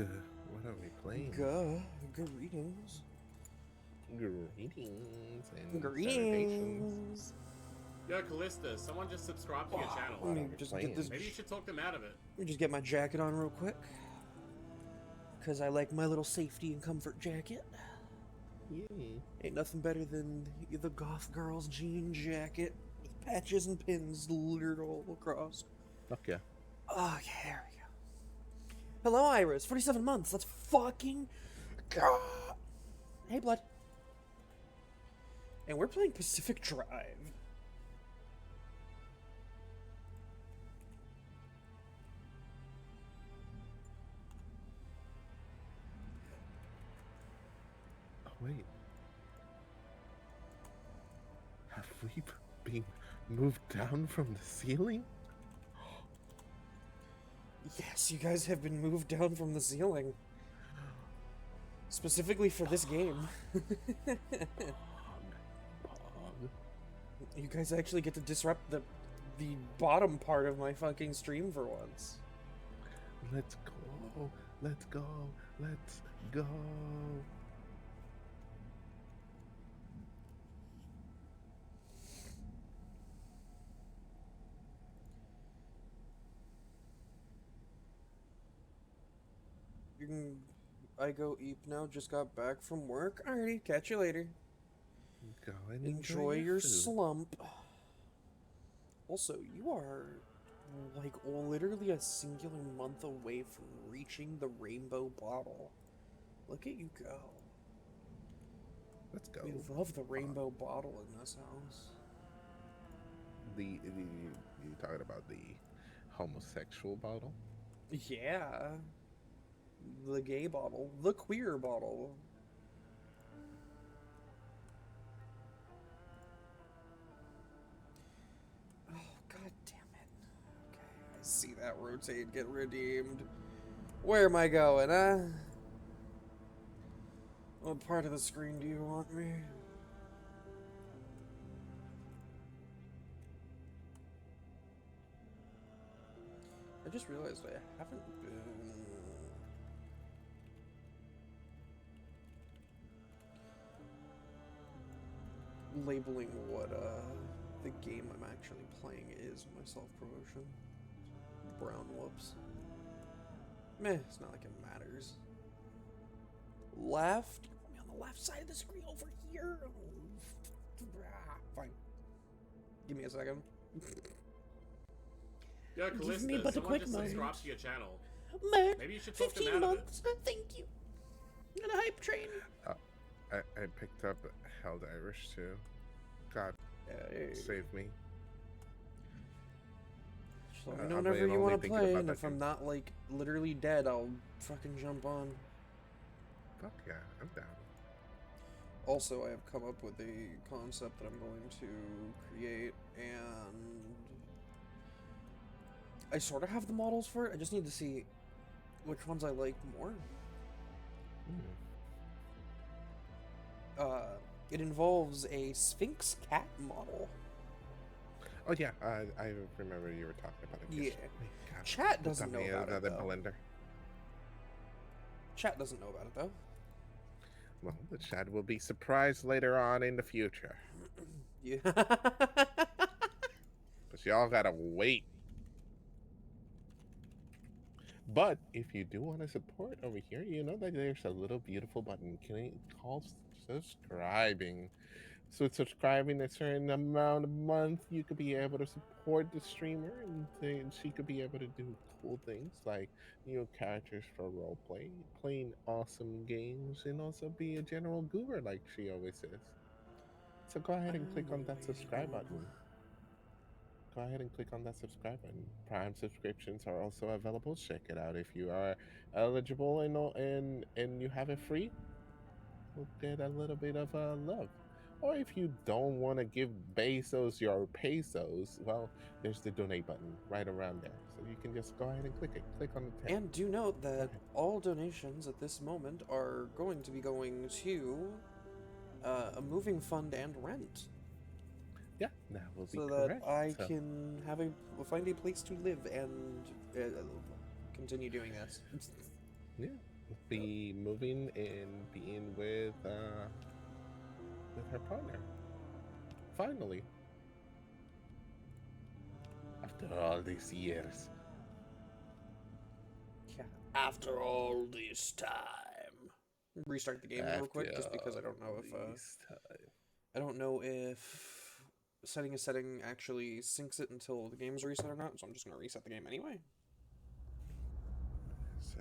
What are we playing? Greetings. Greetings and salutations. Greetings. Yo, Callista, someone just subscribed to your channel. Let What are me we just get this. playing? Maybe you should talk them out of it. Let me just get my jacket on real quick. Because I like my little safety and comfort jacket. Yay. Ain't nothing better than the goth girl's jean jacket with patches and pins littered all across. Fuck yeah. Oh, yeah, there we go. Hello, Iris. 47 months. Let's fucking go. Hey, Blood. And we're playing Pacific Drive. Oh, wait. Have we been moved down from the ceiling? Yes, you guys have been moved down from the ceiling. Specifically for this game. Pog. You guys actually get to disrupt the bottom part of my fucking stream for once. Let's go. Let's go. Let's go. I go eat now, just got back from work. Alrighty, catch you later. Go and Enjoy your food. slump. Also, you are like literally a singular month away from reaching the rainbow bottle. Look at you go. Let's go. We love the rainbow bottle in this house. You talking about the homosexual bottle? Yeah. The gay bottle. The queer bottle. Oh, god damn it. Okay, I see that rotate get redeemed. Where am I going, huh? What part of the screen do you want me? I just realized I haven't been labeling what the game I'm actually playing is my self-promotion. Brown whoops. Meh, it's not like it matters. Left? You want me on the left side of the screen over here? Fine. Give me a second. Yo, Give Callista, me but a someone quick just moment. subscribed to your channel. Matt, Maybe you should talk them 15 out of it. months. Thank you. And a hype train. I picked up Held Irish too. God, save me. So let me I've know been whenever you only want to thinking play, about and that if I'm game. not like literally dead, I'll fucking jump on. Fuck yeah, I'm down. Also, I have come up with a concept that I'm going to create, and I sort of have the models for it. I just need to see which ones I like more. It involves a Sphinx cat model. Oh yeah, I remember you were talking about it. Yeah. God, Chat doesn't know got me about it, another though. blender. Chat doesn't know about it, though. Well, the chat will be surprised later on in the future. Yeah. But y'all gotta wait. But if you do want to support over here, you know that there's a little beautiful button called subscribing. So with subscribing a certain amount a month, you could be able to support the streamer, and she could be able to do cool things like new characters for roleplay, playing awesome games, and also be a general goober like she always says. So go ahead and click on that subscribe button. Go ahead and click on that subscribe button. Prime subscriptions are also available. Check it out if you are eligible and you have it free. We'll get a little bit of love. Or if you don't want to give Bezos your pesos, well, there's the donate button right around there. So you can just go ahead and click it. Click on the tab. And do note that all donations at this moment are going to be going to a moving fund and rent. Yeah, that will be So correct. that I can find a place to live and continue doing this. Yeah, be moving and being with her partner. Finally, after all these years. Yeah. After all this time. Restart the game real After quick, just because all this time. I don't know if setting a setting actually syncs it until the game's reset or not. So I'm just gonna reset the game anyway. So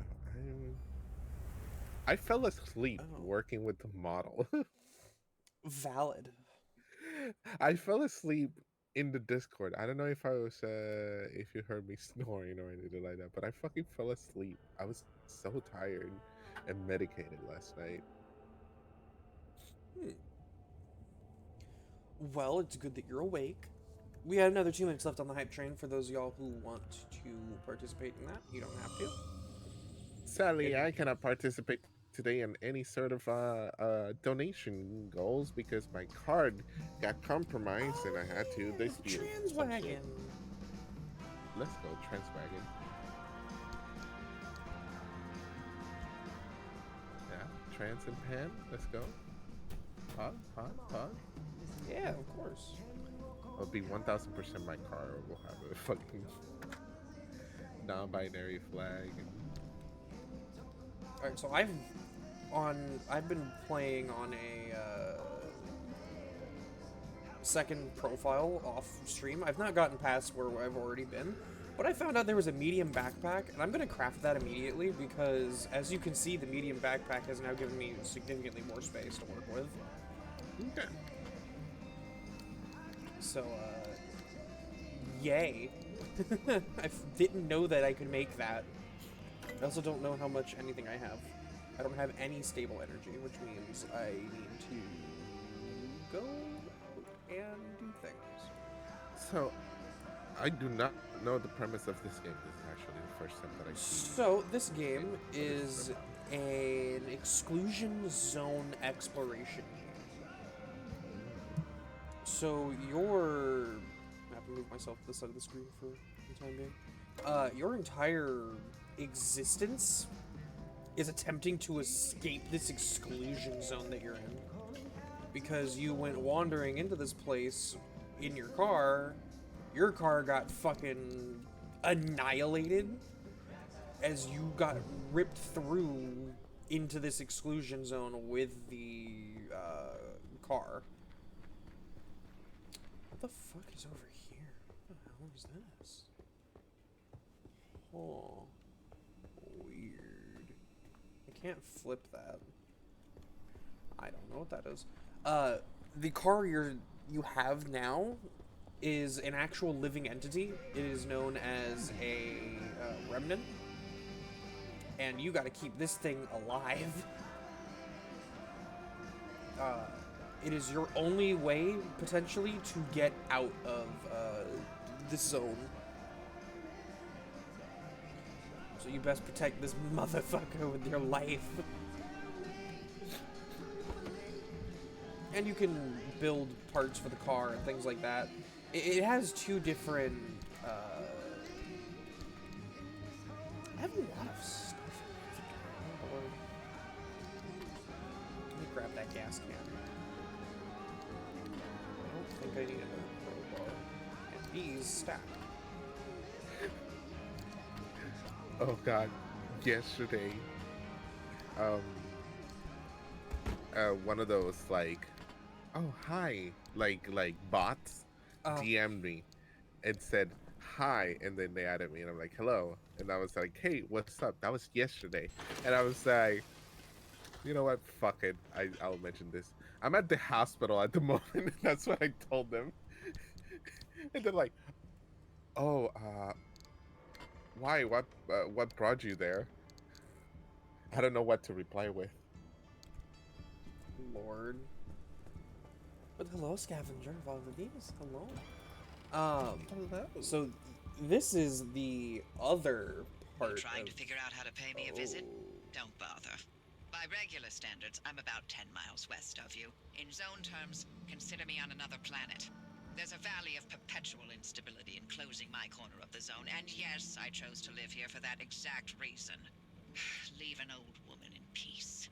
I fell asleep Oh, working with the model. valid. I fell asleep in the Discord. I don't know if I was if you heard me snoring or anything like that, but I fucking fell asleep. I was so tired and medicated last night. Hmm. Well, it's good that you're awake. We had another 2 minutes left on the hype train for those of y'all who want to participate in that. You don't have to. Sadly, It, I cannot participate today in any sort of donation goals because my card got compromised and I had to yeah, dispute some shit. Transwagon. Let's go, Transwagon. Yeah, Trans and Pan. Let's go. Pog, pog, pog. Yeah, of course. It'll be 1000% my car will have a fucking non-binary flag. All right, so I've been playing on a second profile off stream. I've not gotten past where I've already been, but I found out there was a medium backpack, and I'm gonna craft that immediately because, as you can see, the medium backpack has now given me significantly more space to work with. Okay. So, yay. I didn't know that I could make that. I also don't know how much anything I have. I don't have any stable energy, which means I need to go and do things. So, I do not know the premise of this game. This is actually the first time that I see. So, this game is an exclusion zone exploration game. So, I have to move myself to the side of the screen for the time being. Your entire existence is attempting to escape this exclusion zone that you're in. Because you went wandering into this place in your car got fucking annihilated as you got ripped through into this exclusion zone with the car. What the fuck is over here? What the hell is this? Oh, weird. I can't flip that. I don't know what that is. The car you have now is an actual living entity. It is known as a remnant, and you got to keep this thing alive. It is your only way, potentially, to get out of this zone. So you best protect this motherfucker with your life. And you can build parts for the car and things like that. It has two different, I have a lot of stuff. Let me grab that gas can. I don't think I need a crowbar. And these stack. Oh god, yesterday, one of those like, oh hi, like bots DM'd me and said hi, and then they added me, and I'm like hello, and I was like hey, what's up? That was yesterday, and I was like, you know what? Fuck it, I'll mention this. I'm at the hospital at the moment. That's what I told them, and they're like, oh, why? What brought you there? I don't know what to reply with. Lord. But hello, scavenger of all of these. Hello. Hello. So this is the other part. You're trying of... to figure out how to pay me a visit? Don't bother. By regular standards, I'm about 10 miles west of you. In zone terms, consider me on another planet. There's a valley of perpetual instability enclosing my corner of the zone, and yes, I chose to live here for that exact reason. Leave an old woman in peace.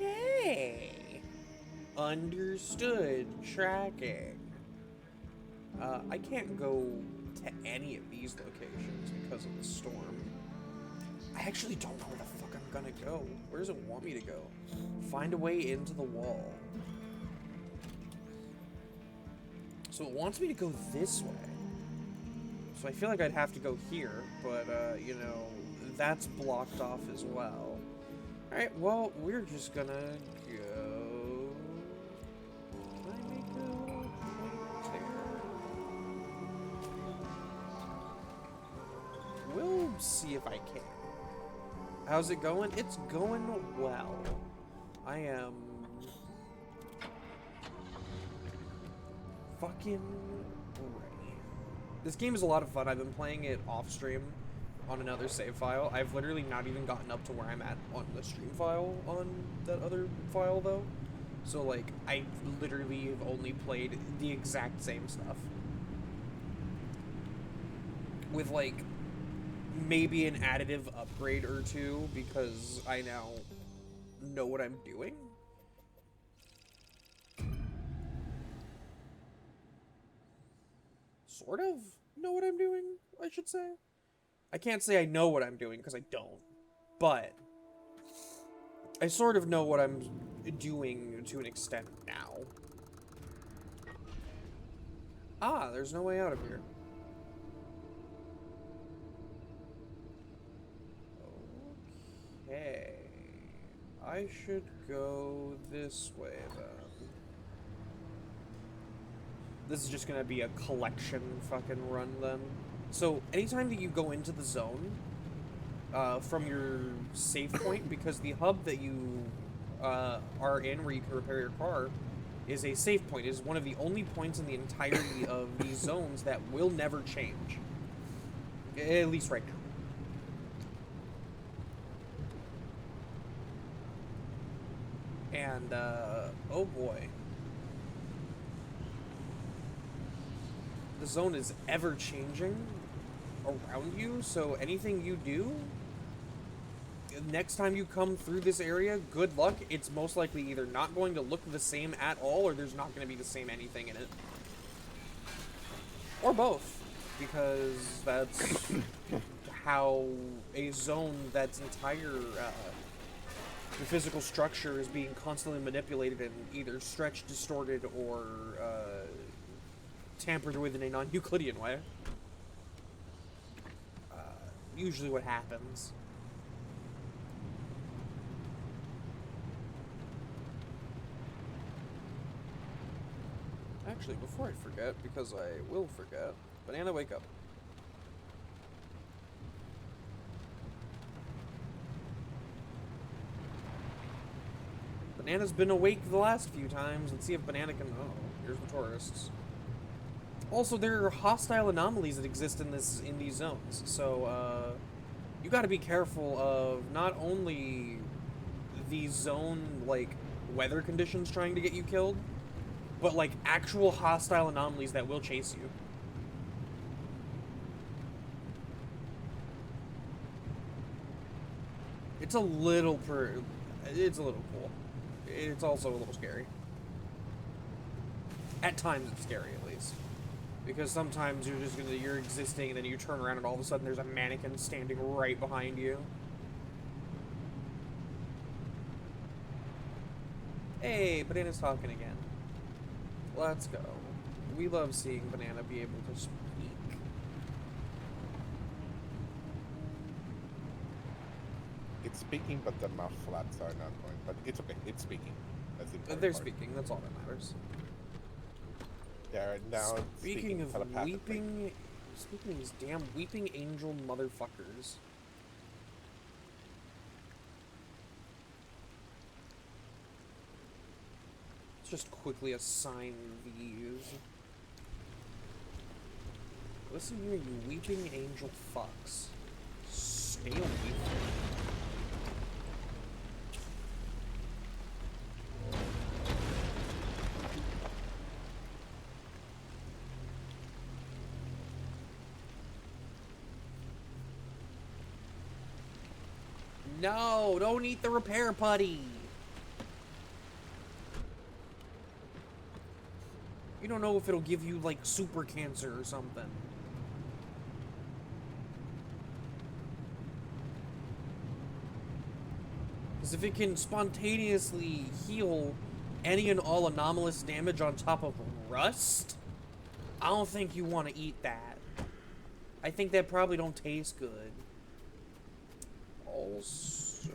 Okay. Understood. Tracking. I can't go to any of these locations because of the storm. I actually don't know where the fuck I'm gonna go. Where does it want me to go? Find a way into the wall. So it wants me to go this way. So I feel like I'd have to go here, but, you know, that's blocked off as well. Alright, well, we're just gonna go... Can I make a point there? We'll see if I can. How's it going? It's going well. I am... fucking ready. This game is a lot of fun. I've been playing it off stream on another save file. I've literally not even gotten up to where I'm at on the stream file on that other file though. So like, I literally have only played the exact same stuff. With like, maybe an additive upgrade or two because I now know what I'm doing. Sort of know what I'm doing, I should say. I can't say I know what I'm doing because I don't, but I sort of know what I'm doing to an extent now. Ah, there's no way out of here. Okay. I should go this way then. This is just gonna be a collection fucking run then. So anytime that you go into the zone from your save point, because the hub that you are in where you can repair your car is a save point, is one of the only points in the entirety of these zones that will never change. At least right now. And, oh boy. The zone is ever changing around you, so anything you do, next time you come through this area, good luck. It's most likely either not going to look the same at all, or there's not going to be the same anything in it. Or both, because that's how a zone that's entire the physical structure is being constantly manipulated and either stretched, distorted, or tampered with in a non-Euclidean way. Usually what happens. Actually, before I forget, because I will forget, Banana, wake up. Banana's been awake the last few times. Let's see if Banana can... Oh, here's the tourists. Also, there are hostile anomalies that exist in these zones, so you got to be careful of not only these zone like weather conditions trying to get you killed, but like actual hostile anomalies that will chase you. It's a little cool. It's also a little scary. At times, it's scary at least. Because sometimes you're existing and then you turn around and all of a sudden there's a mannequin standing right behind you. Hey, Banana's talking again. Let's go. We love seeing Banana be able to speak. It's speaking, but the mouth flaps are not going. But it's okay. It's speaking. That's the important They're part. speaking. That's all that matters. They're now Speaking of telepathically. weeping, speaking of these damn weeping angel motherfuckers. Let's just quickly assign these. Listen here, you weeping angel fucks. Stay away from me. No, don't eat the repair putty. You don't know if it'll give you, like, super cancer or something. Because if it can spontaneously heal any and all anomalous damage on top of rust, I don't think you want to eat that. I think that probably don't taste good. Also,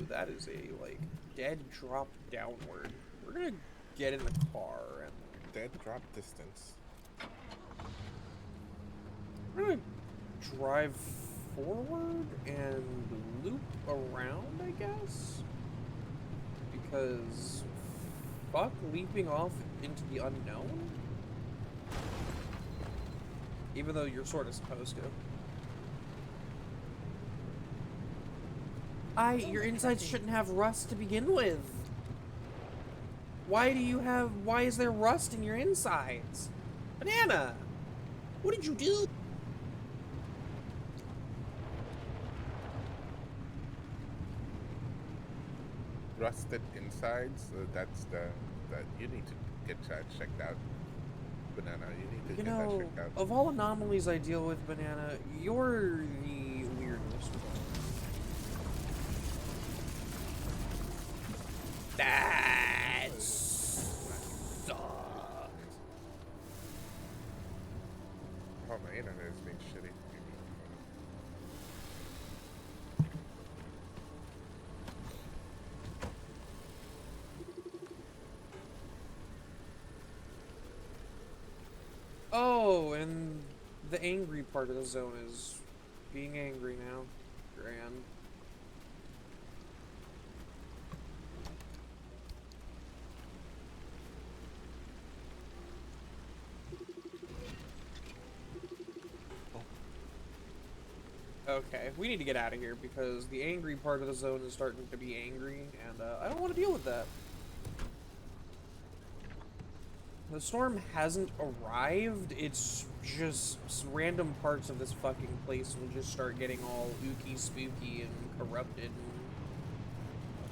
that is a, like, dead drop downward. We're gonna get in the car and Dead drop distance. we're gonna drive forward and loop around, I guess? Because fuck leaping off into the unknown? Even though you're sort of supposed to. Your insides shouldn't have rust to begin with. Why is there rust in your insides? Banana! What did you do? Rusted insides. That's that you need to get that checked out. Banana, you need to You get that know, checked out. of all anomalies I deal with, Banana, you're the weirdest one. That sucked. Oh, my internet is being shitty. Oh, and the angry part of the zone is being angry now. Grand. Okay, we need to get out of here because the angry part of the zone is starting to be angry, and I don't want to deal with that. The storm hasn't arrived, it's just random parts of this fucking place will just start getting all ooky spooky and corrupted.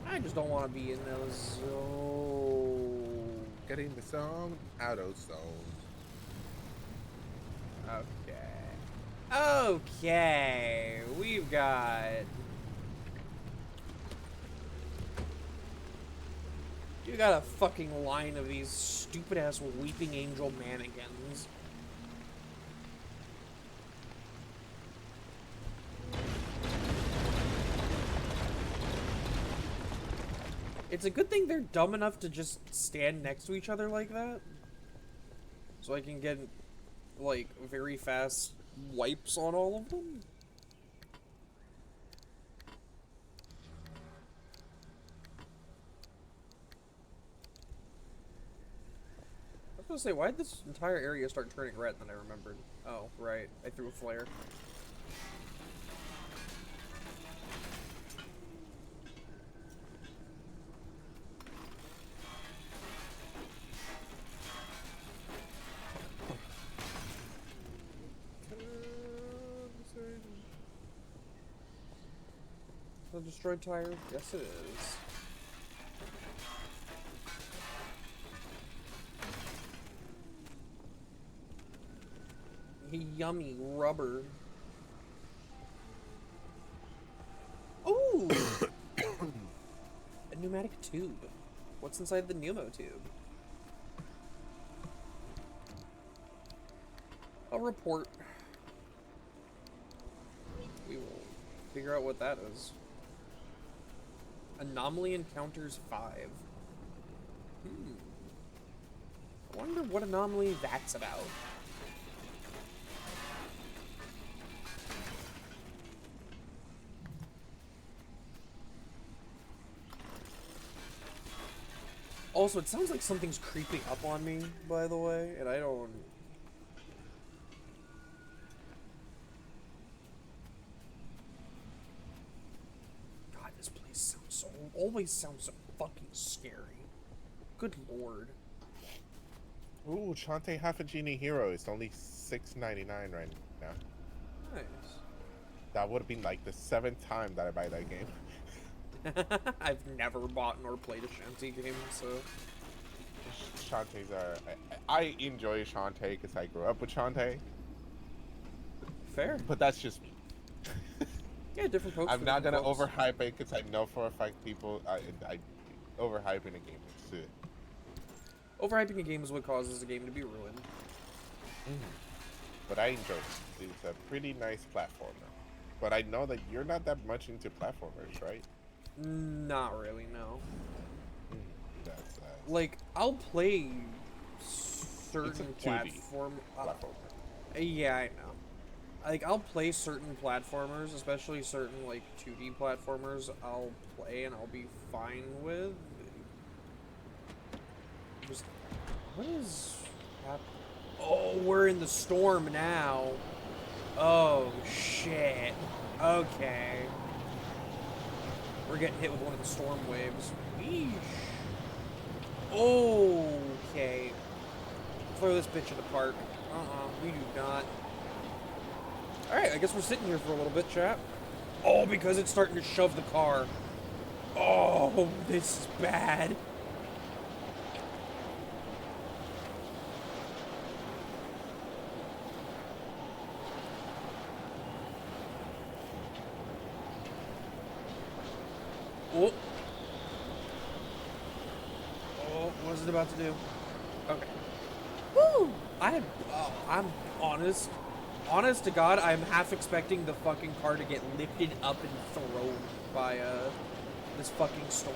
And I just don't want to be in those zones. Getting the zone out of zone. Okay. Okay, we've got... You got a fucking line of these stupid-ass weeping angel mannequins. It's a good thing they're dumb enough to just stand next to each other like that. So I can get, like, very fast wipes on all of them. I was gonna say, why did this entire area start turning red? Then I remembered. Oh, right. I threw a flare. The destroyed tire? Yes, it is. Yummy rubber. Ooh! A pneumatic tube. What's inside the pneumo tube? A report. We will figure out what that is. Anomaly encounters 5. I wonder what anomaly that's about. Also, it sounds like something's creeping up on me, by the way, and I don't... God, this place always sounds so fucking scary. Good lord. Ooh, Shantae Half a Genie Hero is only $6.99 right now. Nice. That would have been like the 7th time that I buy that game. I've never bought nor played a Shantae game, so Shantae's are. I enjoy Shantae because I grew up with Shantae, fair. but that's just me. Yeah, different folks. I'm for not different gonna folks. overhype it because I know for a fact people. I overhyping a game is good. Overhyping a game is what causes a game to be ruined. But I enjoy it. It's a pretty nice platformer. But I know that you're not that much into platformers, right? Not really, no. That's Like, I'll play it's a certain 2D platformer. platformer. Yeah, I know. Like, I'll play certain platformers, especially certain, like, 2D platformers I'll play and I'll be fine with. Just, what is happening? Oh, we're in the storm now. Oh, shit. Okay. We're getting hit with one of the storm waves. Yeesh. Okay. Throw this bitch in the park. We do not. Alright, I guess we're sitting here for a little bit, chat. Oh, because it's starting to shove the car. Oh, this is bad. Oh. Oh, what is it about to do? Okay. Woo! I'm honest to God, I'm half expecting the fucking car to get lifted up and thrown by, this fucking storm.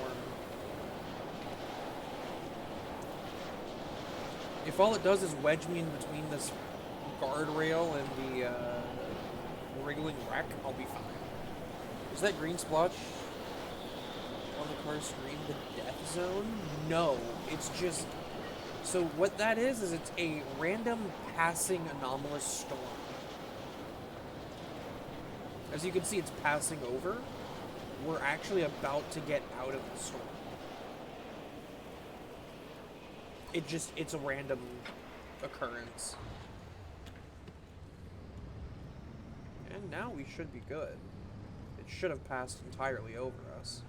If all it does is wedge me in between this guardrail and the, wriggling wreck, I'll be fine. Is that green splotch on the car screen the death zone? No, it's just... So what that is it's a random passing anomalous storm. As you can see, it's passing over. We're actually about to get out of the storm. It's a random occurrence. And now we should be good. It should have passed entirely over us.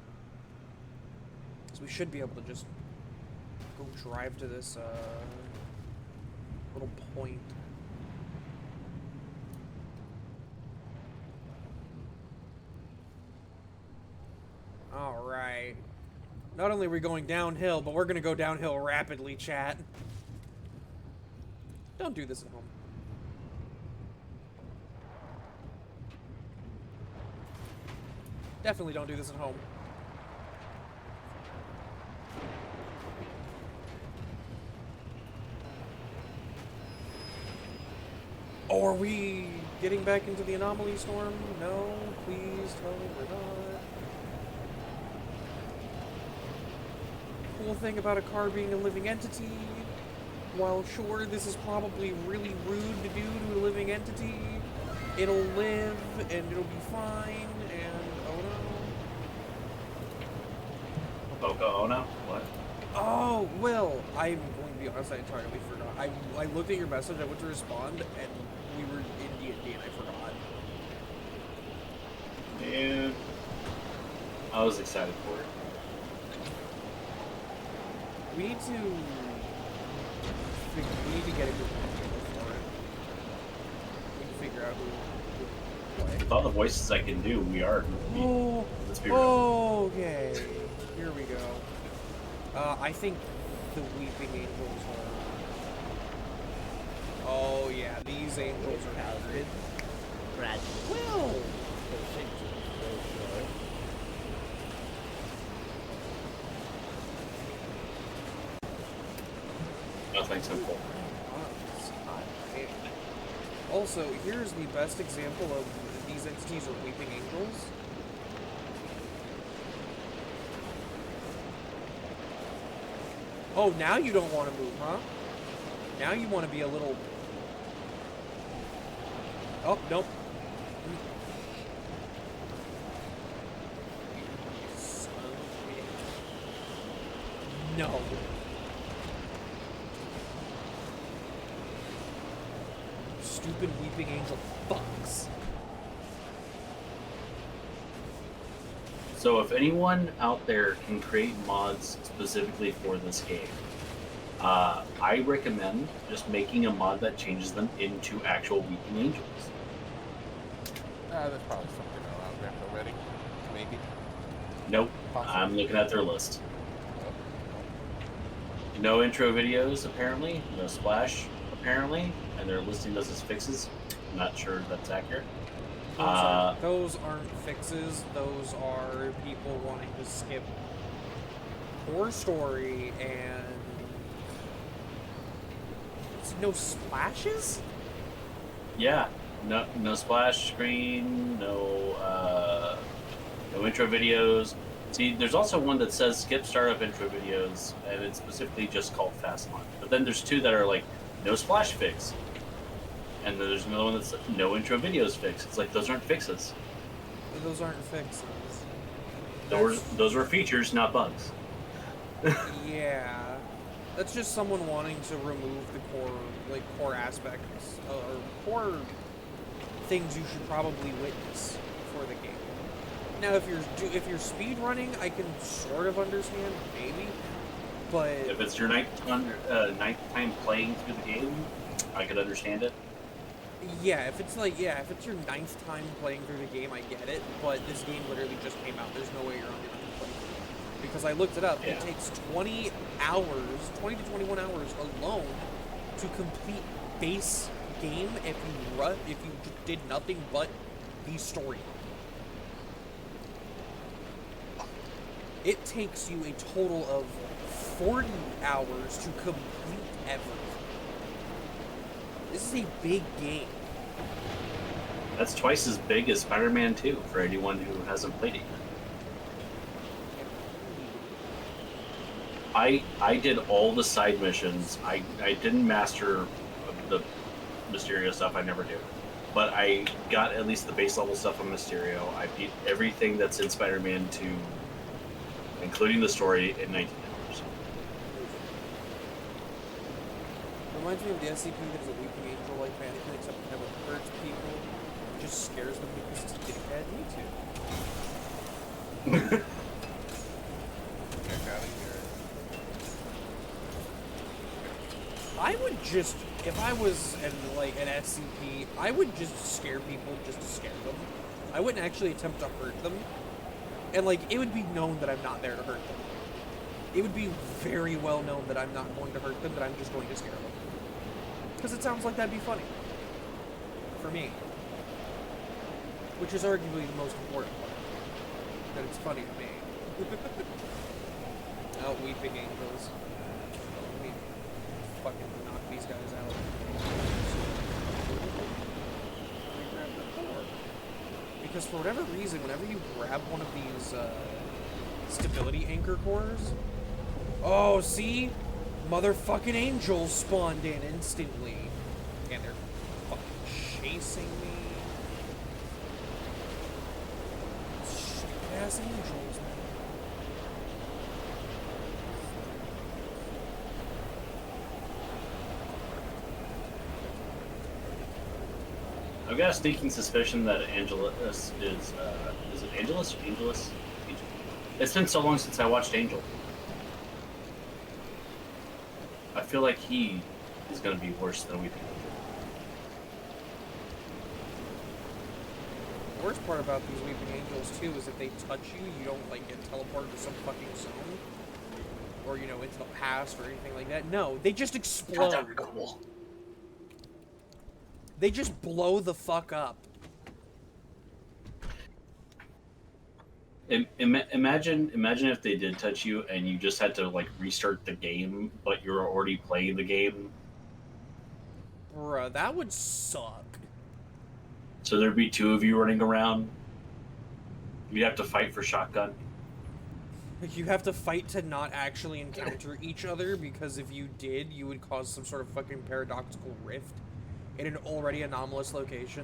So we should be able to just go drive to this, little point. Alright. Not only are we going downhill, but we're gonna go downhill rapidly, chat. Don't do this at home. Definitely don't do this at home. Oh, are we getting back into the anomaly storm? No, please tell me we're not. Cool thing about a car being a living entity, while sure this is probably really rude to do to a living entity, it'll live and it'll be fine, and oh no. Boca Ona? What? Oh, Will, I'm going to be honest, I entirely forgot. I looked at your message, I went to respond, and we were in D&D and I forgot. Dude. I was excited for it. We need to get a good handle for it. We need to figure out who play. With all the voices I can do, we are. Oh, Let's be real. okay. Here we go. I think the Weeping Angels are... Oh, yeah, these angels are hazarded. Will! Nothing simple. Also, here's the best example of these entities are Weeping Angels. Oh, now you don't want to move, huh? Now you want to be a little... Oh, nope. No. Stupid Weeping Angel fucks. So if anyone out there can create mods specifically for this game, I recommend just making a mod that changes them into actual Weeping Angels. There's probably something around there already. Maybe. Nope, Possibly. I'm looking at their list. Oh, No intro videos, apparently. No splash, apparently. And they're listing those as fixes. I'm not sure if that's accurate. Those aren't fixes. Those are people wanting to skip core story and no splashes. Yeah, no splash screen, no intro videos. See, there's also one that says skip startup intro videos, and it's specifically just called Fast Launch. But then there's two that are like no splash fix, and then there's another one that's no intro videos fix. It's like those aren't fixes. Those aren't fixes. Those were features, not bugs. Yeah, that's just someone wanting to remove the core aspects or core things you should probably witness for the game. Now, if you're speed running, I can sort of understand, maybe, but If it's your ninth time playing through the game, I could understand it. yeah, if it's your 9th time playing through the game, I get it. But this game literally just came out. There's no way you're on the 9th playthrough. Because I looked it up. Yeah. It takes 20 to 21 hours alone to complete base game if you did nothing but the story. It takes you a total of 40 hours to complete everything. This is a big game. That's twice as big as Spider-Man 2 for anyone who hasn't played it yet. I did all the side missions. I didn't master the Mysterio stuff. I never do. But I got at least the base level stuff on Mysterio. I beat everything that's in Spider-Man 2, including the story, in 19 hours. Reminds me of the SCP that is a weeping angel like mannequin, except it never hurts people. It just scares them because it's a dickhead. Me too. Get out of here. I would just, if I was an SCP, I would just scare people just to scare them. I wouldn't actually attempt to hurt them. And it would be known that I'm not there to hurt them. It would be very well known that I'm not going to hurt them, that I'm just going to scare them. Because it sounds like that'd be funny. For me. Which is arguably the most important part. That it's funny to me. Out weeping angels. Let me fucking knock these guys out. Because for whatever reason, whenever you grab one of these stability anchor cores, oh, see? Motherfucking angels spawned in instantly. And they're fucking chasing me. Stupid ass angels, man. I've got a sneaking suspicion that Angelus is it Angelus? Angelus? It's been so long since I watched Angel. I feel like he is going to be worse than we think. The worst part about these weeping angels too is if they touch you, you don't get teleported to some fucking zone, or into the past or anything like that. No, they just explode. They just blow the fuck up. Imagine if they did touch you and you just had to restart the game, but you're already playing the game. Bruh, that would suck. So there'd be two of you running around. You'd have to fight for shotgun. You have to fight to not actually encounter each other, because if you did, you would cause some sort of fucking paradoxical rift in an already anomalous location.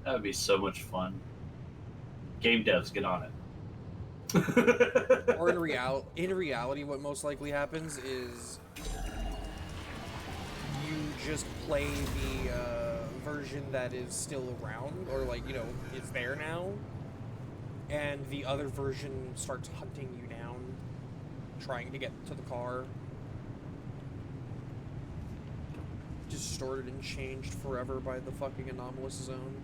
That would be so much fun. Game devs, get on it. Or in reality, what most likely happens is you just play the version that is still around, or like, you know, is there now, and the other version starts hunting you down, trying to get to the car. Distorted and changed forever by the fucking anomalous zone.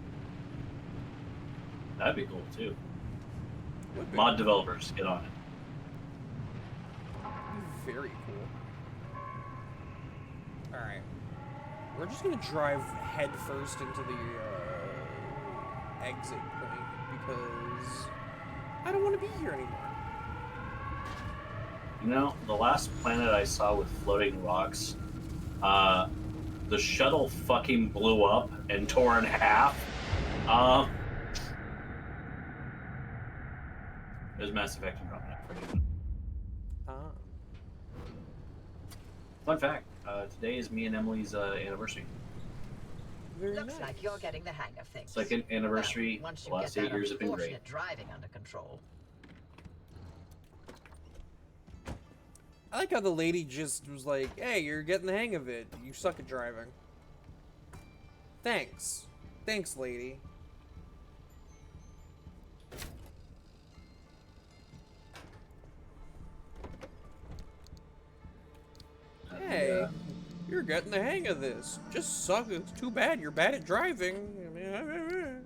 That'd be cool too. Would be. Mod developers, get on it. Very cool. Alright. We're just gonna drive head first into the exit point because I don't want to be here anymore. You know, the last planet I saw with floating rocks, the shuttle fucking blew up and tore in half. It was Mass Effect Andromeda. Ah. Fun fact, today is me and Emily's anniversary. Very Looks nice. like you're getting the hang of things. Second anniversary. Well, once The you last get 8 that years have been great. unfortunate driving under control. I like how the lady just was like, hey, you're getting the hang of it. You suck at driving. Thanks. Thanks, lady. Hey, you're getting the hang of this. Just suck. It's too bad you're bad at driving. I mean,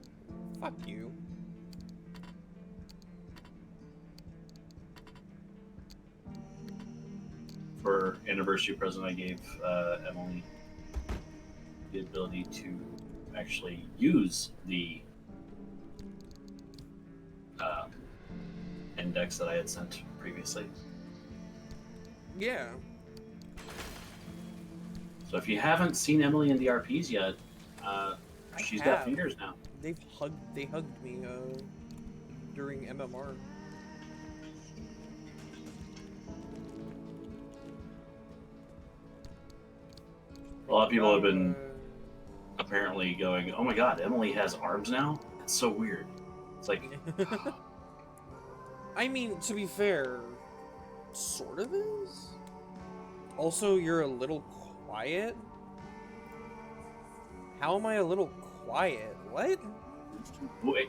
fuck you. For anniversary present, I gave Emily the ability to actually use the index that I had sent previously. Yeah. So if you haven't seen Emily in the RPs yet, she's got have. fingers now. They hugged me during MMR. A lot of people have been apparently going, "Oh my god, Emily has arms now? That's so weird." It's like, I mean, to be fair, sort of is. Also, you're a little quiet. How am I a little quiet? What? wait,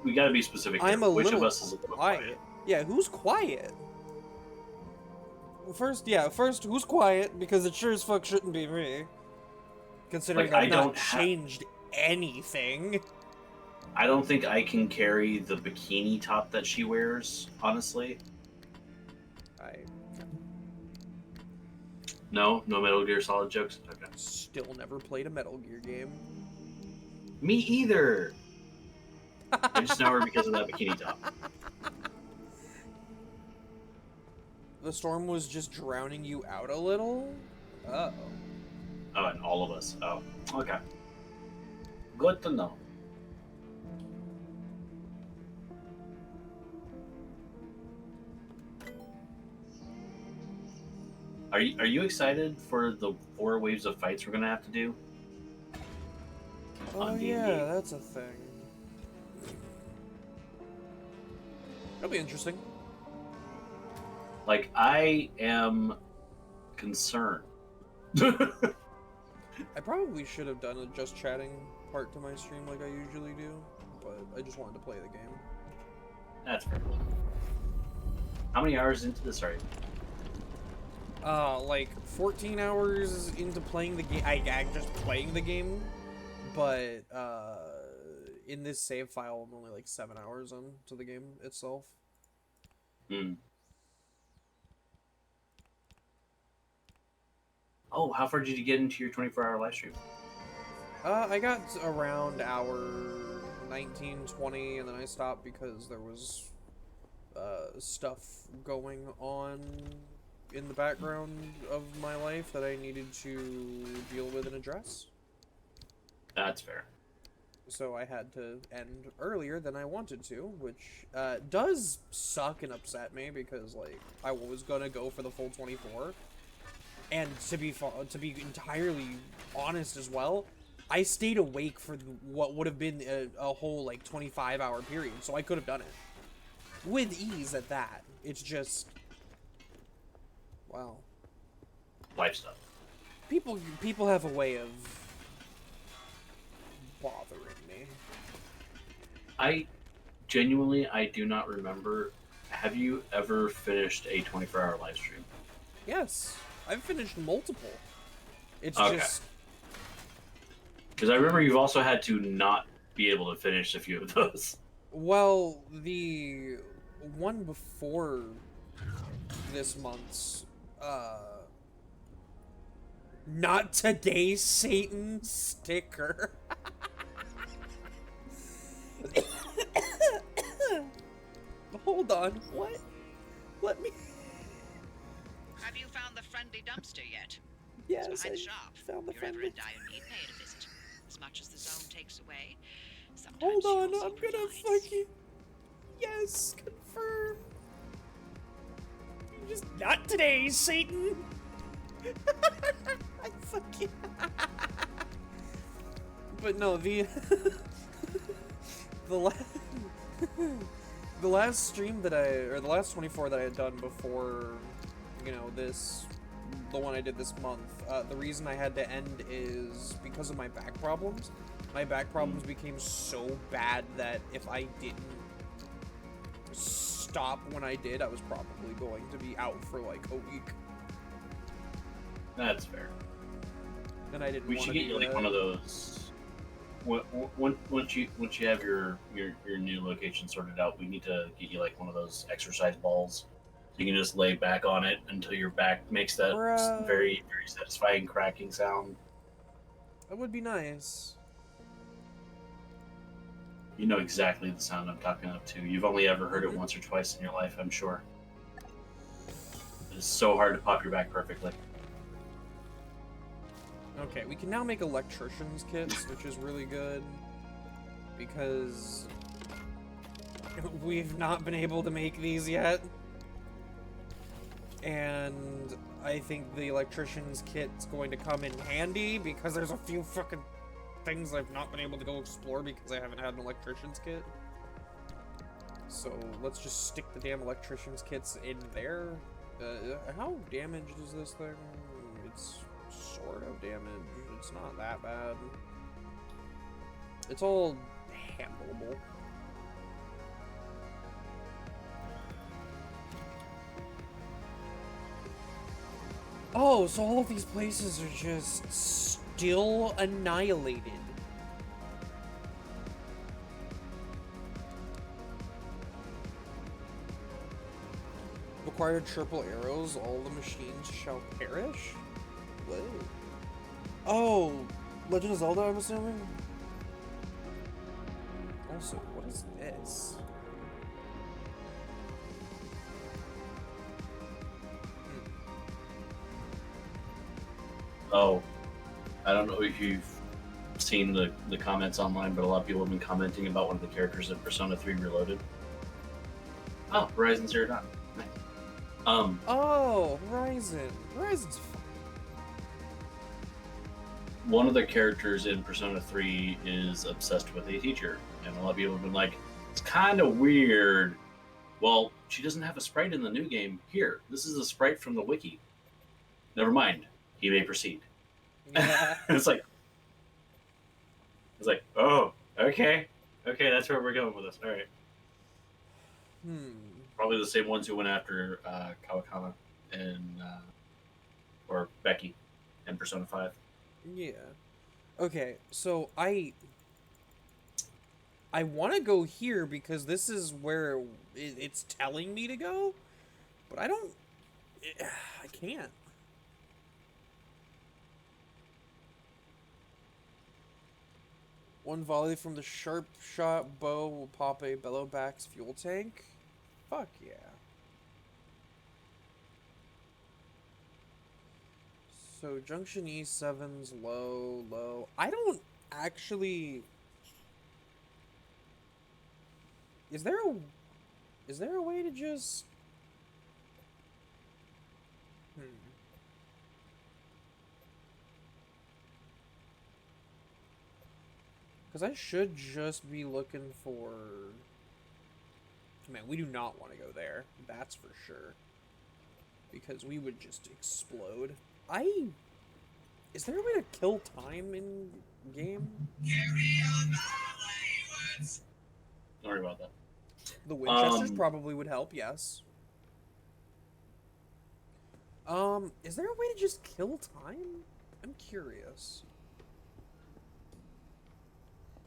we got to be specific. I'm here. a Which little of us is a little quiet? Yeah, who's quiet? Well, first, who's quiet? Because it sure as fuck shouldn't be me. Considering Like, I've not ha- changed anything. I don't think I can carry the bikini top that she wears, honestly. No Metal Gear Solid jokes? Okay. Still never played a Metal Gear game. Me either! I just know her because of that bikini top. The storm was just drowning you out a little? Uh-oh. Oh, and all of us. Oh, okay. Good to know. Are you excited for the 4 waves of fights we're gonna have to do? Oh On D&D? yeah, that's a thing. That'll be interesting. Like, I am concerned. I probably should have done a just chatting part to my stream like I usually do, but I just wanted to play the game. That's fair. How many hours into this are you? Like 14 hours into playing the game. I just playing the game, but in this save file, I'm only like 7 hours into the game itself. Hmm. Oh, how far did you get into your 24-hour live stream? I got around hour 19, 20, and then I stopped because there was stuff going on in the background of my life that I needed to deal with and address. That's fair. So I had to end earlier than I wanted to, which does suck and upset me because like I was gonna go for the full 24, and to be entirely honest as well, I stayed awake for what would have been a whole like 25-hour period, so I could have done it with ease at that. It's just, wow. Life stuff. People have a way of bothering me. I genuinely, I do not remember. Have you ever finished a 24-hour live stream? Yes, I've finished multiple. It's Okay. just Because I remember you've also had to not be able to finish a few of those. well, the one before this month's not today Satan sticker. Hold on, what? Let me. Have you found the friendly dumpster yet? Yes, It's behind I the shop. found the If you're ever friendly. in dire need, pay it a visit. As much as the zone takes away, sometimes Hold she on, also I'm gonna provides. fucking. Yes, confirm. Just not today, Satan. I fucking. But no, the the last the last stream that the last 24 that I had done before, you know, the one I did this month. The reason I had to end is because of my back problems. My back problems became so bad that if I didn't stop when I did, I was probably going to be out for like a week. That's fair. And I didn't. We should get you like one of those. Once you have your new location sorted out, we need to get you like one of those exercise balls. So you can just lay back on it until your back makes that Bruh. very satisfying cracking sound. That would be nice. You know exactly the sound I'm talking up to. You've only ever heard it once or twice in your life, I'm sure. It's so hard to pop your back perfectly. Okay, we can now make electrician's kits, which is really good. Because we've not been able to make these yet. And I think the electrician's kit's going to come in handy because there's a few fucking things I've not been able to go explore because I haven't had an electrician's kit. So let's just stick the damn electrician's kits in there. How damaged is this thing? It's sort of damaged. It's not that bad. It's all handleable. Oh, so all of these places are just still annihilated. Required triple arrows, all the machines shall perish? Whoa. Oh, Legend of Zelda, I'm assuming? Also, what is this? Oh, I don't know if you've seen the comments online, but a lot of people have been commenting about one of the characters in Persona 3 Reloaded. Oh, Horizon Zero Dawn. Nice. Oh, Horizon. Horizon's fun. One of the characters in Persona 3 is obsessed with a teacher, and a lot of people have been like, it's kind of weird. Well, she doesn't have a sprite in the new game. Here, this is a sprite from the wiki. Never mind. He may proceed. Yeah. it's like, oh, okay, that's where we're going with this. All right. Probably the same ones who went after Kawakana and or Becky in Persona 5. Yeah. Okay, so I want to go here because this is where it's telling me to go, but I don't. I can't. One volley from the sharp shot bow will pop a Bellowback's fuel tank. Fuck yeah. So Junction E7's low. I don't actually. Is there a way to just? Because I should just be looking for. Man, we do not want to go there. That's for sure. Because we would just explode. Is there a way to kill time in game. Don't worry about that. The Winchesters probably would help, yes. Is there a way to just kill time? I'm curious.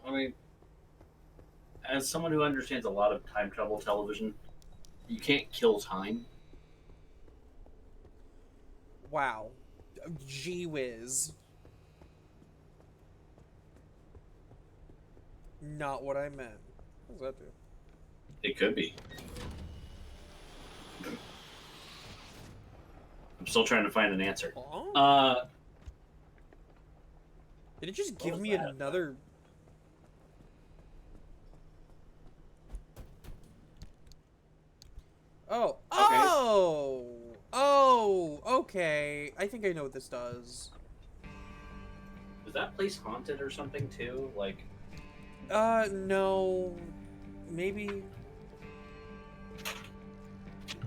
I mean, as someone who understands a lot of time travel television, you can't kill time. Wow. Gee whiz. Not what I meant. What does that do? It could be. I'm still trying to find an answer. Huh? Did it just what give was me that? another... Oh. Okay. Oh! Oh! Okay. I think I know what this does. Is that place haunted or something too? Like, No. Maybe.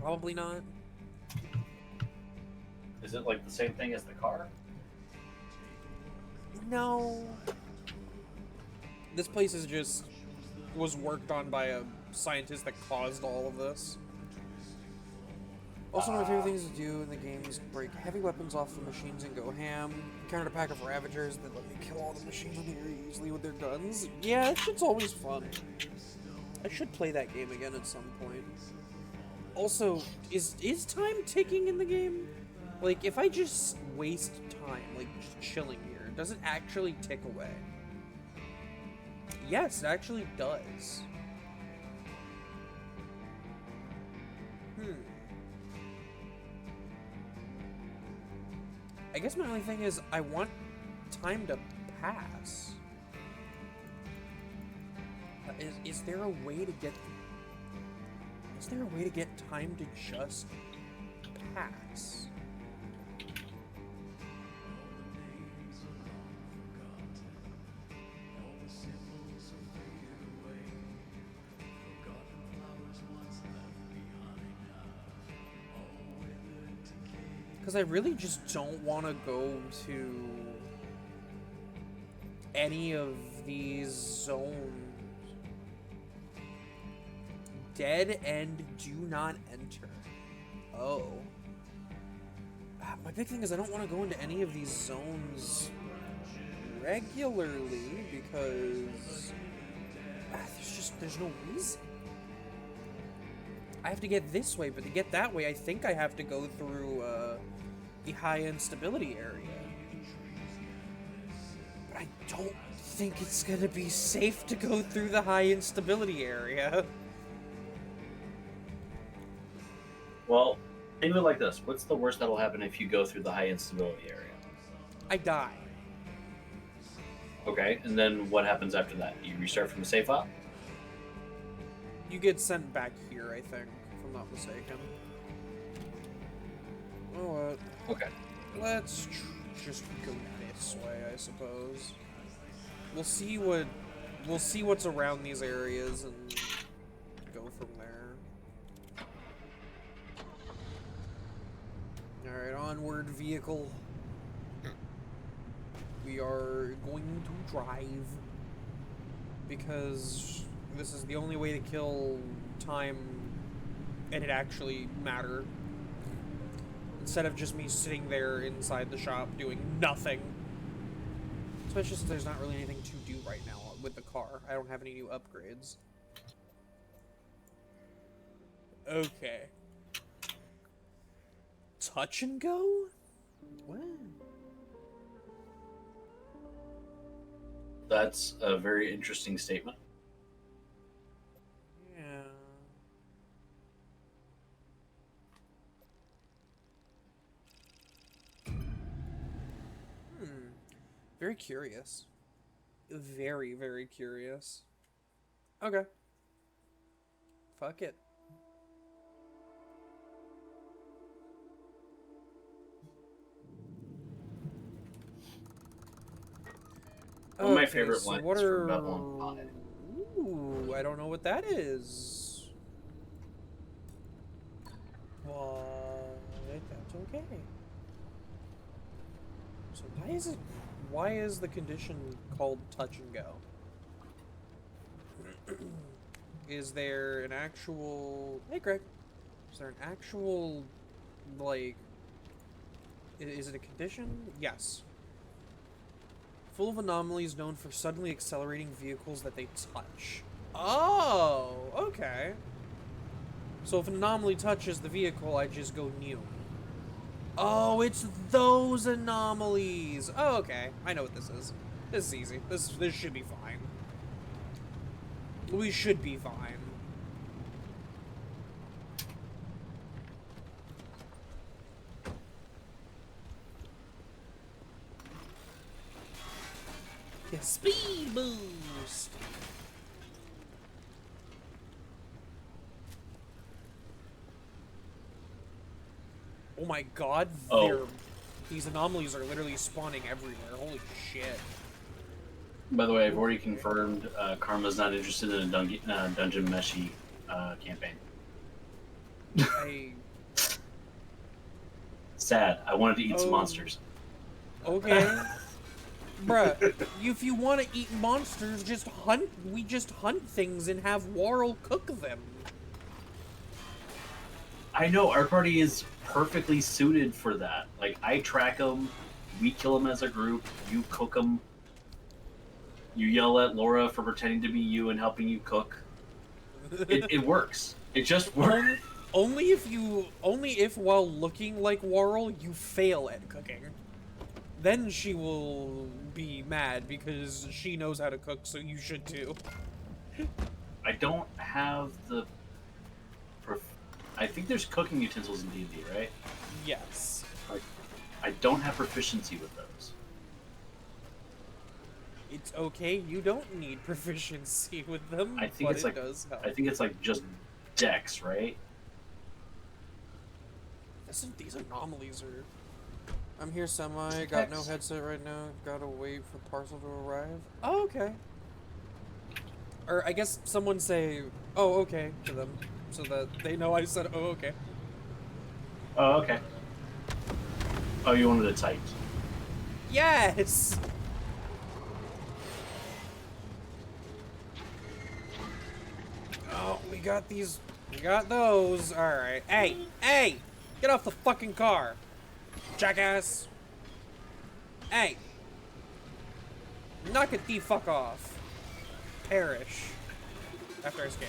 Probably not. is it like the same thing as the car? No. This place is just... was worked on by a scientist that caused all of this. Also, one of my favorite things to do in the game is break heavy weapons off the machines and go ham. Encountered a pack of Ravagers that let me kill all the machines on the area easily with their guns. Yeah, that shit's always fun. I should play that game again at some point. Also, is time ticking in the game? Like, if I just waste time, like, just chilling here, does it actually tick away? Yes, it actually does. I guess my only thing is I want time to pass. Is there a way to get... Is there a way to get time to just pass? Because I really just don't want to go to any of these zones. Dead end, do not enter. Oh. My big thing is I don't want to go into any of these zones regularly because there's no reason. I have to get this way, but to get that way, I think I have to go through the high instability area. But I don't think it's gonna be safe to go through the high instability area. Well, think of it like this. What's the worst that'll happen if you go through the high instability area? I die. Okay, and then what happens after that? You restart from the save file? You get sent back here, I think, if I'm not mistaken. Oh, Okay. let's just go this way, I suppose. We'll see what's around these areas and go from there. Alright, onward, vehicle. We are going to drive because this is the only way to kill time and it actually matter. Instead of just me sitting there inside the shop doing nothing. Especially since there's not really anything to do right now with the car. I don't have any new upgrades. Okay. Touch and go? What? That's a very interesting statement. Yeah. Very curious. Very, very curious. Okay. Fuck it. One of my Okay, favorite so lines what from are... Babylon 5. Ooh, I don't know what that is. But that's okay. So why is it Why is the condition called touch and go? Is there an actual... Hey, Greg. Is there an actual, like... Is it a condition? Yes. Full of anomalies known for suddenly accelerating vehicles that they touch. Oh, okay. So if an anomaly touches the vehicle, I just go new. Oh, it's those anomalies. Oh, okay. I know what this is. This is easy. This should be fine. We should be fine. Yeah, speed boost. Oh my god, these anomalies are literally spawning everywhere. Holy shit. By the way, I've already confirmed Karma's not interested in a Dungeon Meshi campaign. Sad. I wanted to eat some monsters. Okay. Bruh, if you want to eat monsters, we just hunt things and have Warl cook them. I know, our party is perfectly suited for that. Like, I track them, we kill them as a group, you cook them. You yell at Laura for pretending to be you and helping you cook. It works. It just works. Only if while looking like Warl, you fail at cooking. Then she will be mad because she knows how to cook, so you should too. I don't have the... I think there's cooking utensils in D&D, right? Yes. Like, I don't have proficiency with those. It's okay, you don't need proficiency with them, I think but it's it like, does help. I think it's like just dex, right? These anomalies are... I'm here semi, got no headset right now, gotta wait for parcel to arrive. Oh, okay. Or I guess someone say, oh, okay, to them, so that they know I said, oh, okay. Oh, okay. Oh, you wanted it typed. Yes! Oh, we got these, we got those, alright. Hey, hey! Get off the fucking car! Jackass! Hey! Knock it the fuck off. Perish. After I escape.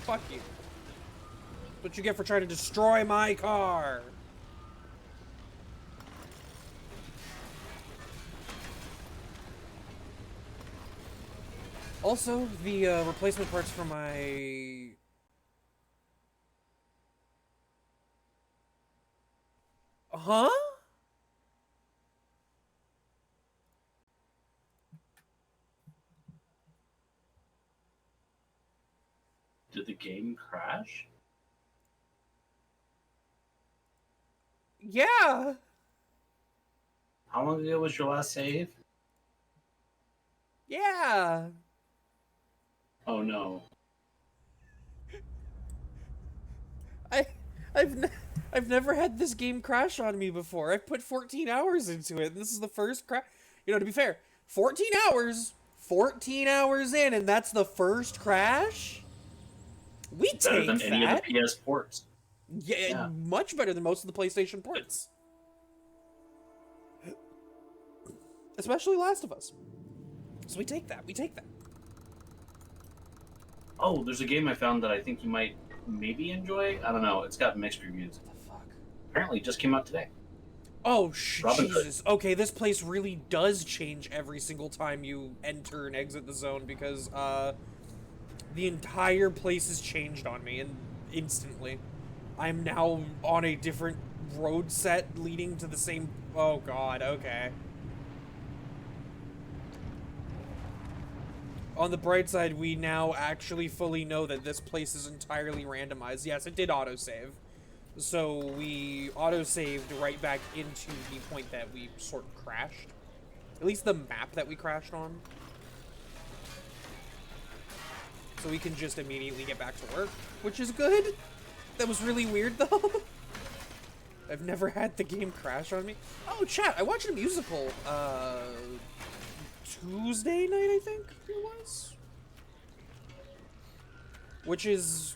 Fuck you. That's what you get for trying to destroy my car! Also, the replacement parts for my... Huh? Did the game crash? Yeah! How long ago was your last save? Yeah! Oh no. I've never had this game crash on me before. I've put 14 hours into it, and this is the first crash. You know, to be fair, 14 hours in, and that's the first crash? We take Better than that. any of the PS ports. Yeah, much better than most of the PlayStation ports. Especially Last of Us. So we take that. Oh, there's a game I found that I think you might maybe enjoy. I don't know. It's got mixed reviews. What the fuck? Apparently, it just came out today. Oh, Robin Hood. Jesus. Okay, this place really does change every single time you enter and exit the zone because, the entire place has changed on me and instantly. I'm now on a different road set leading to the same... Oh, God, okay. On the bright side, we now actually fully know that this place is entirely randomized. Yes, it did autosave. So we autosaved right back into the point that we sort of crashed. At least the map that we crashed on. So we can just immediately get back to work, which is good. That was really weird, though. I've never had the game crash on me. Oh, chat, I watched a musical, Tuesday night, I think it was? Which is,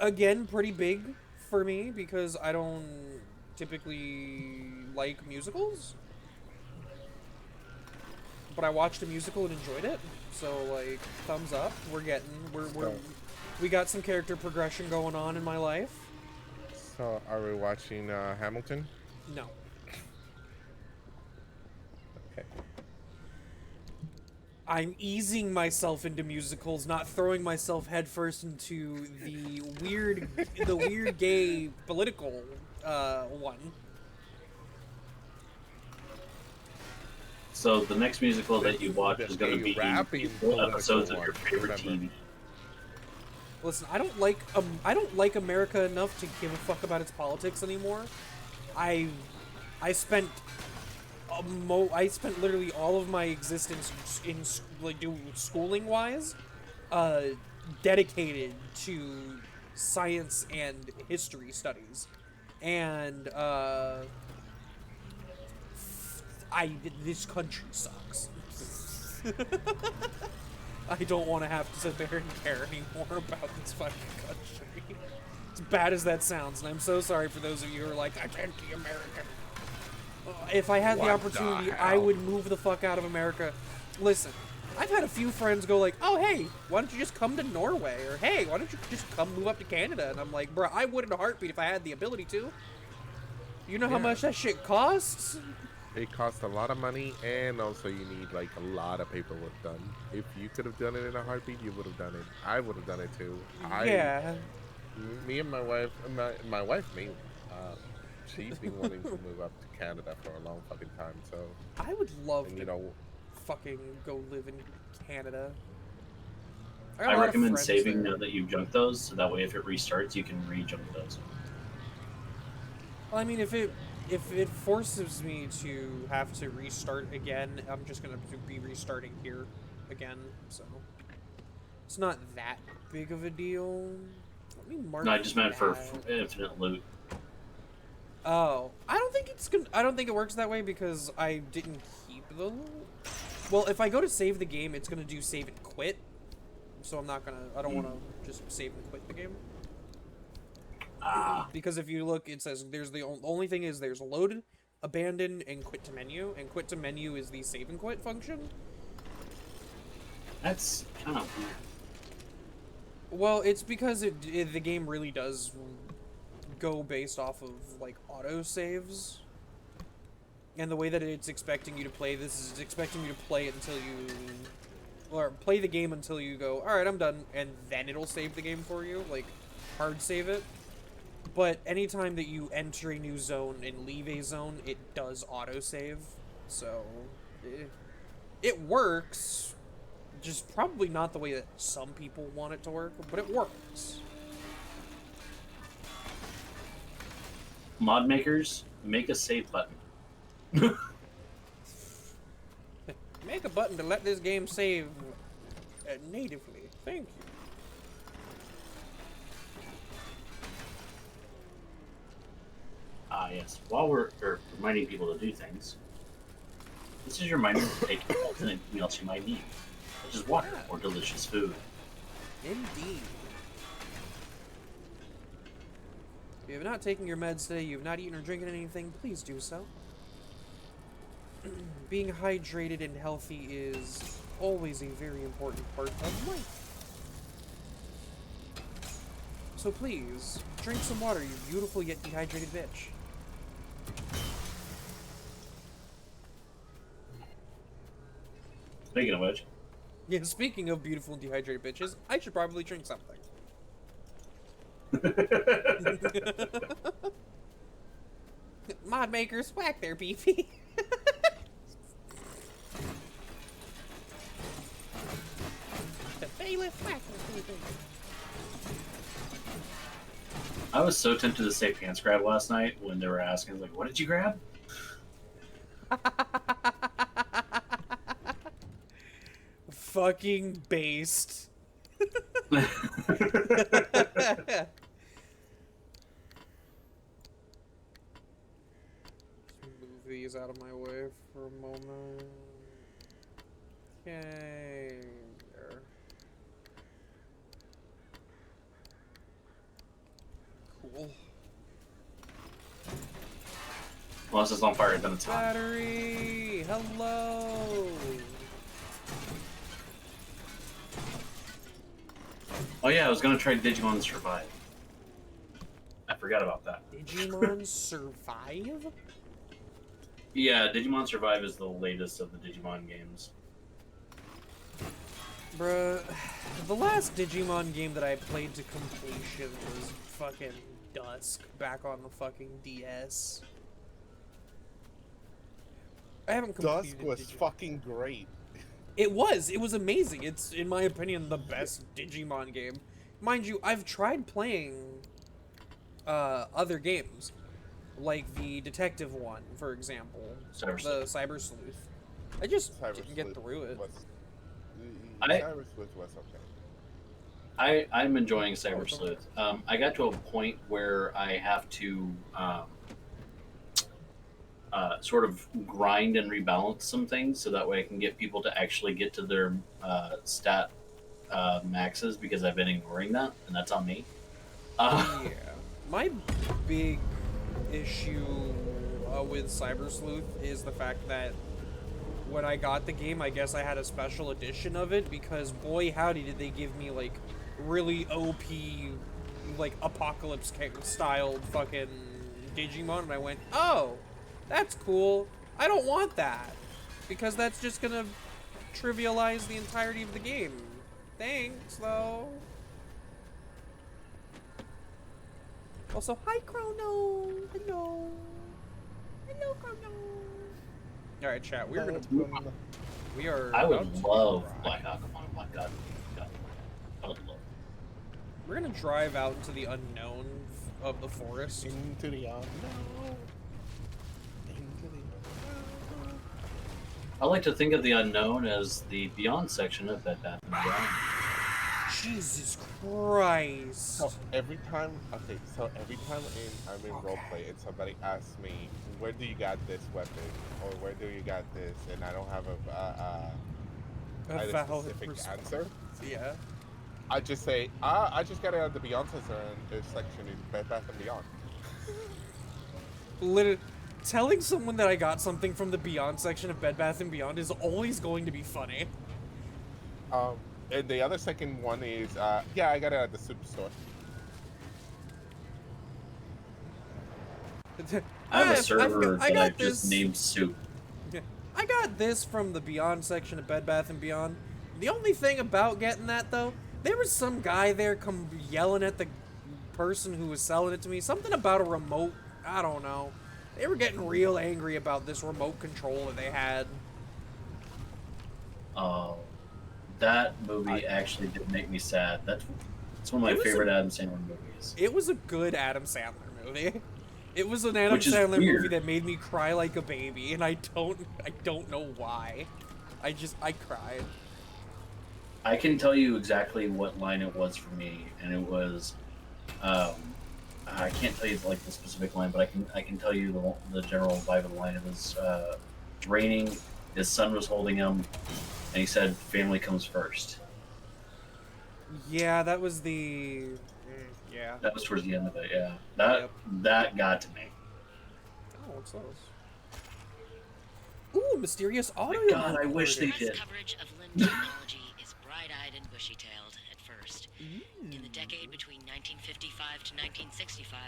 again, pretty big for me, because I don't typically like musicals. But I watched a musical and enjoyed it, so, like, thumbs up. We got some character progression going on in my life. So, are we watching Hamilton? No. Okay. I'm easing myself into musicals, not throwing myself headfirst into the weird gay political one. So the next musical that you watch is going to be rapping episodes of political your favorite one, TV. Listen, I don't like America enough to give a fuck about its politics anymore. I spent literally all of my existence in schooling wise dedicated to science and history studies, and this country sucks. I don't want to have to sit there and care anymore about this fucking country. As bad as that sounds, and I'm so sorry for those of you who are like, I'm anti-American. If I had the opportunity, I would move the fuck out of America. Listen, I've had a few friends go like, oh, hey, why don't you just come to Norway? Or, hey, why don't you just come move up to Canada? And I'm like, bro, I would in a heartbeat if I had the ability to. You know how much that shit costs? It costs a lot of money, and also you need like a lot of paperwork done. If you could have done it in a heartbeat, you would have done it. I would have done it too. Yeah. Me and my wife, my wife mainly, she's been wanting to move up to Canada for a long fucking time. So I would love and, to you know, fucking go live in Canada. I recommend saving now that you've junked those, so that way if it restarts, you can re-junk those. Well, I mean, if it forces me to have to restart again, I'm just gonna be restarting here again, so it's not that big of a deal. Let me mark. No, I just meant for that. infinite loot. Oh, I don't think it works that way because I didn't keep the loot. Well, if I go to save the game, it's gonna do save and quit. So I don't want to just save and quit the game. Because if you look, it says there's the only thing is there's load, abandon, and quit to menu, and quit to menu is the save and quit function. That's kind of weird. Well, it's because the game really does go based off of like auto saves, and the way that it's expecting you to play this is it's expecting you to play it until or play the game until you go, all right, I'm done, and then it'll save the game for you, like hard save it. But anytime that you enter a new zone and leave a zone, it does autosave. So, it works. Just probably not the way that some people want it to work, but it works. Mod makers, make a save button. Make a button to let this game save natively. Thank you. Yes. While we're reminding people to do things, this is your reminder to take your meds and anything else you might need, such as water or delicious food. Indeed. If you have not taken your meds today, you have not eaten or drinking anything, please do so. Being hydrated and healthy is always a very important part of life. So please, drink some water, you beautiful yet dehydrated bitch. Speaking of which, Yeah, speaking of beautiful and dehydrated bitches, I should probably drink something. Mod makers, whack their beefy. The bailiff, whack their beefy. I was so tempted to say pants grab last night when they were asking, like, what did you grab? Fucking based. out of my way for a moment. Okay. There. Cool. Unless it's on fire, then it's hot. Battery! Hello! Oh yeah, I was gonna try Digimon Survive. I forgot about that. Digimon Survive? Yeah, Digimon Survive is the latest of the Digimon games. Bruh, the last Digimon game that I played to completion was fucking Dusk back on the fucking DS. I haven't completed Dusk was Digimon. fucking great. It was amazing. It's, in my opinion, the best Digimon game. Mind you, I've tried playing other games, like the detective one, for example, Cyber the Cyber Sleuth. I just Cyber didn't get Sleuth through it. Cyber Sleuth was okay. I'm enjoying Cyber Sleuth. I got to a point where I have to sort of grind and rebalance some things so that way I can get people to actually get to their stat maxes, because I've been ignoring that, and that's on me. Yeah. My big issue with Cyber Sleuth is the fact that when I got the game, I guess I had a special edition of it, because boy howdy did they give me like really OP, like apocalypse styled fucking Digimon, and I went, oh, that's cool. I don't want that, because that's just gonna trivialize the entirety of the game. Thanks, though. Also, hi, Chrono. Hello. Hello, Chrono. All right, chat. We are. I would about to love drive. Black Aquamon. Black God. I would love. We're gonna drive out into the unknown of the forest. Into the unknown. Into the unknown. I like to think of the unknown as the Beyond section of Bed Bath & Beyond. Jesus Christ. So every time I'm in roleplay and somebody asks me, where do you got this weapon, or where do you got this, and I don't have a valid specific response. answer, Yeah. I just say, I just got it at the Beyond section in Bed Bath & Beyond. Literally, telling someone that I got something from the Beyond section of Bed Bath & Beyond is always going to be funny. And the other second one is, yeah, I got it at the superstore. I have a I've server got- I that got I've just this. named Soup. I got this from the Beyond section of Bed Bath & Beyond. The only thing about getting that, though, there was some guy there come yelling at the person who was selling it to me. Something about a remote. I don't know. They were getting real angry about this remote control that they had. That movie actually did make me sad. That's one of my favorite Adam Sandler movies. It was a good Adam Sandler movie. It was an Adam Which is Sandler weird. movie that made me cry like a baby, and I don't know why. I cried. I can tell you exactly what line it was for me, and it was, I can't tell you like the specific line, but I can tell you the general vibe of the line. It was it's raining. His son was holding him, and he said, "Family comes first." Yeah, that was the. Yeah. That was towards the end of it. Yeah, Yep. that got to me. Oh, what's those? Ooh, mysterious auto. God, I wish they Press did. coverage of LIM technology is bright-eyed and bushy-tailed at first. In the decade between 1955 to 1965,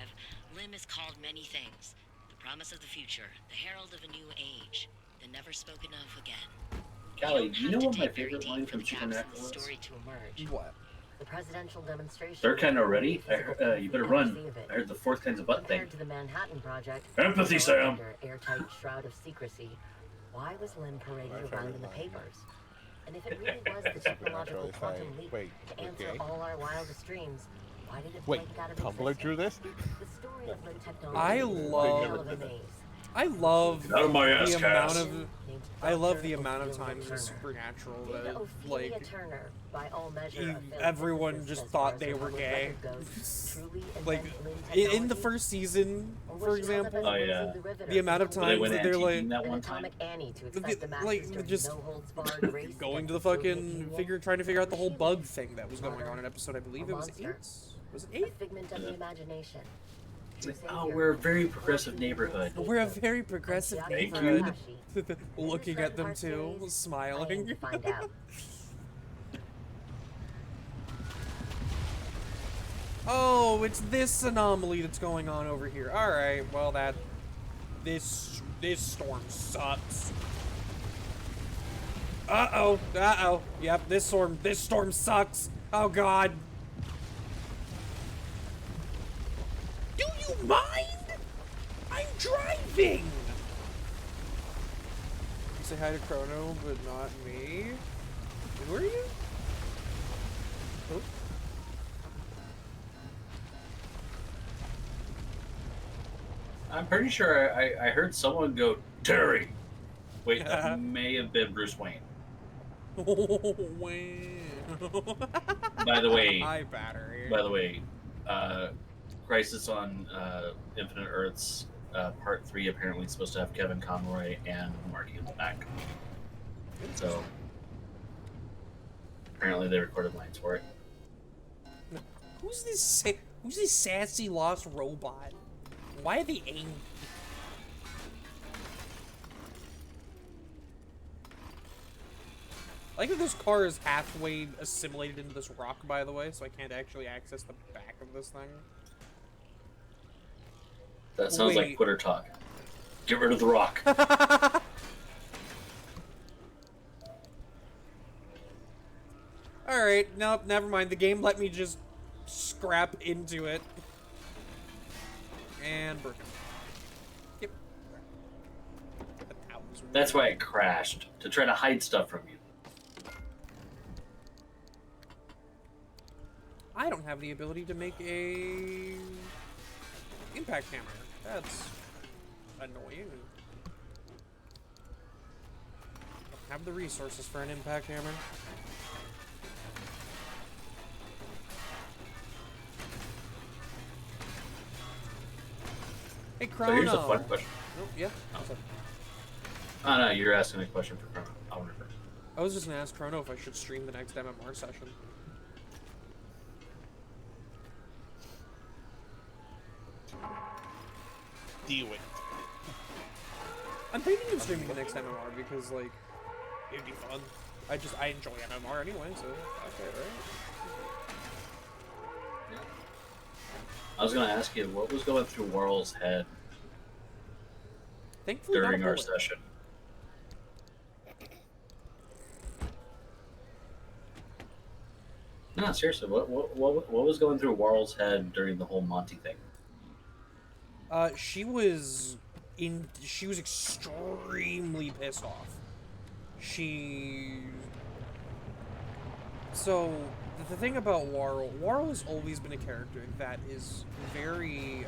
LIM is called many things. The promise of the future, the herald of a new age, the never spoken of again. Callie, You do you don't know have what to my take very favorite deep line for from the gaps in the Supernatural is? story to emerge. What? The presidential demonstration. They're kind of ready. You better run. See of it. I heard the fourth kind's a butt thing. Compared to the Manhattan Project, Empathy, it's Sam. under airtight shroud of secrecy. Why was Lynn paraded My around favorite in the line. papers? And if it really was the technological It's quantum like, leap wait, to answer okay. all our wildest dreams, why did it Wait, break out of Tumblr drew existence? this? The story of the technology I is a love- tale of a maze. I love Get out of my ass, the amount Cass. of Named I love Dr. the amount of Ophelia times in Turner. Supernatural Data that, Ophelia like, Turner, by all measure of film everyone synthesis just as thought far as they her were public gay. record goes, truly Like, invent Lynn in the technology? first season, Or for was she held up example, as a Oh, rosy yeah. derivative the amount of who Where they times went that they're like, antiquing that an one time. atomic Annie to The- excite the like, masses during just no holds barred race going to against the Soviet fucking Union? trying to figure out the whole Was she bug thing that was going mother on in episode, I believe or it was monster? 8? Was it A 8? figment of the Yeah. imagination. It's like, oh, we're a very progressive neighborhood. We're a very progressive Thank neighborhood. you. Looking at them too, I aim smiling. to find out. Oh, it's this anomaly that's going on over here. All right, well this storm sucks. Uh-oh. Yep, this storm sucks. Oh god. Do you mind? I'm driving. You say hi to Chrono, but not me. Who are you? Who? I'm pretty sure I heard someone go, Terry! Wait, that may have been Bruce Wayne. Oh, wow. By the way, Hi, battery. Crisis on Infinite Earths Part 3 apparently is supposed to have Kevin Conroy and Marty in the back. So, apparently they recorded lines for it. Who's this sassy lost robot? Why are they angry? I like that this car is halfway assimilated into this rock, by the way, so I can't actually access the back of this thing. That sounds like Wait. Twitter talk. Get rid of the rock. Alright, nope, never mind. The game let me just scrap into it. And broken. Yep. That was That's weird. why it crashed, to try to hide stuff from you. I don't have the ability to make a impact hammer. That's annoying. Don't have the resources for an impact hammer. Hey, So Chrono. here's a fun question. Oh, yeah. What's up? Oh no, you're asking a question for Chrono. I'll remember. I was just gonna ask Chrono if I should stream the next MMR session. Do it. I'm thinking of streaming the next MMR because, like, it'd be fun. I enjoy MMR anyway, so okay, right? I was gonna ask you, what was going through Worrell's head Thankfully, not a during our bullet. session? No, seriously, what was going through Worrell's head during the whole Monty thing? She was extremely pissed off. So, the thing about Worrell has always been a character that is very,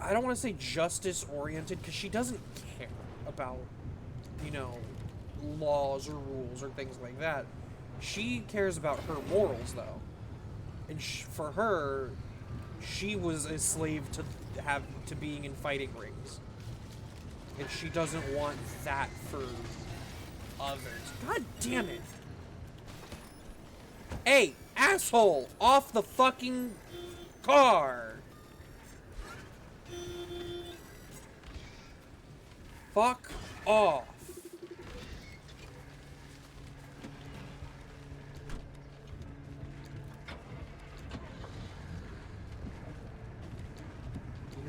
I don't want to say justice-oriented, because she doesn't care about, you know, laws or rules or things like that. She cares about her morals, though. And for her, she was a slave to being in fighting rings. And she doesn't want that for others. God damn it. Hey, asshole! Off the fucking car! Fuck off.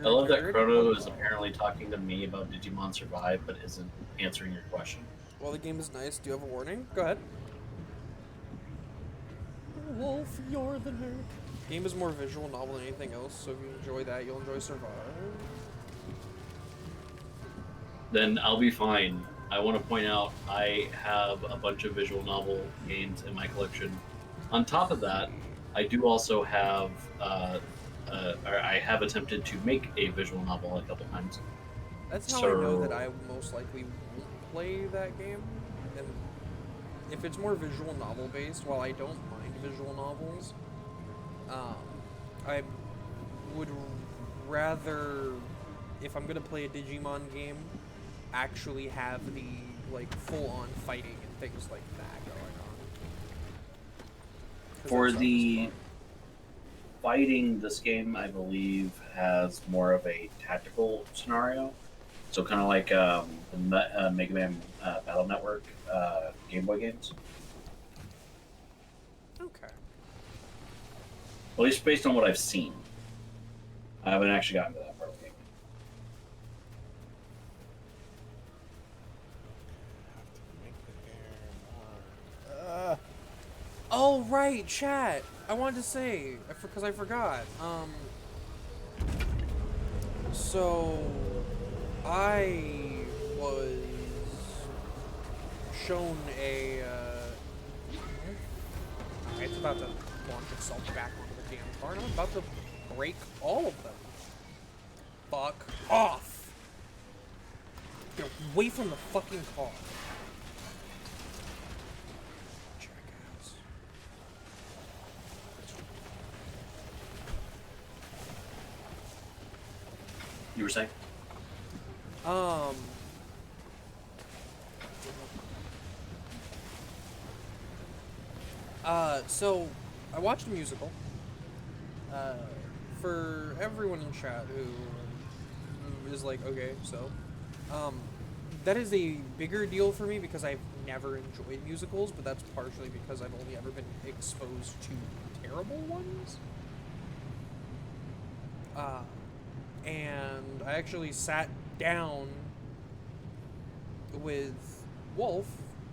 I love that You're a nerd? Chrono is apparently talking to me about Digimon Survive, but isn't answering your question. Well, the game is nice. Do you have a warning? Go ahead. Wolf, you're the nerd. Game is more visual novel than anything else, so if you enjoy that, you'll enjoy Survive. Then I'll be fine. I want to point out I have a bunch of visual novel games in my collection. On top of that, I do also have, or I have attempted to make a visual novel a couple times. That's how I know that So- I most likely won't play that game. And if it's more visual novel based, while I don't mind visual novels, I would rather, if I'm gonna play a Digimon game, actually have the like full-on fighting and things like that going on. 'Cause For that stuff is the fun. fighting, this game, I believe, has more of a tactical scenario. So kind of like the Mega Man Battle Network Game Boy games. Okay. At least based on what I've seen. I haven't actually gotten to that part of the game. Have to make the hair more. Oh right, chat. I wanted to say because I forgot. So I was shown a. It's about to launch itself back onto the damn car, and I'm about to break all of them. Fuck off! Get away from the fucking car. Jackass. You were saying? So I watched a musical. For everyone in chat who is like, okay, so, that is a bigger deal for me because I've never enjoyed musicals, but that's partially because I've only ever been exposed to terrible ones. And I actually sat down with Wolf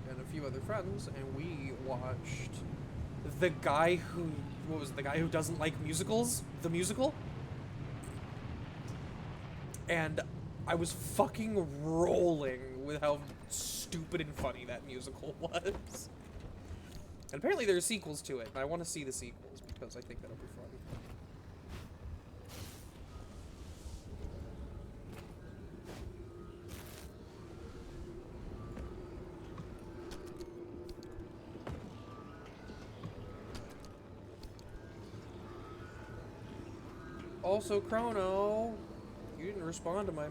and a few other friends, and we watched the guy who, what was it, the guy who doesn't like musicals, the musical? And I was fucking rolling with how stupid and funny that musical was. And apparently there are sequels to it, and I want to see the sequels because I think that'll be fun. Also, Chrono, you didn't respond to my.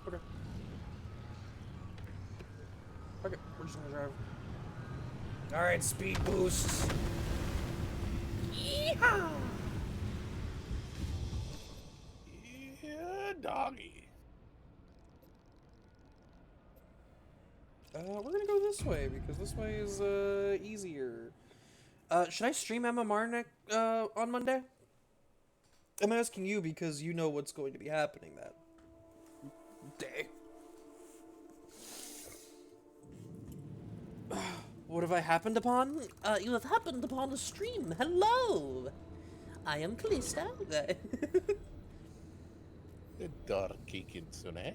Okay. Okay, we're just gonna drive. Alright, speed boosts. Yeehaw! Yeah, doggy. We're gonna go this way because this way is easier. Should I stream MMR on Monday? I'm asking you because you know what's going to be happening that day. What have I happened upon? You have happened upon a stream. Hello! I am Kalista. The dorky kitsune.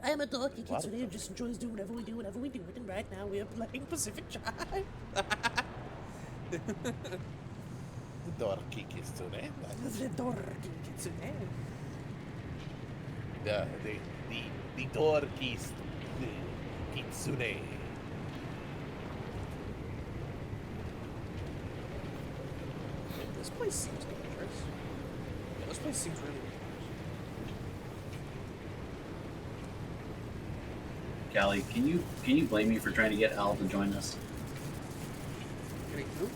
I am a dorky kitsune who Welcome. just enjoys doing whatever we do whenever we do it, and right now we are playing Pacific Drive. The dorky kitsune. The dorky kitsune. The dorky kitsune. This place seems dangerous. Yeah, this place seems really dangerous. Callie, can you blame me for trying to get Al to join us? Getting through?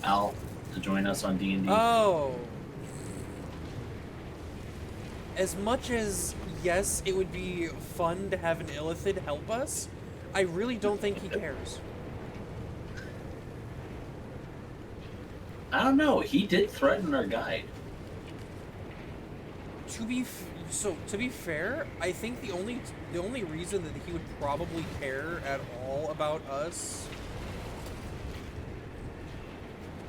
Al to join us on D&D. Oh. As much as, yes, it would be fun to have an Illithid help us, I really don't think he cares. I don't know. He did threaten our guide. To be fair, I think the only reason that he would probably care at all about us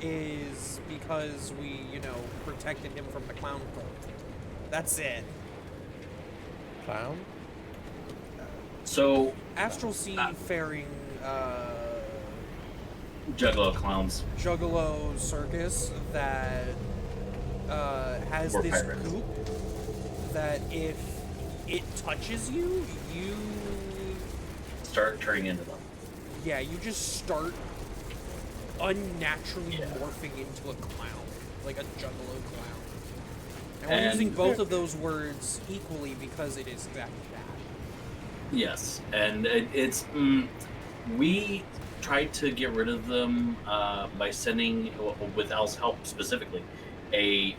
is because we, protected him from the clown cult. That's it. clown? So, Astral Seafaring Juggalo clowns Juggalo circus that has were this pirates. goop that if it touches you, you Start turning into them. you just start unnaturally Yeah. morphing into a clown, like a Juggalo clown. And we're using And- both of those words equally because it is exactly that. Yes, and we tried to get rid of them by sending, with Al's help specifically, a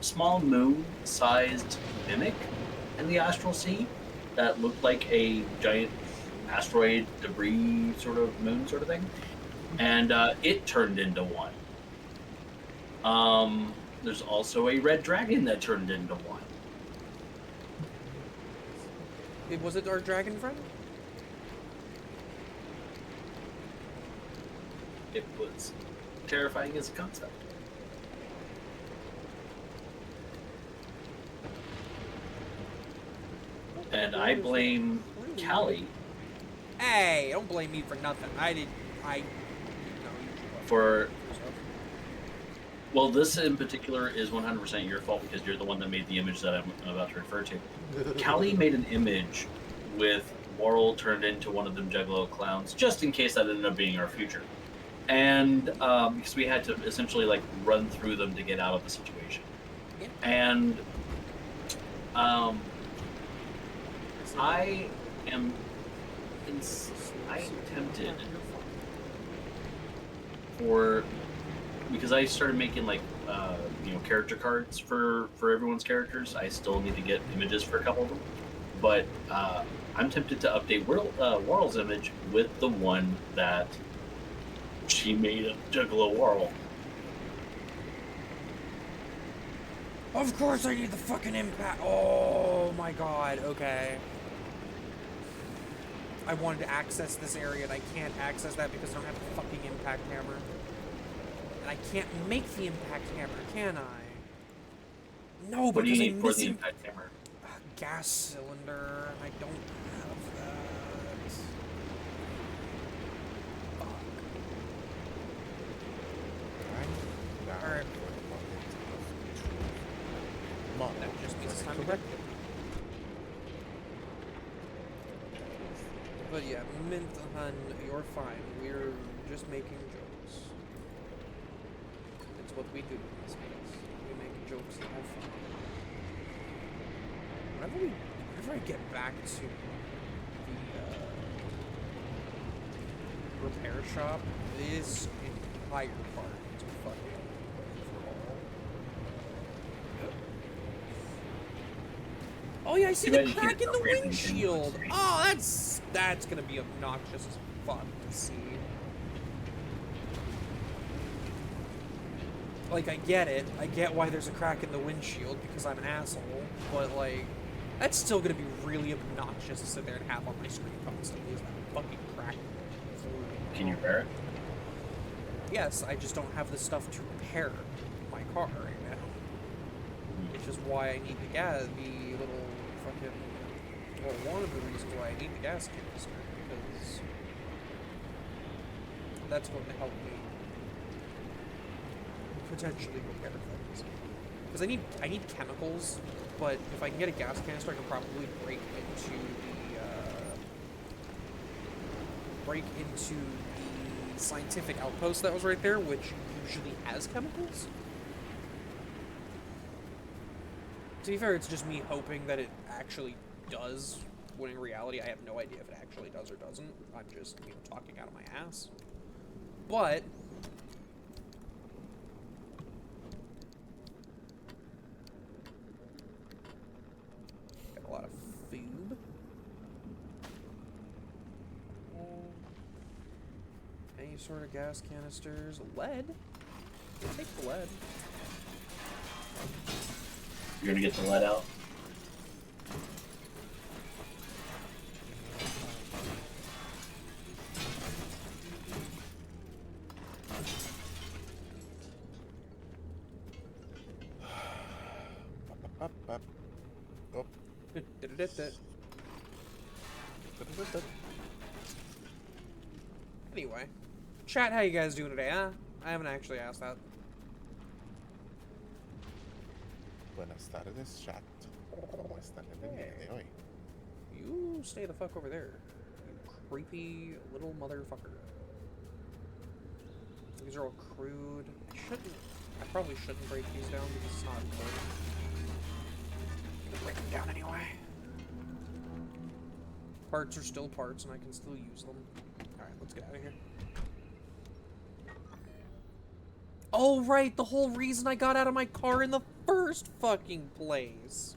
small moon-sized mimic in the astral sea that looked like a giant asteroid debris sort of moon sort of thing, and it turned into one. There's also a red dragon that turned into one. Was it our dragon friend? It was terrifying as a concept. And I blame Callie Hey, don't blame me for nothing. I didn't know you for. Well, this in particular is 100% your fault because you're the one that made the image that I'm about to refer to. Callie made an image with Laurel turned into one of them Juggalo clowns, just in case that ended up being our future. And because we had to essentially like run through them to get out of the situation. Yeah. And I am tempted for, because I started making like character cards for everyone's characters. I still need to get images for a couple of them, but I'm tempted to update Warl's image with the one that she made of Juggalo Warl. Of course I need the fucking impact. Oh my god, okay. I wanted to access this area and I can't access that because I don't have the fucking impact hammer. And I can't make the impact hammer, can I? No, What do you because need I'm for the missing impact hammer? a gas cylinder. I don't have that. Fuck. Alright. Come on. That just means it's time to go. But yeah, Mint Hun, you're fine. We're just making jokes. It's what we do in this place. We make jokes and have fun. Whenever I get back to the repair shop, this entire part to fucking overhaul. Oh yeah, I see You the guys crack hear in the the raven windshield. scream. Oh, that's gonna be obnoxious as fuck to see. Like, I get it. I get why there's a crack in the windshield because I'm an asshole. But like, that's still gonna be really obnoxious to sit there and have on my screen constantly. Is that fucking crack? Can you repair it? Yes, I just don't have the stuff to repair my car right now. Which is why I need the little fucking, well, one of the reasons why I need the gas canister, because that's going to help me potentially repair things. Because I need chemicals, but if I can get a gas canister, I can probably break into the scientific outpost that was right there, which usually has chemicals. To be fair, it's just me hoping that it actually does, when in reality I have no idea if it actually does or doesn't. I'm just, talking out of my ass. But got a lot of food. Any sort of gas canisters. Lead. I'll take the lead. You're gonna get the lead out. Oh, Anyway, chat, how you guys doing today, huh? I haven't actually asked that. Buenas tardes, chat. ¿Cómo están el día de hoy? You stay the fuck over there, you creepy little motherfucker. These are all crude. I probably shouldn't break these down because it's not important. I'm gonna break them down anyway. Parts are still parts and I can still use them. Alright, let's get out of here. Oh, right, the whole reason I got out of my car in the first fucking place.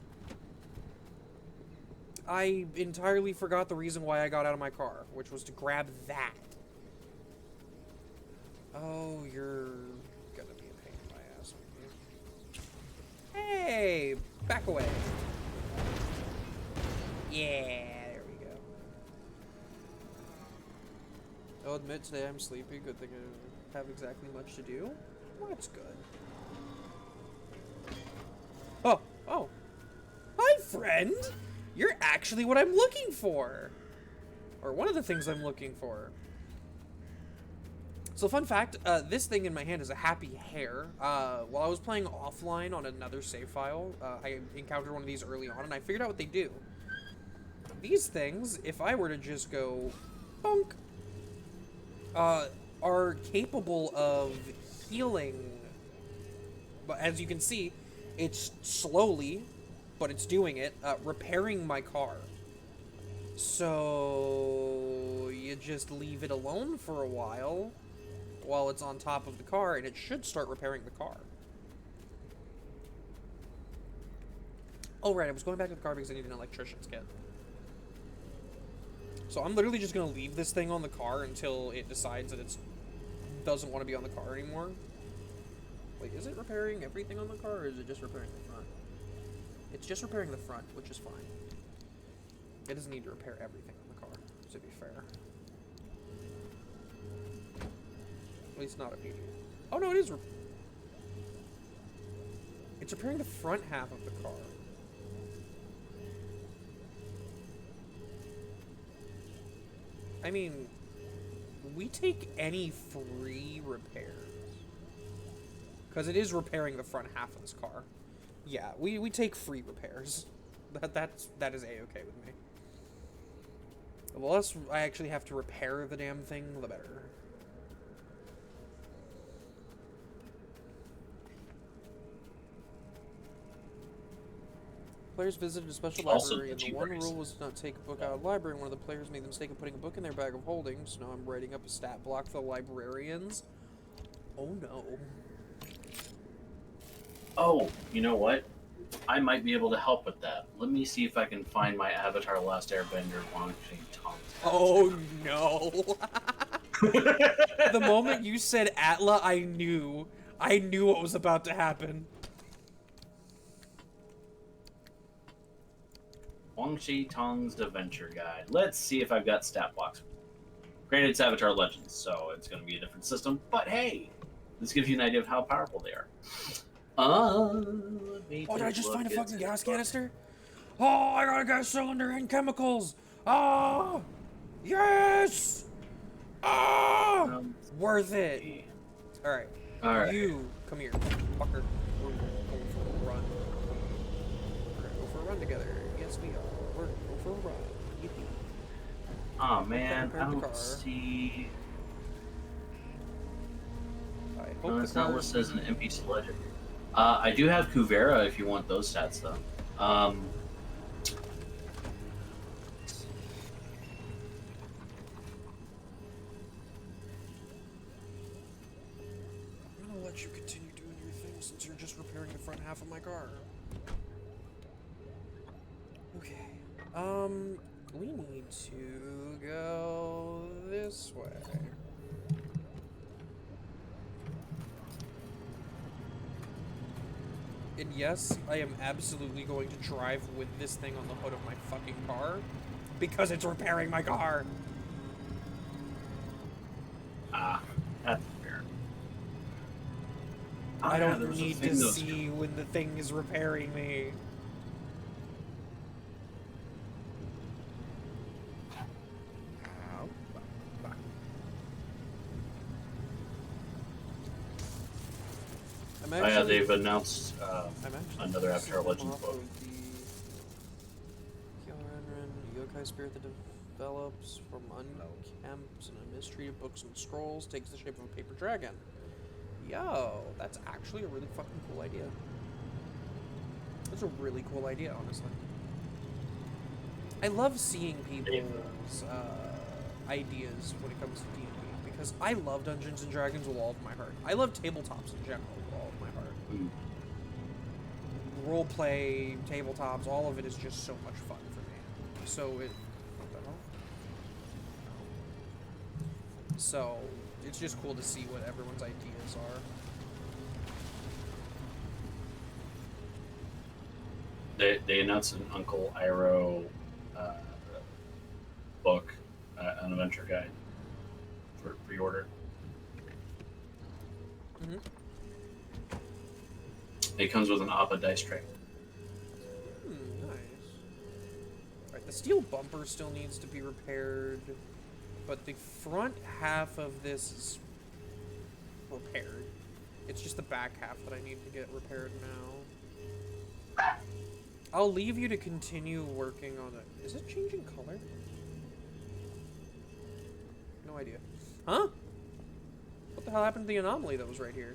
I entirely forgot the reason why I got out of my car, which was to grab that. Oh, you're gonna be a pain in my ass, aren't you? Hey, back away. Yeah, there we go. I'll admit today I'm sleepy. Good thing I don't have exactly much to do. Well, that's good. Oh. Hi, friend! You're actually what I'm looking for! Or one of the things I'm looking for. So fun fact, this thing in my hand is a happy hare. While I was playing offline on another save file, I encountered one of these early on, and I figured out what they do. These things, if I were to just go bonk, are capable of healing. But as you can see, it's slowly, but it's doing it, repairing my car. So you just leave it alone for a while it's on top of the car, and it should start repairing the car. Oh, right, I was going back to the car because I need an electrician's kit. So I'm literally just going to leave this thing on the car until it decides that it doesn't want to be on the car anymore. Wait, is it repairing everything on the car, or is it just repairing the front? It's just repairing the front, which is fine. It doesn't need to repair everything on the car, to be fair. At least not immediately. Oh no, it is. It's repairing the front half of the car. I mean, we take any free repairs. Because it is repairing the front half of this car. Yeah, we take free repairs. That is A-okay with me. The less I actually have to repair the damn thing, the better. Players visited a special library, and the one rule was to not take a book out of the library, and one of the players made the mistake of putting a book in their bag of holding, so now I'm writing up a stat block for the librarians. Oh no. Oh, you know what? I might be able to help with that. Let me see if I can find my Avatar Last Airbender launching tongue. Oh no. The moment you said Atla, I knew what was about to happen. Wang Shi Tong's Adventure Guide. Let's see if I've got stat blocks. Granted, it's Avatar Legends, so it's going to be a different system. But hey, this gives you an idea of how powerful they are. Oh, did I just find a fucking gas canister? Oh, I got a gas cylinder and chemicals. Oh, yes. Oh, worth it. All right. You come here, fucker. We're going for a run. We're gonna go for a run together. Yes, we are. We're gonna go for a run. Yippee. Oh man, I don't see. No, it's not listed as an NPC legend. I do have Kuvera if you want those stats though. I'm gonna let you continue doing your thing since you're just repairing the front half of my car. Okay. We need to go this way. And yes, I am absolutely going to drive with this thing on the hood of my fucking car because it's repairing my car. That's fair. I don't need to see when the thing is repairing me. Oh yeah, they've announced I'm actually another Avatar basing them Legends off book. of the yokai spirit that develops from unkempt and a mistreated books and scrolls, takes the shape of a paper dragon. Yo, that's actually a really fucking cool idea. That's a really cool idea, honestly. I love seeing people's ideas when it comes to D&D, because I love Dungeons and Dragons with all of my heart. I love tabletops in general with all of my heart. Roleplay, tabletops, all of it is just so much fun for me. So it... What the hell? So, it's just cool to see what everyone's ideas are. They announced an Uncle Iroh book, an adventure guide for pre-order. Mm-hmm. It comes with an Appa dice tray. Nice. Alright, the steel bumper still needs to be repaired, but the front half of this is repaired. It's just the back half that I need to get repaired now. I'll leave you to continue working on it. Is it changing color? No idea. Huh? What the hell happened to the anomaly that was right here?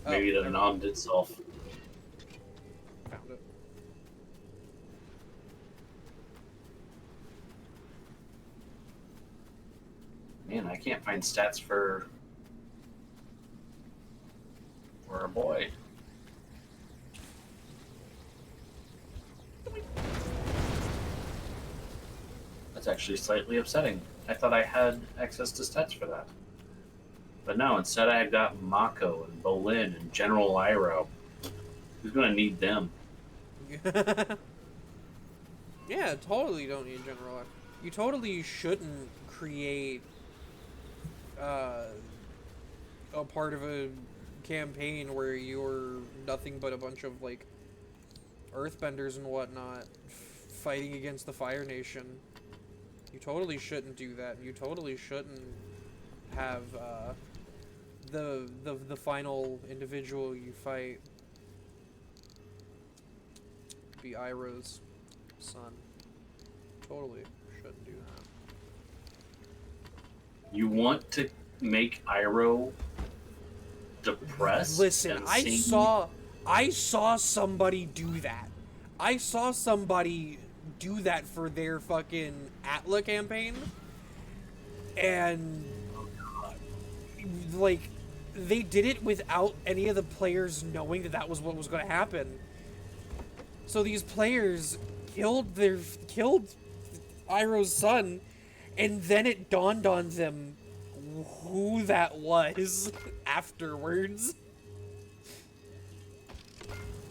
Maybe Oh, it nommed itself. found it. Man, I can't find stats for a boy. That's actually slightly upsetting. I thought I had access to stats for that. But no, instead I've got Mako and Bolin and General Iroh. Who's gonna need them? Yeah, totally don't need general. You totally shouldn't create a part of a campaign where you're nothing but a bunch of like earthbenders and whatnot fighting against the Fire Nation. You totally shouldn't do that. You totally shouldn't have the final individual you fight be Iroh's son. Totally shouldn't do that. You want to make Iroh depressed? Listen, and I saw somebody do that. I saw somebody do that for their fucking Atla campaign. And like they did it without any of the players knowing that that was what was going to happen. So these players killed Iroh's son, and then it dawned on them who that was afterwards.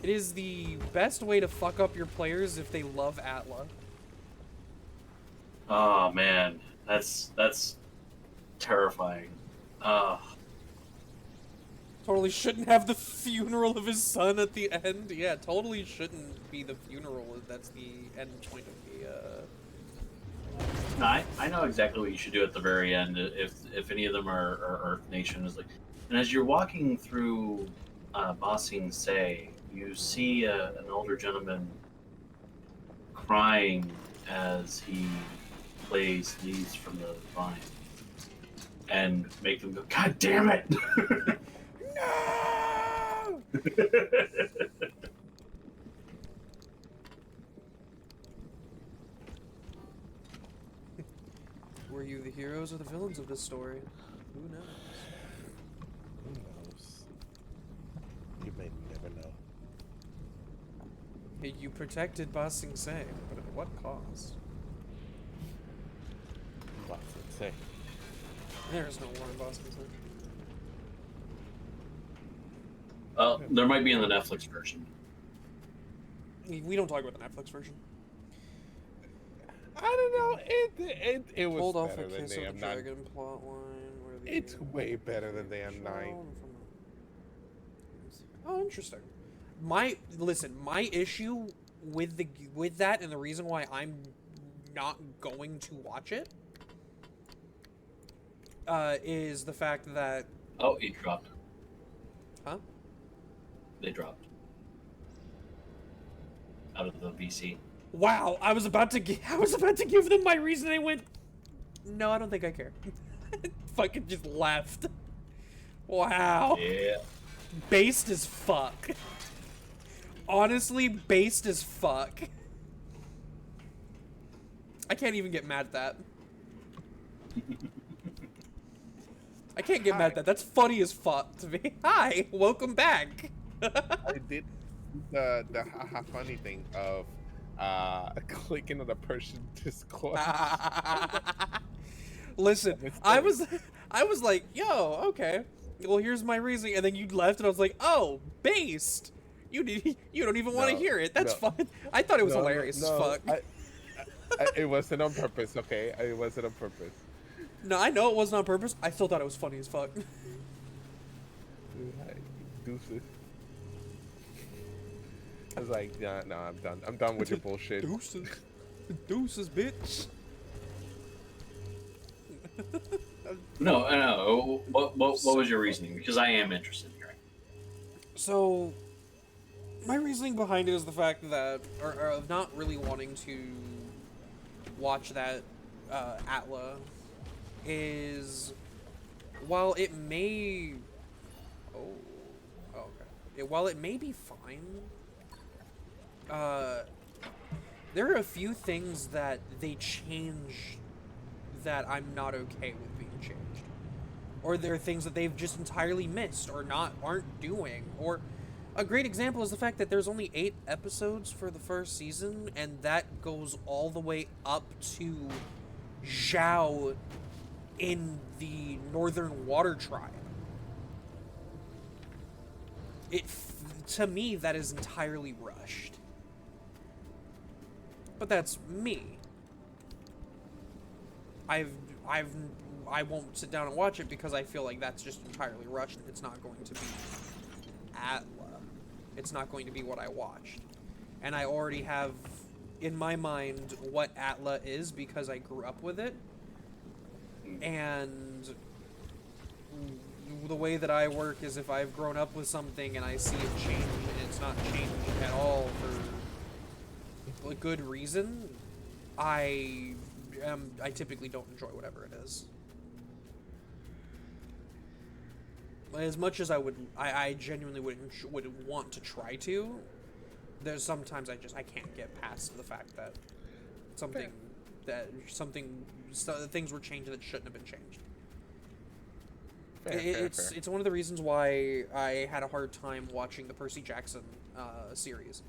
It is the best way to fuck up your players if they love Atla. Oh man, that's terrifying. Totally shouldn't have the funeral of his son at the end. Yeah, totally shouldn't be the funeral. That's the end point of the. No, I know exactly what you should do at the very end if any of them are Earth Nation. Is like, and as you're walking through Ba Sing Se, you see an older gentleman crying as he plays Leaves from the Vine, and make them go, "God damn it!" No! Were you the heroes or the villains of this story? Who knows? Who knows? You may never know. Hey, you protected Ba Sing Se, but at what cost? What's it say? There is no war in Ba Sing Se. There might be in the Netflix version. We don't talk about the Netflix version. I don't know. It was Pulled off a better than Kiss of the Damn 9. Dragon plotline. Where the It's way better than Damn 9. Oh, interesting. My issue with that, and the reason why I'm not going to watch it, is the fact that Oh, he dropped. Huh? They dropped out of the VC. Wow, I was about to give them my reason. They went, no, I don't think I care. Fucking just left. Wow. Yeah. Based as fuck. Honestly, based as fuck. I can't even get mad at that. I can't get mad at that. That's funny as fuck to me. Hi, welcome back. I did the haha funny thing of clicking on the person Discord. Listen, I was like, yo, okay. Well, here's my reasoning, and then you left, and I was like, oh, based. You don't even want to No, hear it. That's no. fine. I thought it was No, hilarious as no, fuck. it wasn't on purpose, okay? It wasn't on purpose. No, I know it wasn't on purpose. I still thought it was funny as fuck. Deuces. I was like, yeah, no, I'm done. I'm done with your bullshit. Deuces. Deuces, bitch. No. What was your reasoning? Because I am interested in hearing. So, my reasoning behind it is the fact that, or of not really wanting to watch that Atla, is while it may, while it may be fine, there are a few things that they change that I'm not okay with being changed. Or there are things that they've just entirely missed or aren't doing. Or a great example is the fact that there's only 8 episodes for the first season, and that goes all the way up to Zhao in the Northern Water Tribe. To me, that is entirely rushed. But that's me. I won't sit down and watch it because I feel like that's just entirely rushed and it's not going to be Atla. It's not going to be what I watched. And I already have in my mind what Atla is because I grew up with it. And the way that I work is if I've grown up with something and I see it change and it's not changed at all for a good reason, I typically don't enjoy whatever it is. As much as I genuinely would want to try to, there's sometimes I can't get past the fact that things were changed that shouldn't have been changed. Fair. It's one of the reasons why I had a hard time watching the Percy Jackson series.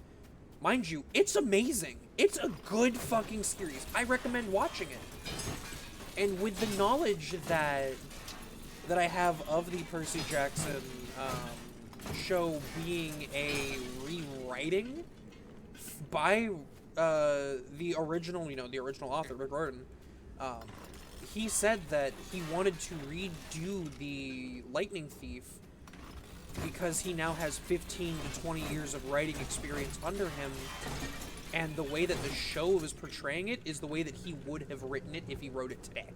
Mind you, it's amazing. It's a good fucking series. I recommend watching it. And with the knowledge that I have of the Percy Jackson show being a rewriting by the original, the original author, Rick Riordan, he said that he wanted to redo the Lightning Thief because he now has 15 to 20 years of writing experience under him, and the way that the show is portraying it is the way that he would have written it if he wrote it today.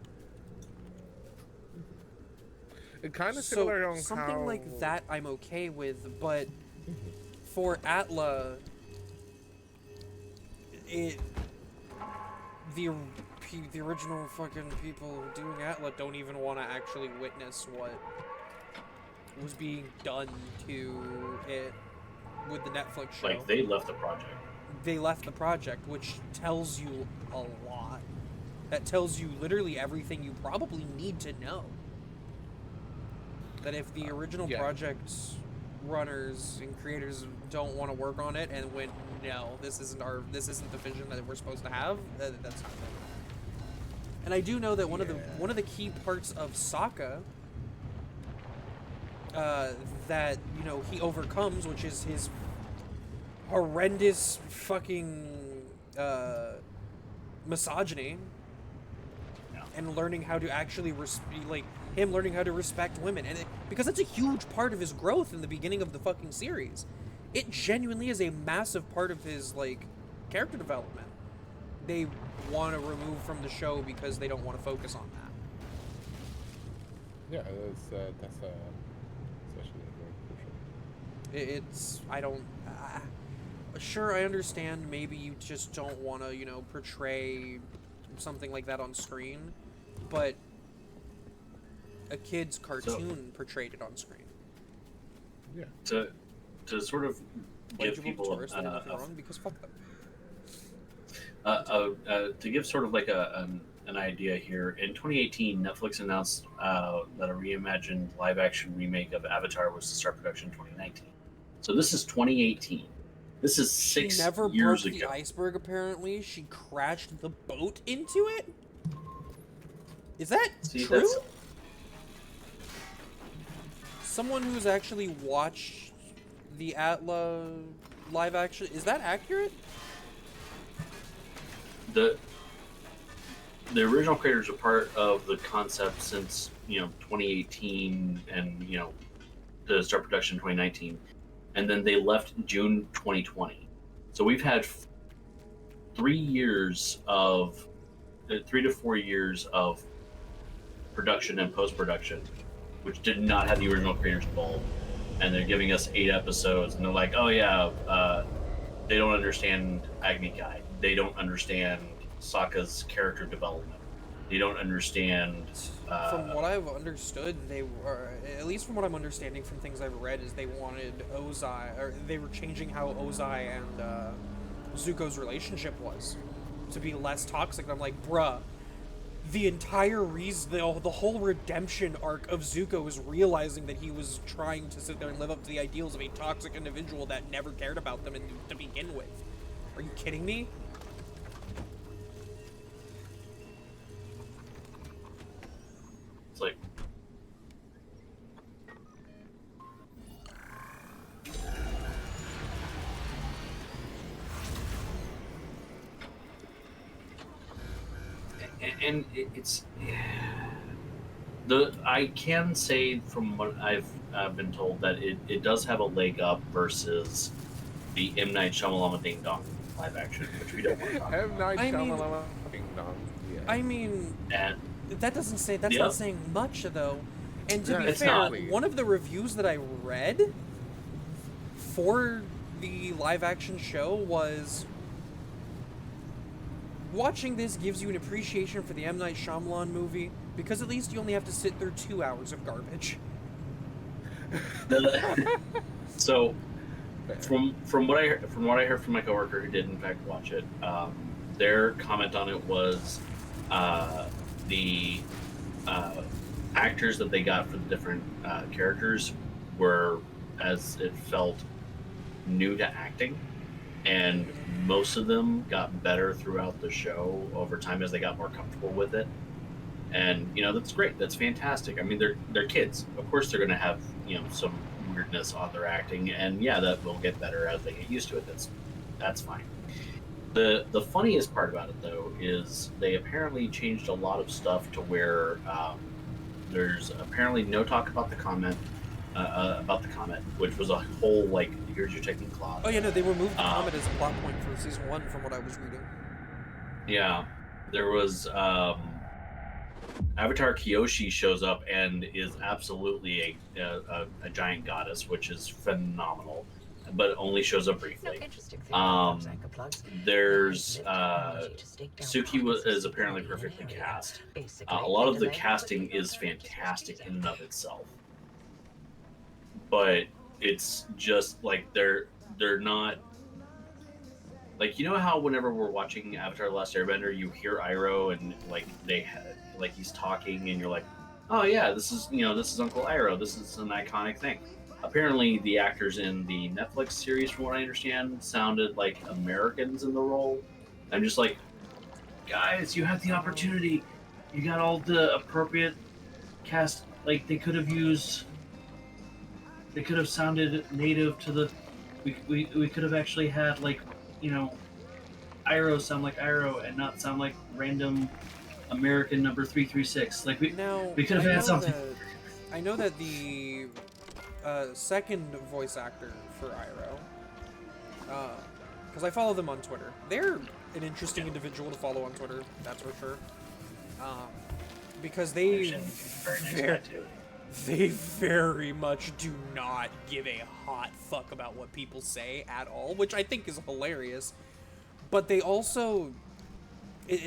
It kind of similar on something how... like that I'm okay with, but for Atla, the original fucking people doing Atla don't even want to actually witness what was being done to it with the Netflix show. Like, they left the project. They left the project, which tells you a lot. That tells you literally everything you probably need to know. That if the original project's runners and creators don't want to work on it and went, no, this isn't the vision that we're supposed to have, that's not good. And I do know that one of the key parts of Sokka that he overcomes, which is his horrendous fucking misogyny, and learning how to actually learning how to respect women, and because that's a huge part of his growth in the beginning of the fucking series. It genuinely is a massive part of his character development. They want to remove from the show because they don't want to focus on that. Yeah, that's especially very crucial. It's I don't. Sure, I understand. Maybe you just don't want to, portray something like that on screen, but a kid's So cartoon portrayed it on screen. Yeah. to sort of Why'd give you vote people Taurus? They did nothing wrong because fuck them. to give sort of like an idea here, in 2018, Netflix announced that a reimagined live-action remake of Avatar was to start production in 2019. So this is 2018. This is She 6 never years broke the ago. iceberg. Apparently, she crashed the boat into it. Is that See, true? that's Someone who's actually watched the Atla live action, is that accurate? the original creators are part of the concept since 2018, and to start production in 2019, and then they left June 2020. So we've had 3 to 4 years of production and post production, which did not have the original creators involved, and they're giving us 8 episodes, and they're like, oh yeah, they don't understand Agni Kai. They don't understand Sokka's character development. They don't understand. From what I've understood, they were, at least from what I'm understanding from things I've read, is they wanted Ozai, or they were changing how Ozai and Zuko's relationship was to be less toxic. And I'm like, bruh, the entire reason, the whole redemption arc of Zuko is realizing that he was trying to sit there and live up to the ideals of a toxic individual that never cared about them to begin with. Are you kidding me? It's like, and it's I can say from what I've been told that it does have a leg up versus the M Night Shyamalan Ding Dong live action, which we don't want to talk M about. Night I mean- Shyamalan. Ding dong. Yeah. I mean, And that's Yep. not saying much though. And to Yeah, be it's fair, not. one of the reviews that I read for the live action show was, watching this gives you an appreciation for the M. Night Shyamalan movie because at least you only have to sit through 2 hours of garbage. so Fair. from what I heard from my coworker who did in fact watch it, their comment on it was the actors that they got for the different characters were, as it felt, new to acting, and most of them got better throughout the show over time as they got more comfortable with it. And that's great. That's fantastic. I mean, they're kids. Of course, they're going to have some weirdness on their acting, and yeah, that will get better as they get used to it. That's fine. The funniest part about it though is they apparently changed a lot of stuff to where there's apparently no talk about the comet, which was a whole like, here's your technique clause. Oh yeah, no, they removed the comet as a plot point for season 1 from what I was reading. Yeah, there was Avatar Kyoshi shows up and is absolutely a giant goddess, which is phenomenal, but only shows up briefly. There's Suki is apparently perfectly cast. A lot of the casting is fantastic in and of itself, but it's just like they're not like, how whenever we're watching Avatar: The Last Airbender, you hear Iroh and like he's talking and you're like, oh yeah, this is Uncle Iroh, this is an iconic thing. Apparently the actors in the Netflix series, from what I understand, sounded like Americans in the role. I'm just like, guys, you had the opportunity, you got all the appropriate cast. Like, they could have sounded native to the, we could have actually had like, Iroh sound like Iroh and not sound like random American number 336. Like, we could have had something. I know that the second voice actor for Iroh, because I follow them on Twitter. They're an interesting individual to follow on Twitter, that's for sure. Because they they very much do not give a hot fuck about what people say at all, which I think is hilarious. But they also,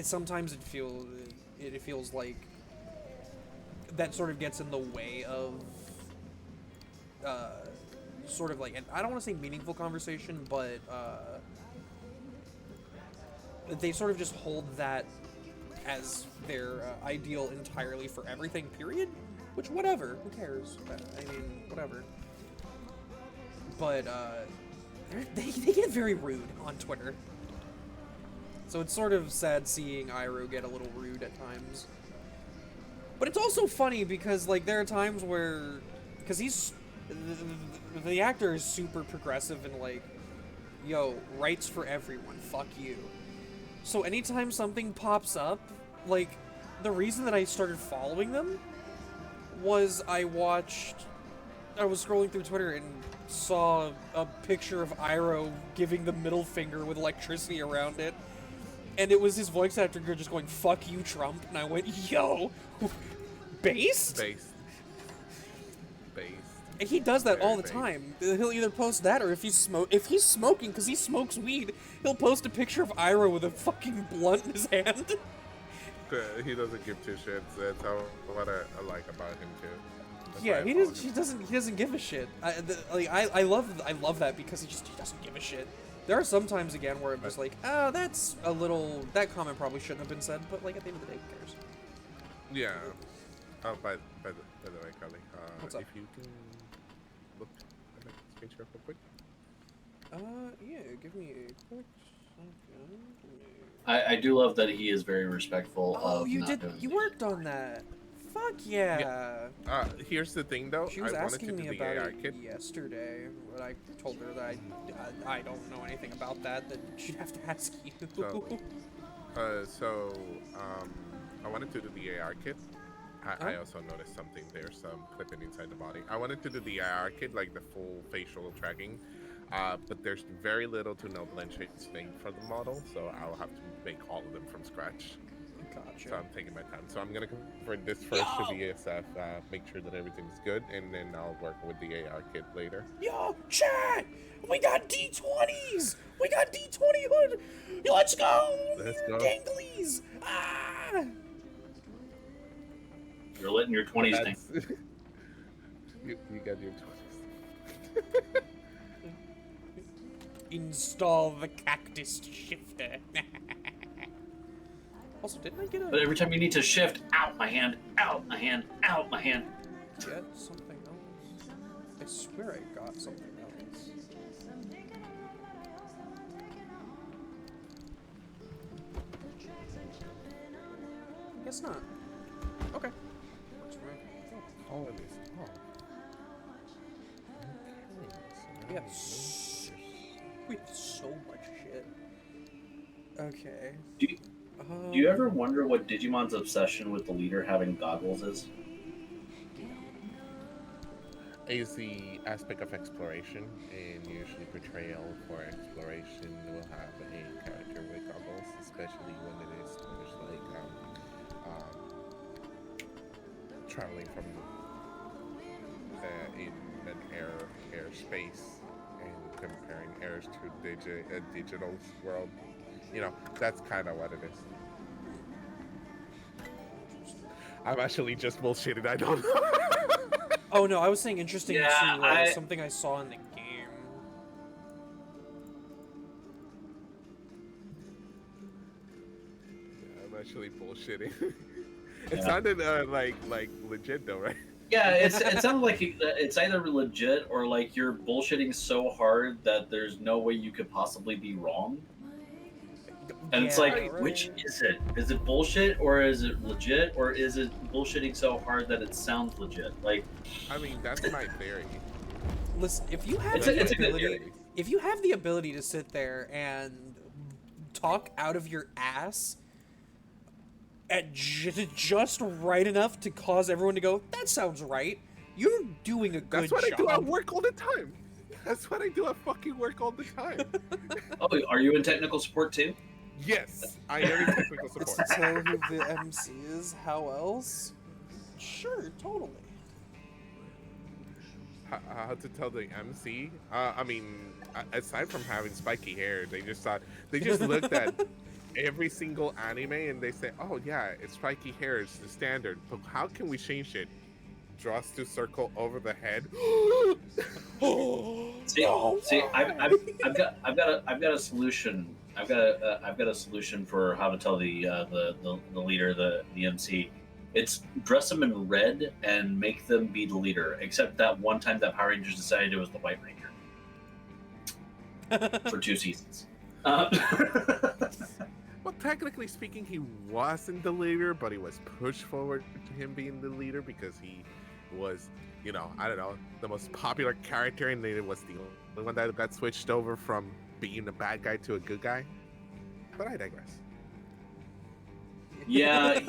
sometimes it feels like that sort of gets in the way of sort of like, and I don't want to say meaningful conversation, but they sort of just hold that as their ideal entirely for everything, period. Which, whatever, who cares? I mean, whatever. But they get very rude on Twitter. So it's sort of sad seeing Iroh get a little rude at times. But it's also funny because, like, there are times where, because the actor is super progressive and like, yo, rights for everyone, fuck you. So anytime something pops up, like, the reason that I started following them was I was scrolling through Twitter and saw a picture of Iroh giving the middle finger with electricity around it. And it was his voice actor just going, fuck you, Trump. And I went, yo, based? Based. And he does that Very all the based. time. He'll either post that, or if he's smoking, because he smokes weed, he'll post a picture of Iroh with a fucking blunt in his hand. He doesn't give two shits. That's what I like about him too. That's Yeah, why I he follow doesn't. him. He doesn't give a shit. I love that because he doesn't give a shit. There are some times again where I'm just like, oh, that's a little. That comment probably shouldn't have been said, but like at the end of the day, who cares? Yeah. Oh, by the way, Carly, What's up? if you can look at that screen share real quick. Yeah. Give me a quick second. I do love that he is very respectful Oh, of you not did. doing You the- worked on that. Fuck yeah. Here's the thing, though. She was I wanted asking to do me the about AI it kit. yesterday, but I told her that I don't know anything about that. That she'd have to ask you. So, I wanted to do the AR kit. I Oh. also noticed something. There's some clipping inside the body. I wanted to do the AR kit, like the full facial tracking, but there's very little to no blend shades thing for the model, so I'll have to make all of them from scratch. Gotcha. So I'm taking my time. So I'm gonna convert this first to VSF, make sure that everything's good, and then I'll work with the AR kit later. Yo, chat! We got D20s! We got D20 hood! Let's go! Let's go. Ganglies! Ah! You're letting your 20s thing. That's- you got your 20s. Install the cactus shifter. Also, didn't I get But every time you need to shift, out my hand, out my hand, out my hand. get something else? I swear I got something else. Guess not. Okay. Works for me. All of this off. We have so much shit. Okay. Do you ever wonder what Digimon's obsession with the leader having goggles is? Is the aspect of exploration, and usually portrayal for exploration will have a character with goggles, especially when it is much like traveling from in an air space and comparing airs to a digital world. You know, that's kind of what it is. I'm actually just bullshitting. I don't know. Oh no, I was saying interesting Yeah, to something I saw in the game. I'm actually bullshitting. It Yeah. sounded like legit though, right? Yeah, it sounded like it's either legit or like you're bullshitting so hard that there's no way you could possibly be wrong. And it's like, right. which is it? Is it bullshit or is it legit or is it bullshitting so hard that it sounds legit? Like, I mean, that's my theory. Listen, if you have It's the a good ability, theory. if you have the ability to sit there and talk out of your ass at just right enough to cause everyone to go, that sounds right, you're doing a good That's what job. I do at work all the time. That's what I do at fucking work all the time. oh, are you in technical support too? Yes, I am in technical It's support. to tell who the MC is, how else? Sure, totally. how to tell the MC. I mean, aside from having spiky hair, they just looked at every single anime and they say, "Oh yeah, it's spiky hair. It's the standard. But how can we change it? Draw us to circle over the head." See, Oh, see, why? I've got a solution. I've got a solution for how to tell the leader, the MC. It's dress them in red and make them be the leader. Except that one time that Power Rangers decided it was the White Ranger for 2 seasons. Well, technically speaking, he wasn't the leader, but he was pushed forward to him being the leader because he was, I don't know, the most popular character, and it was the only one that got switched over from being a bad guy to a good guy. But I digress. Yeah,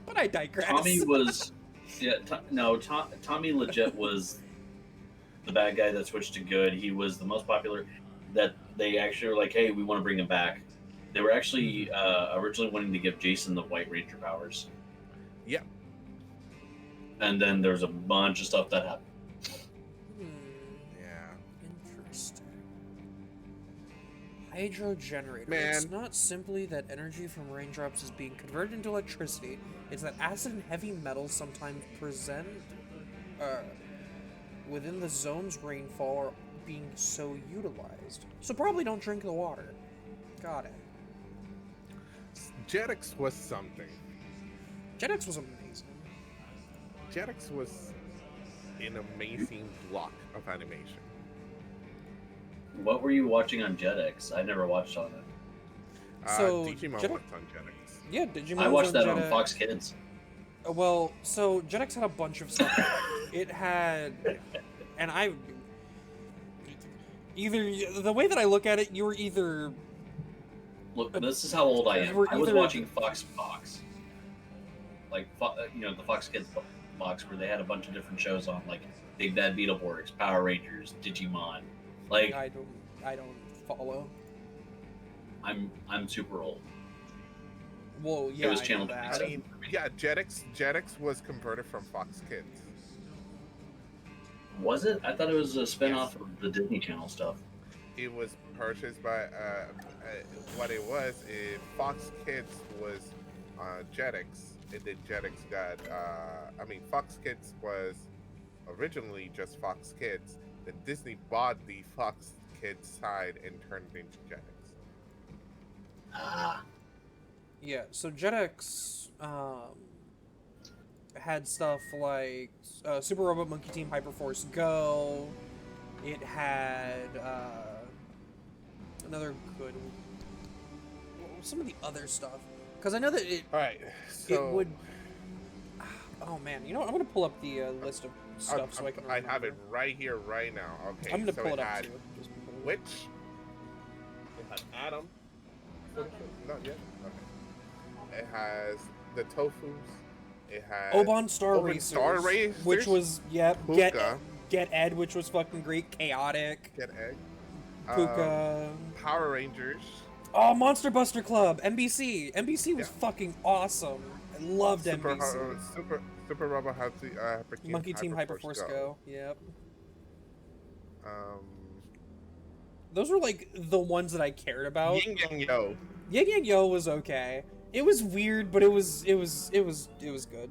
But I digress. Tommy was, Tommy legit was the bad guy that switched to good. He was the most popular. That they actually were like, hey, we want to bring him back. They were actually originally wanting to give Jason the White Ranger powers. Yep. And then there's a bunch of stuff that happened. Yeah. Interesting. Hydro generator. Man. It's not simply that energy from raindrops is being converted into electricity. It's that acid and heavy metals sometimes present within the zone's rainfall are being so utilized. So probably don't drink the water. Got it. Jetix was something. Jetix was amazing. Jetix was an amazing block of animation. What were you watching on Jetix? I never watched on it. So, Digimon Jetix- was on Jetix. Yeah, Digimon. I watched that on Jetix. Fox Kids. Well, so Jetix had a bunch of stuff. It had, and I either the way that I look at it, you were either Look, this is how old I You am. were I was either- watching Fox Box, like the Fox Kids box, where they had a bunch of different shows on, like Big Bad Beetleborgs, Power Rangers, Digimon. Like I don't follow. I'm super old. Well, yeah, It was I channel know I that. 27. mean, yeah, Jetix was converted from Fox Kids. Was it? I thought it was a spinoff of the Disney Channel stuff. It was purchased by what it was. Fox Kids was Jetix, and then Jetix got. Fox Kids was originally just Fox Kids. Then Disney bought the Fox Kids side and turned it into Jetix. Ah, Yeah, so Jetix had stuff like Super Robot Monkey Team Hyperforce Go. It had another good. What was some of the other stuff? Because I know that All right, so it would. Oh man, you know what? I'm gonna pull up the list of stuff so I can. I have it remember. right here, right now. Okay, I'm gonna so pull it up had too. Just because- Witch. It had Adam. Not yet. Okay. It has the Tofus. It has Oban Star Oban Racers, Star Racers, which was Puka. Get Ed, which was fucking great. Chaotic, Get Egg. Puka. Power Rangers. Oh, Monster Buster Club, NBC. NBC was Yeah. fucking awesome. I loved Super NBC. Super Robot Monkey Team Hyperforce Go. Yep. Those were like the ones that I cared about. Yin Yang Yo. Yang Yang Yo was okay. It was weird, but it was good.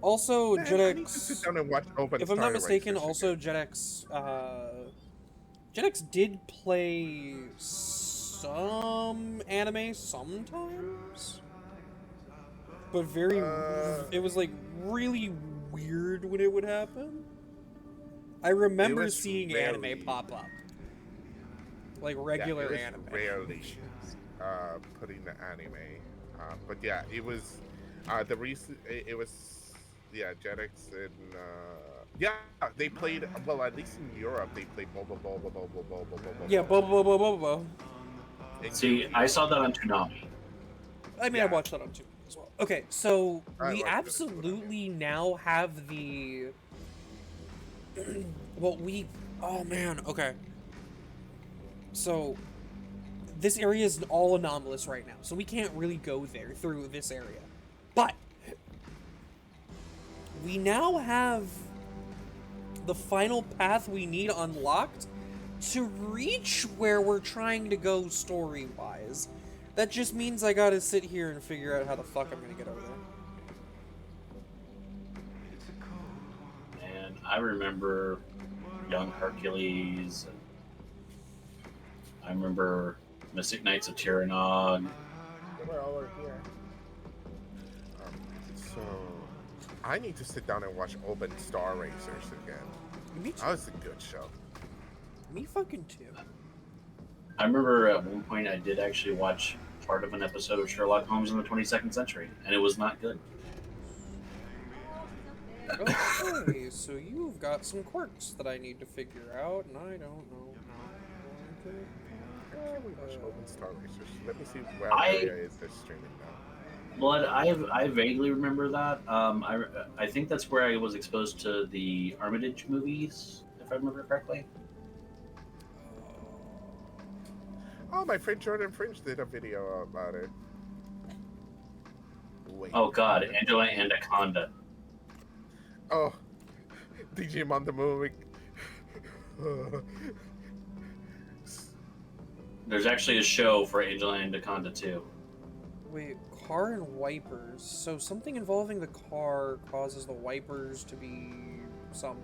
Also, Man, I need to sit Jetix. down and watch Open If I'm Star not mistaken, Racers also again. Jetix did play some anime sometimes, but it was like really weird when it would happen. I remember was seeing rarely- anime pop up, like Yeah, regular it was anime. Rarely putting the anime, but yeah, it was the reason it was Jetix and they played well, at least in Europe they played Bobo. Yeah, Bobo. see, I saw that on Toonami. I mean, Yeah. I watched that on too as well. Okay, so I we watched it as well. absolutely now have the. Oh man. Okay. So, this area is all anomalous right now, so we can't really go there through this area. But we now have the final path we need unlocked to reach where we're trying to go story-wise. That just means I gotta sit here and figure out how the fuck I'm gonna get over there. And I remember Young Hercules. And I remember Mystic Knights of Tyrannog. We're all over here. So, I need to sit down and watch Open Star Racers again. Me too. That was a good show. Me fucking too. I remember at one point I did actually watch part of an episode of Sherlock Holmes in the 22nd century, and it was not good. Okay, so you've got some quirks that I need to figure out, and I don't know how We watch Open Star Racers. Let me see where I- area is this streaming now. Blood, I vaguely remember that. I think that's where I was exposed to the Armitage movies, if I remember correctly. Oh, my friend Jordan Fringe did a video about it. Wait. Oh God, Angela Anaconda. Oh, Digimon the movie. There's actually a show for Angela Anaconda too. Wait, car and wipers. So something involving the car causes the wipers to be something.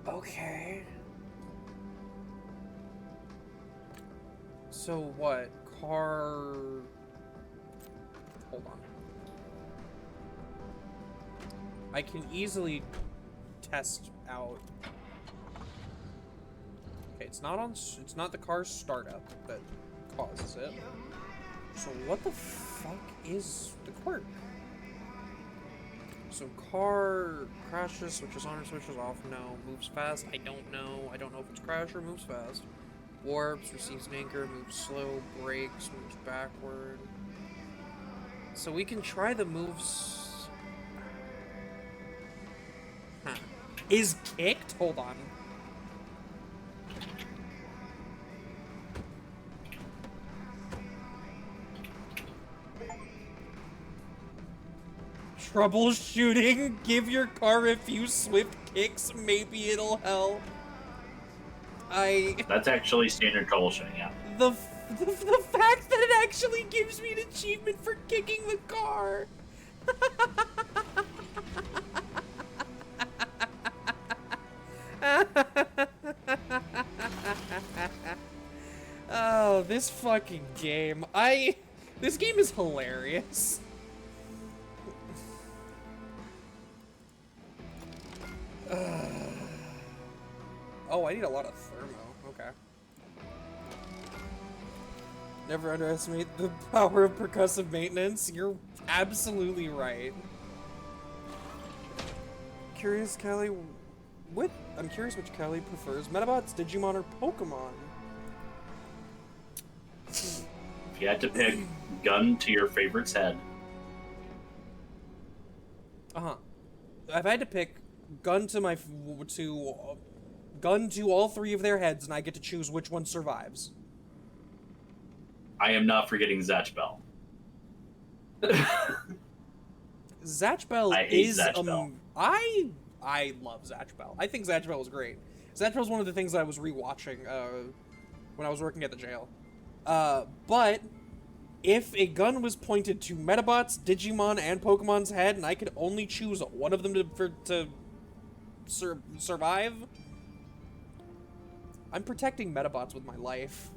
Okay. So what? Car... Hold on. I can easily test out... Okay, it's not the car's startup that causes it. So what the fuck is the quirk? So car crashes, switches on or switches off, no. Moves fast, I don't know. I don't know if it's crash or moves fast. Warps, receives an anchor, moves slow, brakes, moves backward. So we can try the moves... Huh. Is kicked? Hold on. Troubleshooting. Give your car a few swift kicks. Maybe it'll help. That's actually standard troubleshooting, yeah. The fact that it actually gives me an achievement for kicking the car. Oh, this fucking game. This game is hilarious. Oh, I need a lot of thermo. Okay. Never underestimate the power of percussive maintenance. You're absolutely right. Curious, Callie. I'm curious which Callie prefers: Metabots, Digimon, or Pokemon? If you had to pick gun to your favorite's head, If I had to pick gun to gun to all three of their heads, and I get to choose which one survives. I am not forgetting Zatch Bell. Zatch Bell I hate is Zatch Bell. I love Zatch Bell. I think Zatch Bell was great. Zatch Bell was one of the things I was rewatching when I was working at the jail. But if a gun was pointed to Metabots, Digimon, and Pokemon's head, and I could only choose one of them to survive, I'm protecting Metabots with my life.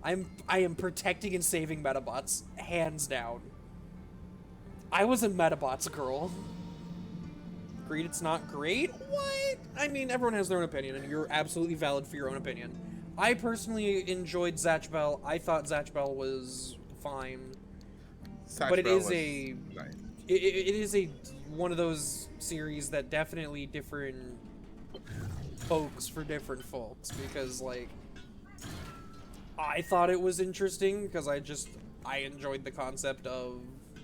I am protecting and saving Metabots, hands down. I was a Metabots girl. Agreed it's not great? What? I mean, everyone has their own opinion, and you're absolutely valid for your own opinion. I personally enjoyed Zatch Bell. I thought Zatch Bell was fine. Zatch But it Bell is was a... nice. It is a one of those series that definitely different folks for different folks, because like I thought it was interesting because I enjoyed the concept of,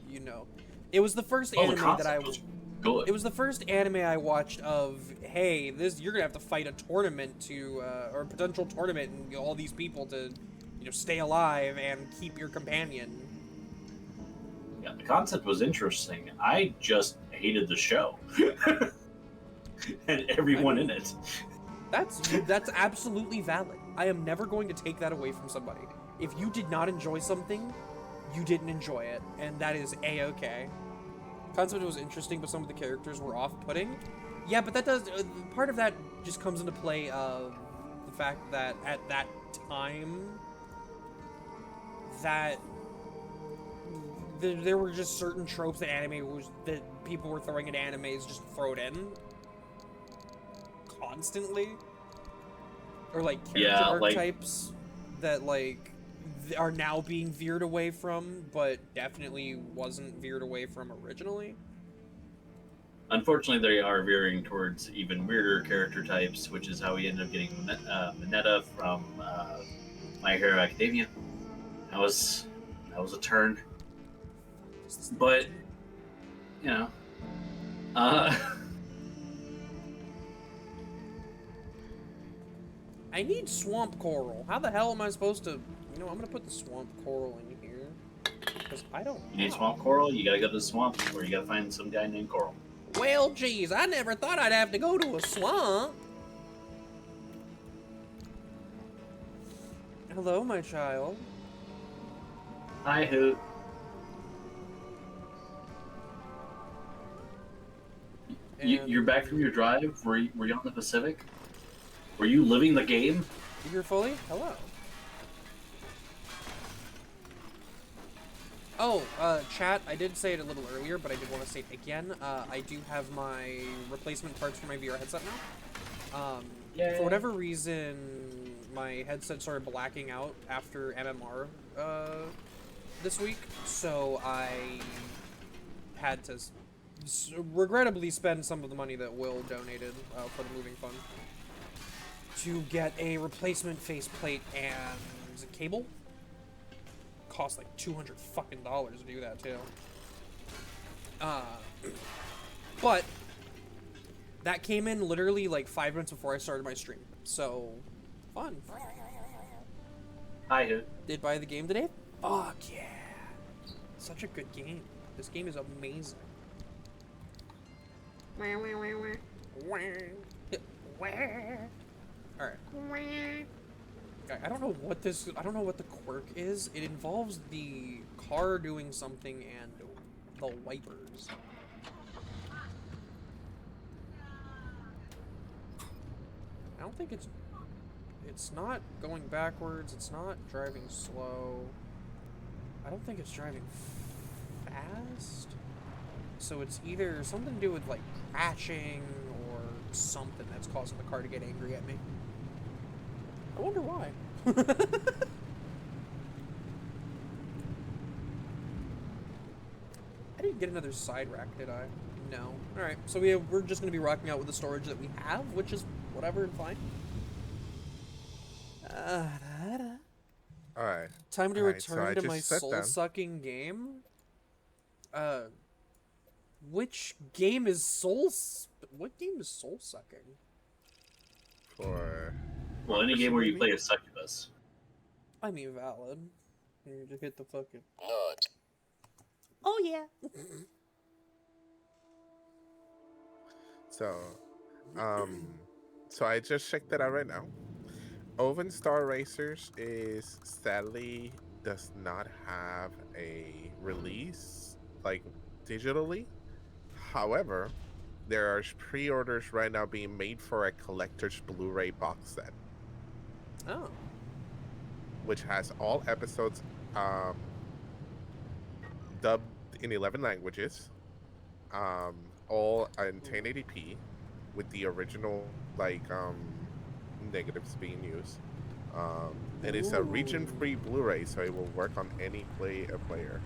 you know, it was the first anime that I was good. it was the first anime I watched of, hey, you're gonna have to fight a tournament to or a potential tournament and all these people to, you know, stay alive and keep your companion. Yeah, the concept was interesting. I just hated the show. and everyone in it. That's absolutely valid. I am never going to take that away from somebody. If you did not enjoy something, you didn't enjoy it, and that is a-okay. Concept was interesting, but some of the characters were off-putting. Yeah, but that does part of that just comes into play of the fact that at that time that there were just certain tropes that that people were throwing at animes just throw it in constantly, or like character archetypes that like are now being veered away from, but definitely wasn't veered away from originally. Unfortunately, they are veering towards even weirder character types, which is how we ended up getting Mineta from My Hero Academia. That was a turn, but you know, I need swamp coral. How the hell am I supposed to? You know, I'm gonna put the swamp coral in here because I don't. You need swamp coral. You gotta go to the swamp, or you gotta find some guy named Coral. Well, geez, I never thought I'd have to go to a swamp. Hello, my child. Hi, Hoot. You're back from your drive? Were you on the Pacific? Were you living the game? You're fully? Hello. Oh, chat, I did say it a little earlier, but I did want to say it again. I do have my replacement parts for my VR headset now. For whatever reason, my headset started blacking out after MMR this week, so I had to regrettably spend some of the money that Will donated for the moving fund to get a replacement faceplate and cable. Cost like $200 fucking to do that too. But that came in literally like 5 minutes before I started my stream. So fun. Hi, Hoot. Did buy the game today? Fuck yeah. Such a good game. This game is amazing. Alright. I don't know what the quirk is. It involves the car doing something and the wipers. I don't think it's not going backwards, it's not driving slow. I don't think it's driving fast. So it's either something to do with like crashing or something that's causing the car to get angry at me. I wonder why. I didn't get another side rack, did I? No. Alright, so we're just going to be rocking out with the storage that we have, which is whatever and fine. Alright. Time to return to my soul-sucking game. Which game is what game is soul-sucking? Well, any game where you play a succubus. I mean, valid. You just hit the fucking... Oh, yeah. So I just checked that out right now. Oven Star Racers sadly does not have a release, like, digitally. However, there are pre-orders right now being made for a collector's Blu-ray box set. Oh. Which has all episodes dubbed in 11 languages, all in 1080p, with the original negatives being used. And it's a region-free Blu-ray, so it will work on any player.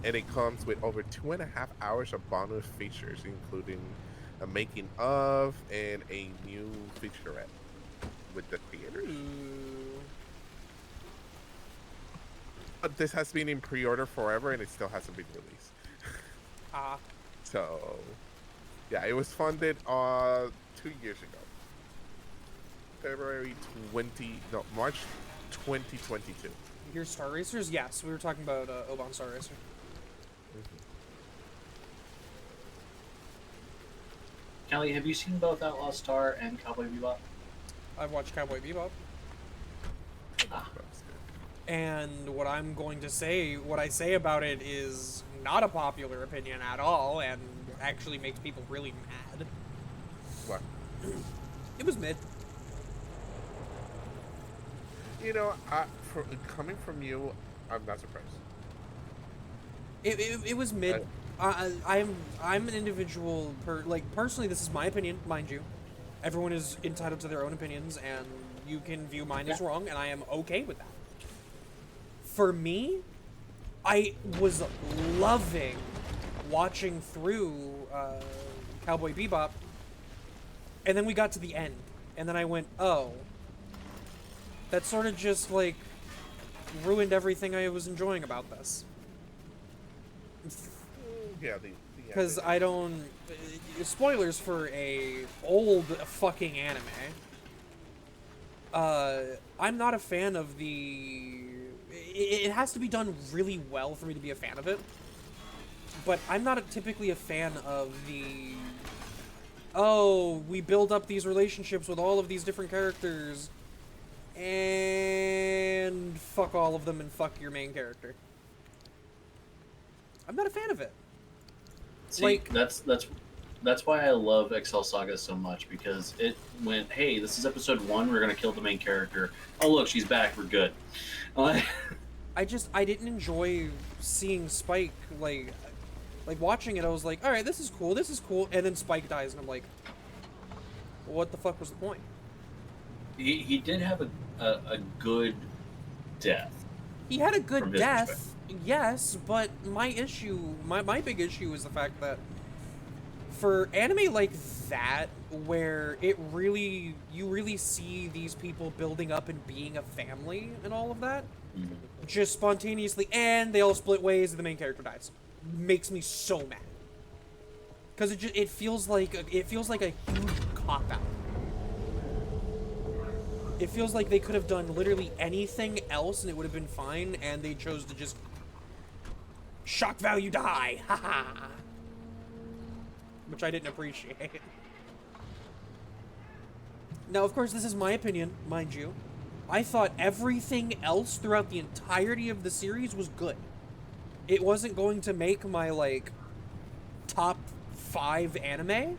And it comes with over 2.5 hours of bonus features, including a making of and a new featurette with the theaters. But this has been in pre-order forever, and it still hasn't been released. So, yeah, it was funded 2 years ago. March 2022. Your Star Racers? Yes, we were talking about Oban Star Racer. Kelly, have you seen both Outlaw Star and Cowboy Bebop? I've watched Cowboy Bebop. And what I'm going to say, what I say about it is not a popular opinion at all, and actually makes people really mad. What? It was mid. You know, coming from you, I'm not surprised. It was mid. I'm an individual. Personally, this is my opinion, mind you. Everyone is entitled to their own opinions, and you can view mine as wrong, and I am okay with that. For me, I was loving watching through Cowboy Bebop, and then we got to the end, and then I went, oh, that sort of just like ruined everything I was enjoying about this. Yeah, Because I don't... spoilers for a old fucking anime. I'm not a fan of the... It has to be done really well for me to be a fan of it. But I'm not typically a fan of the... Oh, we build up these relationships with all of these different characters, and fuck all of them and fuck your main character. I'm not a fan of it. See, Like- that's why I love Excel Saga so much, because it went, hey, this is episode 1, we're gonna kill the main character. Oh look, she's back, we're good. I didn't enjoy seeing Spike, like watching it, I was like, alright, this is cool, and then Spike dies, and I'm like, what the fuck was the point? He did have a good death. He had a good From his death, perspective. yes, but my big issue is the fact that for anime like that, where you really see these people building up and being a family and all of that, just spontaneously, and they all split ways and the main character dies, makes me so mad. Because it feels like a huge cop out. It feels like they could have done literally anything else and it would have been fine, and they chose to just shock value die, haha, which I didn't appreciate. Now, of course, this is my opinion, mind you. I thought everything else throughout the entirety of the series was good. It wasn't going to make my, like, top 5 anime,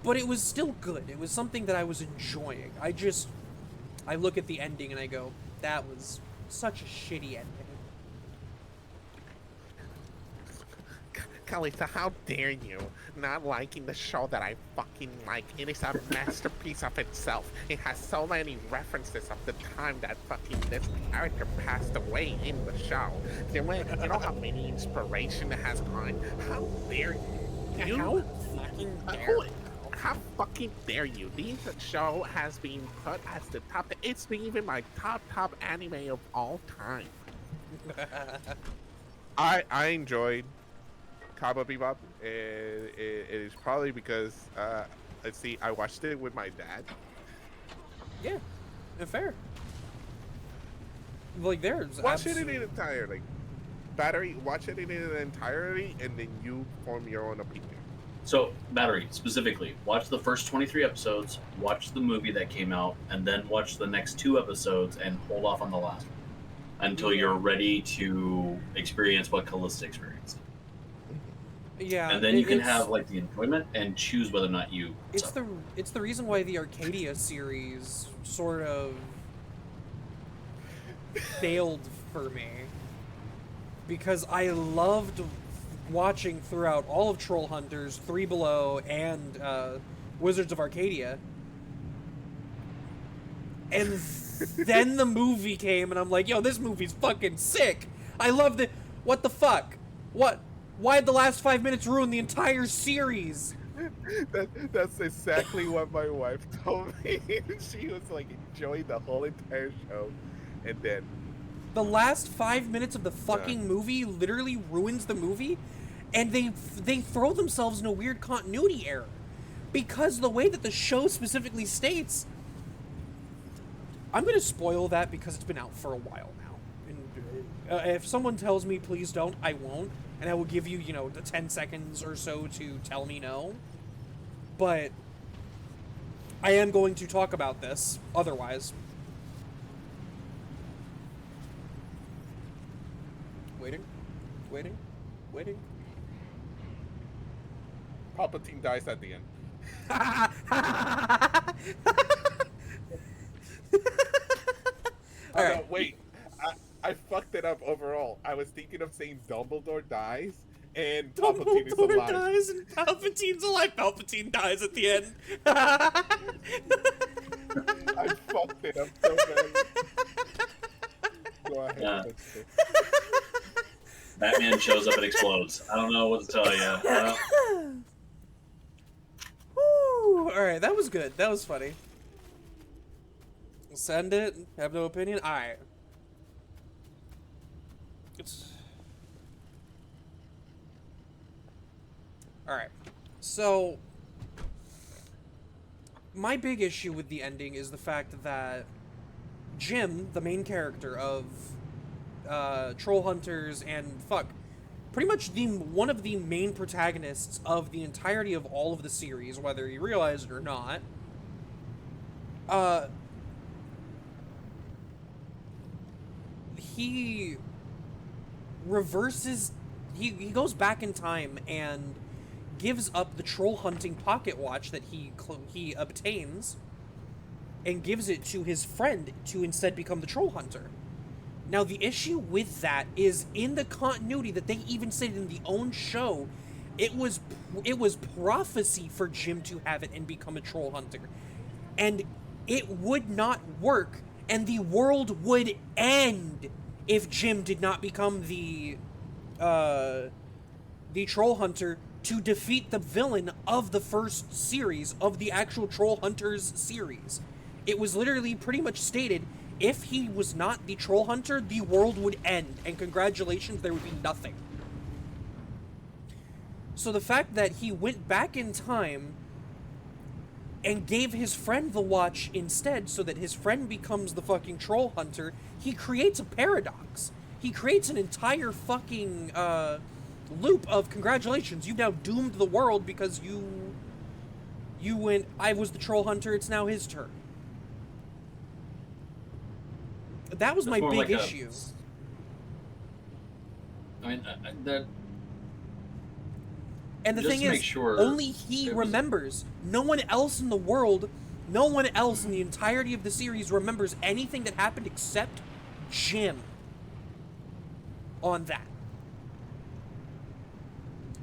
but it was still good. It was something that I was enjoying. I look at the ending and I go, that was such a shitty ending. Kalista, how dare you not liking the show that I fucking like? It is a masterpiece of itself. It has so many references of the time that fucking this character passed away in the show. You know how many inspiration it has gone? How dare you? How fucking dare you? How fucking dare you? This show has been put as the top. It's been even my top anime of all time. I enjoyed Cowboy Bebop. It is probably because let's see, I watched it with my dad. Yeah, fair. Like, there's Watch it in its entirety. Watch it in its entirety, and then you form your own opinion. So, Battery, specifically, watch the first 23 episodes, watch the movie that came out, and then watch the next 2 episodes and hold off on the last one until you're ready to experience what Kalista experienced. Yeah, And then you can have, like, the enjoyment and choose whether or not you... It's the reason why the Arcadia series sort of failed for me, because I loved watching throughout all of Troll Hunters, 3 Below, and Wizards of Arcadia, and then the movie came, and I'm like, yo, this movie's fucking sick. I loved it. What the fuck? What? Why'd the last 5 minutes ruin the entire series? That's exactly what my wife told me. She was like enjoying the whole entire show, and then the last 5 minutes of the fucking movie literally ruins the movie, and they throw themselves in a weird continuity error, because the way that the show specifically states, I'm gonna spoil that because it's been out for a while now, and if someone tells me please don't, I won't, and I will give you, the 10 seconds or so to tell me no. but I am going to talk about this otherwise. Waiting. Palpatine dies at the end. All No, right. wait. I fucked it up overall. I was thinking of saying Dumbledore dies and Palpatine is Dumbledore alive. dies and Palpatine's alive. Palpatine dies at the end. I fucked it up so bad. Go ahead. Yeah. That's it. Batman shows up and explodes. I don't know what to tell you. Woo! All right, that was good. That was funny. Send it. Have no opinion. All right. All right. So my big issue with the ending is the fact that Jim, the main character of Troll Hunters and pretty much one of the main protagonists of the entirety of all of the series, whether you realize it or not, he reverses, he goes back in time and gives up the troll hunting pocket watch that he obtains and gives it to his friend to instead become the troll hunter. Now, the issue with that is in the continuity that they even said in the own show, it was prophecy for Jim to have it and become a troll hunter. And it would not work, and the world would end if Jim did not become the troll hunter to defeat the villain of the first series of the actual Troll Hunters series. It was literally pretty much stated, if he was not the troll hunter, the world would end, and congratulations, there would be nothing. So the fact that he went back in time and gave his friend the watch instead so that his friend becomes the fucking troll hunter, he creates a paradox. He creates an entire fucking loop of congratulations, you've now doomed the world because you went, I was the troll hunter, it's now his turn. That was my big issue. I mean, that. And the thing is, only he remembers. No one else in the world, no one else in the entirety of the series remembers anything that happened except Jim on that.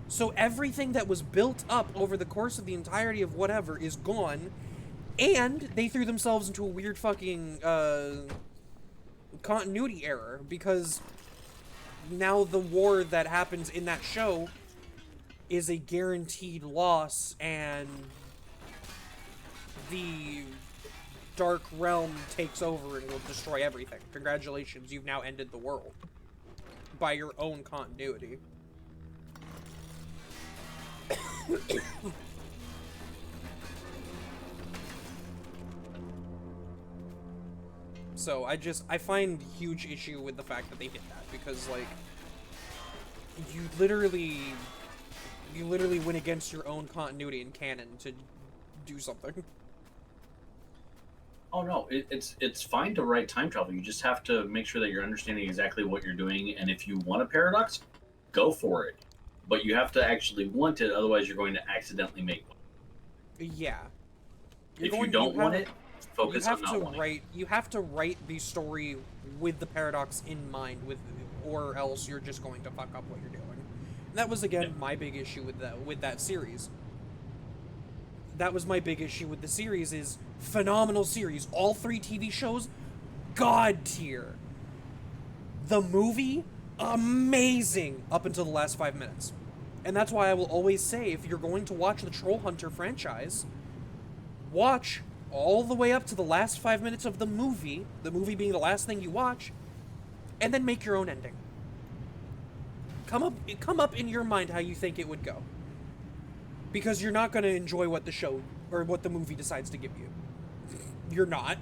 So everything that was built up over the course of the entirety of whatever is gone, and they threw themselves into a weird fucking continuity error, because now the war that happens in that show is a guaranteed loss, and the Dark Realm takes over and will destroy everything. Congratulations, you've now ended the world by your own continuity. So I find huge issue with the fact that they did that, because like you literally went against your own continuity and canon to do something. Oh no, it's fine to write time travel. You just have to make sure that you're understanding exactly what you're doing, and if you want a paradox, go for it. But you have to actually want it, otherwise you're going to accidentally make one. Yeah. If you don't want it, focus on not wanting it. You have to write the story with the paradox in mind, or else you're just going to fuck up what you're doing. And that was again my big issue with that series. That was my big issue with the series. Is phenomenal series. All 3 TV shows, god tier. The movie, amazing up until the last 5 minutes. And that's why I will always say, if you're going to watch the Troll Hunter franchise, watch all the way up to the last 5 minutes of the movie being the last thing you watch, and then make your own ending. Come up in your mind how you think it would go. Because you're not going to enjoy what the show or what the movie decides to give you. You're not.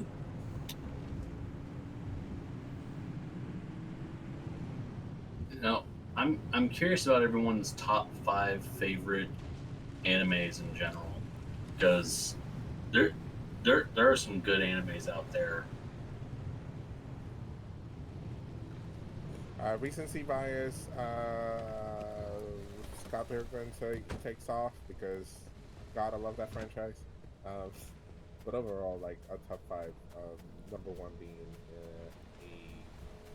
Now, I'm curious about everyone's top 5 favorite animes in general. because there are some good animes out there. Recency bias. Scott Pilgrim takes off because God, I love that franchise. Um, but overall, like a top five. Number one being a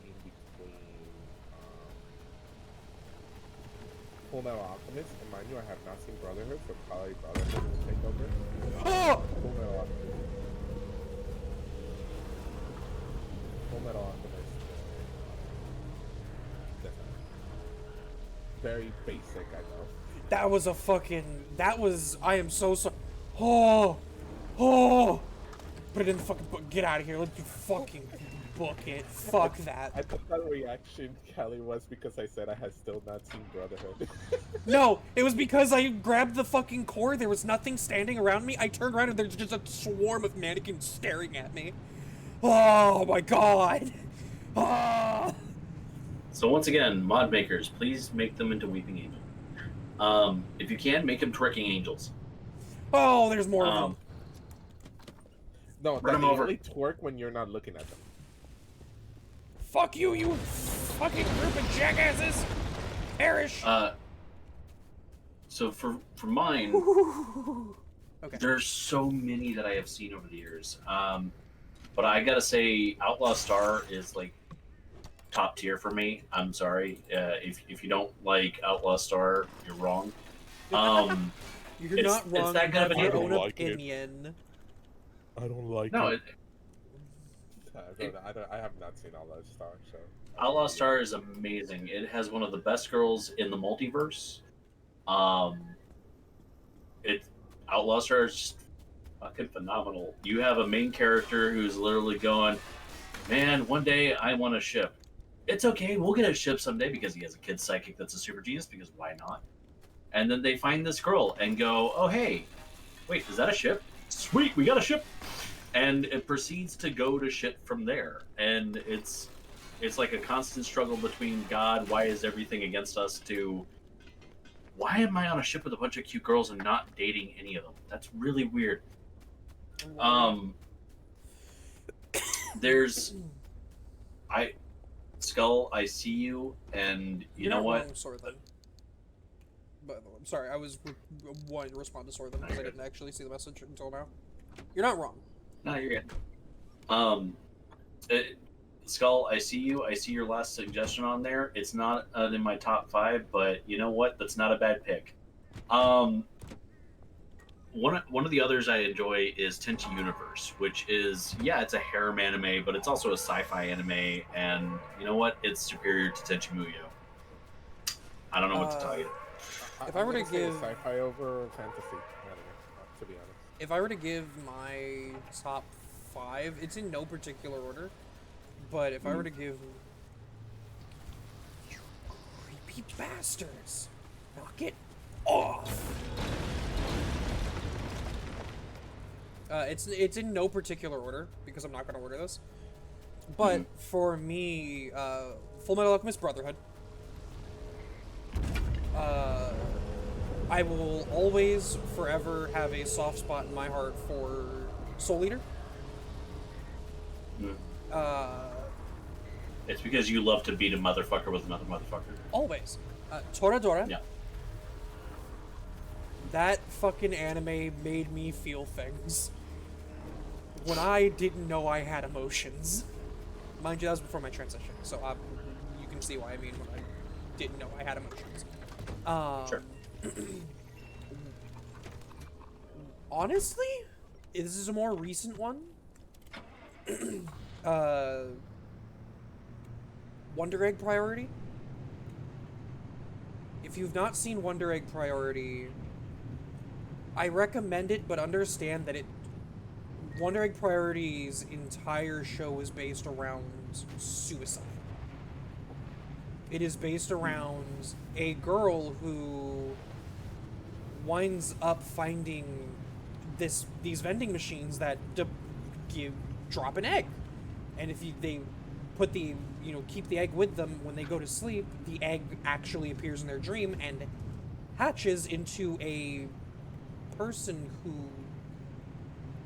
in between Full Metal Alchemist, and mind you, I have not seen Brotherhood, so probably Brotherhood will take over. Oh! Full Metal Alchemist. Full Metal Alchemist. Very basic, I know. That was a fucking. That was. I am so sorry. Oh! Oh! Put it in the fucking book. Get out of here. Let me fucking book it. Fuck that. I thought that reaction, Kelly, was because I said I had still not seen Brotherhood. No, it was because I grabbed the fucking core. There was nothing standing around me. I turned around and there's just a swarm of mannequins staring at me. Oh my god. Ah. So once again, mod makers, please make them into weeping angels. If you can, make them twerking angels. Oh, there's more of them. No, Run they them over. only twerk when you're not looking at them. Fuck you, you fucking group of jackasses. Perish. So for mine, Okay. there's so many that I have seen over the years. But I gotta say, Outlaw Star is like top tier for me. I'm sorry if you don't like Outlaw Star, you're wrong. You're it's- not it's wrong. that kind of You have an your anime. own I don't like it. opinion. I don't like No, it. I have not seen all that Star, so. Outlaw Star is amazing. It has one of the best girls in the multiverse. Outlaw Star is just fucking phenomenal. You have a main character who's literally going, man, one day I want a ship. It's okay, we'll get a ship someday, because he has a kid psychic that's a super genius, because why not? And then they find this girl and go, oh hey, wait, is that a ship? Sweet, we got a ship! And it proceeds to go to shit from there. And it's like a constant struggle between God, why is everything against us, to why am I on a ship with a bunch of cute girls and not dating any of them? That's really weird. There's Skull, I see you, and you know not what? wrong, Sorthen. But I'm sorry, I was wanting to respond to Sorthen because I didn't actually see the message until now. You're not wrong. No, you're good. Skull, I see you. I see your last suggestion on there. It's not in my top 5, but you know what? That's not a bad pick. One of the others I enjoy is Tenchi Universe, which is, yeah, it's a harem anime, but it's also a sci-fi anime, and you know what? It's superior to Tenchi Muyo. I don't know what to tell you. If I were to I'm gonna say give- sci-fi over fantasy anime, to be honest. If I were to give my top 5, it's in no particular order, but if I were to give... You creepy bastards! Knock it off! It's in no particular order, because I'm not going to order this. But for me, Full Metal Alchemist Brotherhood. I will always, forever have a soft spot in my heart for Soul Eater. It's because you love to beat a motherfucker with another motherfucker. Always. Toradora. Yeah. That fucking anime made me feel things. When I didn't know I had emotions. Mind you, that was before my transition, so you can see why I mean when I didn't know I had emotions. Sure. Honestly, this is a more recent one. Wonder Egg Priority. If you've not seen Wonder Egg Priority, I recommend it, but understand that Wonder Egg Priority's entire show is based around suicide. It is based around a girl who winds up finding these vending machines that drop an egg, and if they put keep the egg with them when they go to sleep, the egg actually appears in their dream and hatches into a person who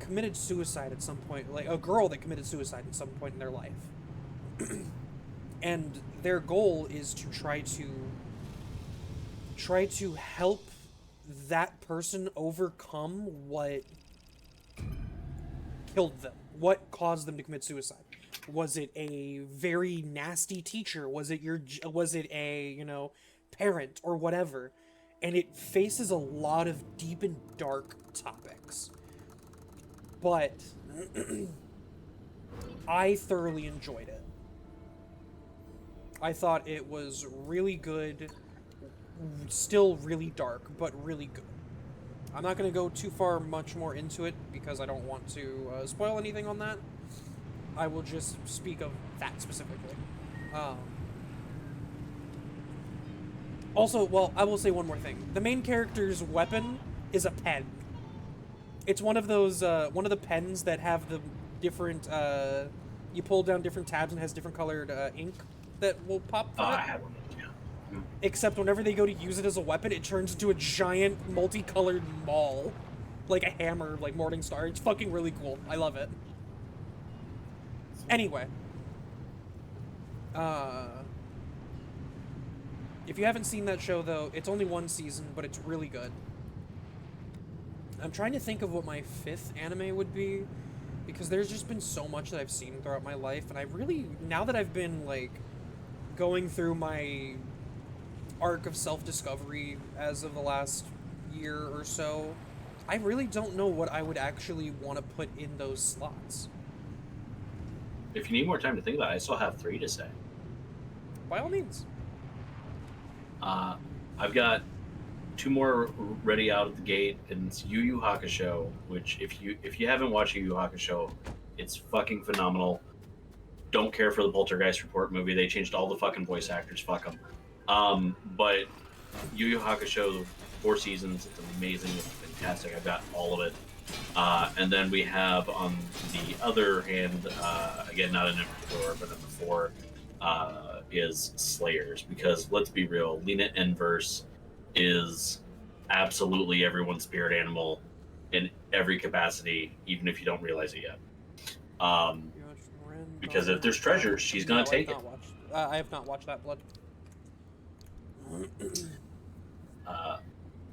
committed suicide at some point, like a girl that committed suicide at some point in their life. And their goal is to try to help that person overcome what killed them, what caused them to commit suicide. Was it a very nasty teacher? Was it a, you know, parent or whatever? And it faces a lot of deep and dark topics. But I thoroughly enjoyed it. I thought it was really good, still really dark, but really good. I'm not going to go too far much more into it because I don't want to spoil anything on that. I will just speak of that specifically. Also, well, I will say one more thing. The main character's weapon is a pen. It's one of those, one of the pens that have the different, you pull down different tabs and has different colored ink that will pop from it. I had one of those, yeah. Except whenever they go to use it as a weapon, it turns into a giant multicolored maul. Like a hammer, like Morningstar. It's fucking really cool. I love it. Anyway. If you haven't seen that show, though, it's only one season, but it's really good. I'm trying to think of what my 5th anime would be, because there's just been so much that I've seen throughout my life, and I really, now that I've been, like, going through my arc of self-discovery as of the last year or so, I really don't know what I would actually want to put in those slots. If you need more time to think about it, I still have 3 to say. By all means. I've got 2 more ready out of the gate, and it's Yu Yu Hakusho, which if you haven't watched Yu Yu Hakusho, it's fucking phenomenal. Don't care for the Poltergeist Report movie. They changed all the fucking voice actors. Fuck them. But Yu Yu Hakusho, 4 seasons. It's amazing. It's fantastic. I've got all of it. And then we have, on the other hand, again, not in particular, but number 4, is Slayers. Because let's be real, Lena Inverse is absolutely everyone's spirit animal in every capacity, even if you don't realize it yet. Because if there's treasure, she's gonna take it. I have not watched that, Blood.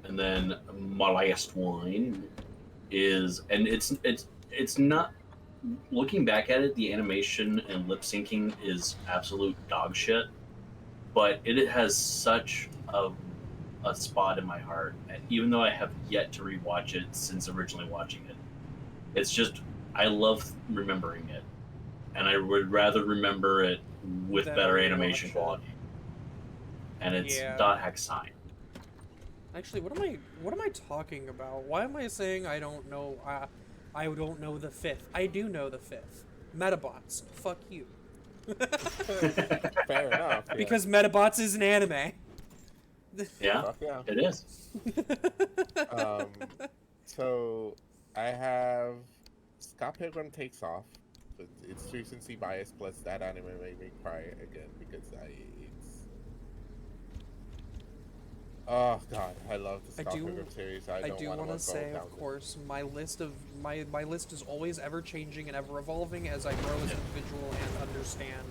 And then my last one is, and it's not, looking back at it, the animation and lip syncing is absolute dog shit, but it has such a spot in my heart, and even though I have yet to rewatch it since originally watching it, it's just, I love remembering it, and I would rather remember it with better animation quality. And it's Dot Hack Sign. Actually, what am I talking about? Why am I saying I don't know? I don't know the 5th. I do know the 5th. Metabots. Fuck you. Fair enough. Yeah. Because Metabots is an anime. Yeah, Yeah. it is. So I have Scott Pilgrim Takes Off. But it's recency bias plus that anime made me cry again because oh god, I love the Scott Pilgrim series. I do want to say, of course, my list is always ever changing and ever evolving as I grow as an individual and understand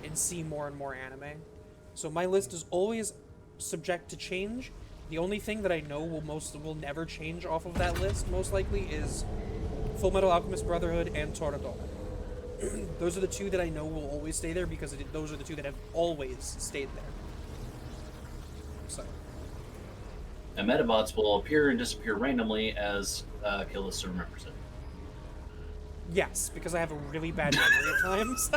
and see more and more anime. So my list is always subject to change. The only thing that I know will never change off of that list, most likely, is Full Metal Alchemist Brotherhood and Toradora. Those are the 2 that I know will always stay there because those are the 2 that have always stayed there. So. And Metabots will appear and disappear randomly as Kalista remembers it. Yes, because I have a really bad memory at times.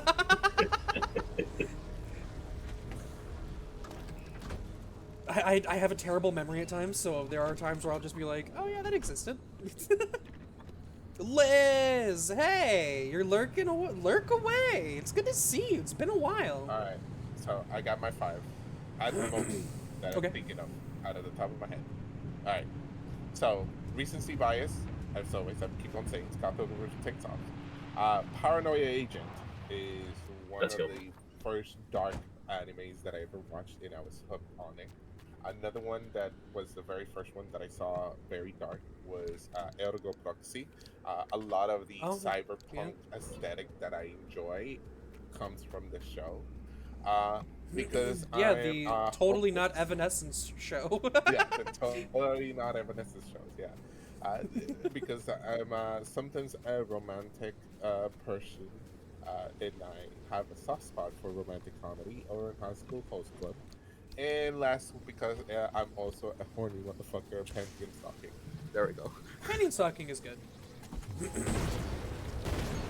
I have a terrible memory at times, so there are times where I'll just be like, oh yeah, that existed. Liz, hey, you're lurk away. It's good to see you. It's been a while. All right, so I got my 5 at the moment that I'm thinking of out of the top of my head. All right, so recency bias, as always, I keep on saying Scott Pilgrim Takes Off. Paranoia Agent is one of the first dark animes that I ever watched, and I was hooked on it. Another one that was the very first one that I saw very dark was Ergo Proxy. A lot of the Oh, yeah. cyberpunk aesthetic that I enjoy comes from the show. Uh, because Yeah, I'm the totally not hopeless. Evanescence show. Yeah, the totally not Evanescence shows. Yeah, uh, because I'm sometimes a romantic person, and I have a soft spot for romantic comedy or in high school host club. And last, because I'm also a horny motherfucker, panty stalking. There we go. Canyon Stalking is good.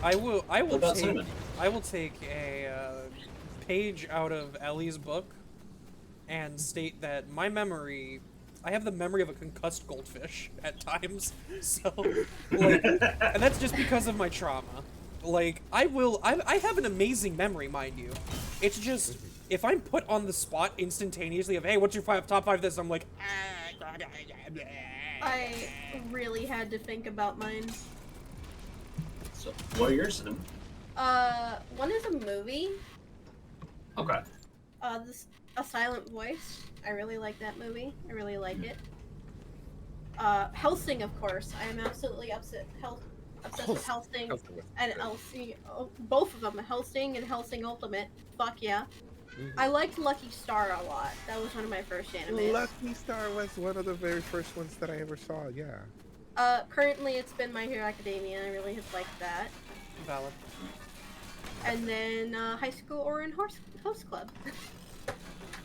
I will. I will What about take. Cinnamon? I will take a page out of Ellie's book and state that my memory. I have the memory of a concussed goldfish at times. So, like, and that's just because of my trauma. Like, I will. I have an amazing memory, mind you. It's just if I'm put on the spot instantaneously of, hey, what's your top five? This I'm like. I really had to think about mine. So, what are yours? Cinnamon? One is a movie. Okay. A Silent Voice. I really like that movie. I really like it. Helsing, of course. I am absolutely obsessed with Helsing and Helsing. Oh, both of them, Helsing and Helsing Ultimate. Fuck yeah. I liked Lucky Star a lot. That was one of my first animes. Lucky Star was one of the very first ones that I ever saw. Yeah. Currently it's been My Hero Academia. I really have liked that. Valid. And then High School Orin Host Club.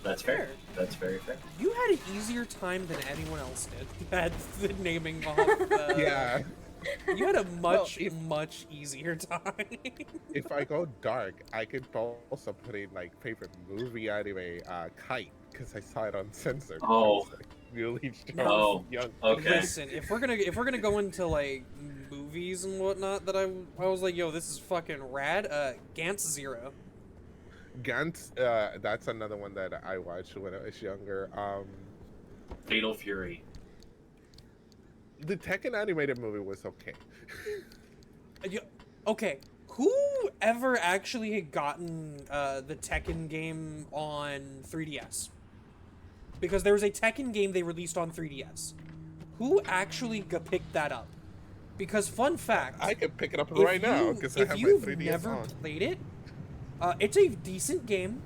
That's fair. Fair. That's very fair. You had an easier time than anyone else did at the naming off. Yeah. You had a much, if- much easier time. If I go dark, I could also put in like favorite movie anime, Kite, because I saw it uncensored. Oh. I was, like, really Oh. young. Okay. Listen, if we're gonna go into like movies and whatnot, that I was like, yo, this is fucking rad. Gantz Zero. Gantz, that's another one that I watched when I was younger. Fatal Fury. The Tekken animated movie was okay. Okay, who ever actually had gotten the Tekken game on 3DS? Because there was a Tekken game they released on 3DS. Who actually picked that up? Because fun fact, I could pick it up if right now you- because I if have my you've 3DS never on. played it, it's a decent game.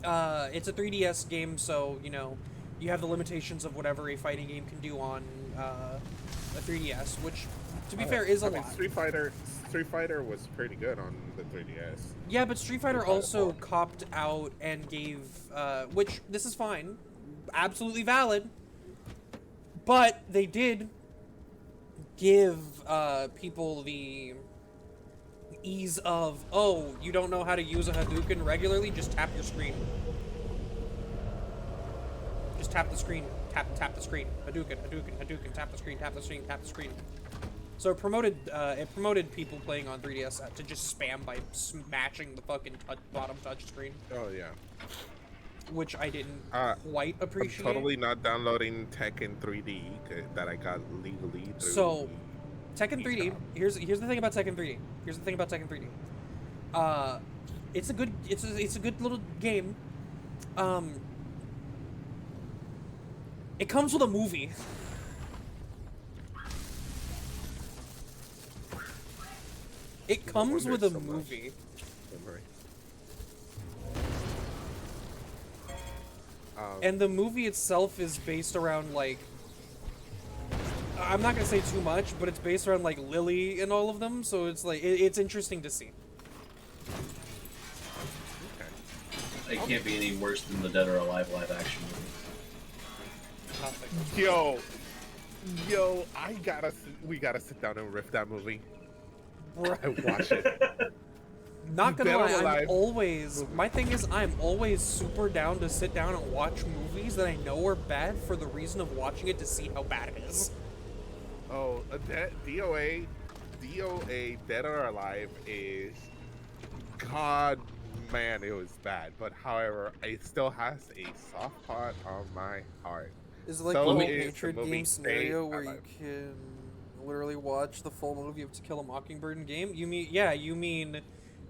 It's a 3DS game, so you know you have the limitations of whatever a fighting game can do on a 3DS, which, to be fair, is a I mean, lot. Street Fighter was pretty good on the 3DS. Yeah, but Street Fighter Fighter also 4. copped out and gave, which this is fine, absolutely valid, but they did give people the ease of, oh, you don't know how to use a Hadouken regularly, just tap your screen. Just tap the screen, tap the screen. Hadouken, Hadouken, Hadouken, tap the screen, tap the screen, tap the screen. So it promoted people playing on 3DS to just spam by smashing the fucking bottom touch screen, Oh yeah. which I didn't Uh, quite appreciate. I'm totally not downloading Tekken 3D that I got legally through. So, Tekken the 3D. shop. Here's the thing about Tekken 3D. Here's the thing about Tekken 3D. It's a good little game. It comes with a movie. It comes wonder with a so much. movie. Memory. And the movie itself is based around, like, I'm not gonna say too much, but it's based around, like, Lily and all of them, so it's like it's interesting to see. It can't be any worse than the Dead or Alive live action movie. Yo, we gotta sit down and riff that movie. Bro, I watch it. not gonna Dead or lie, Alive. my thing is I'm always super down to sit down and watch movies that I know are bad for the reason of watching it to see how bad it is. Oh, DOA, Dead or Alive is, God, man, it was bad. But however, it still has a soft spot on my heart. Is it like So the whole is the Patriot movie game scenario Stay where you Alive. can literally watch the full movie of To Kill a Mockingbird in game? You mean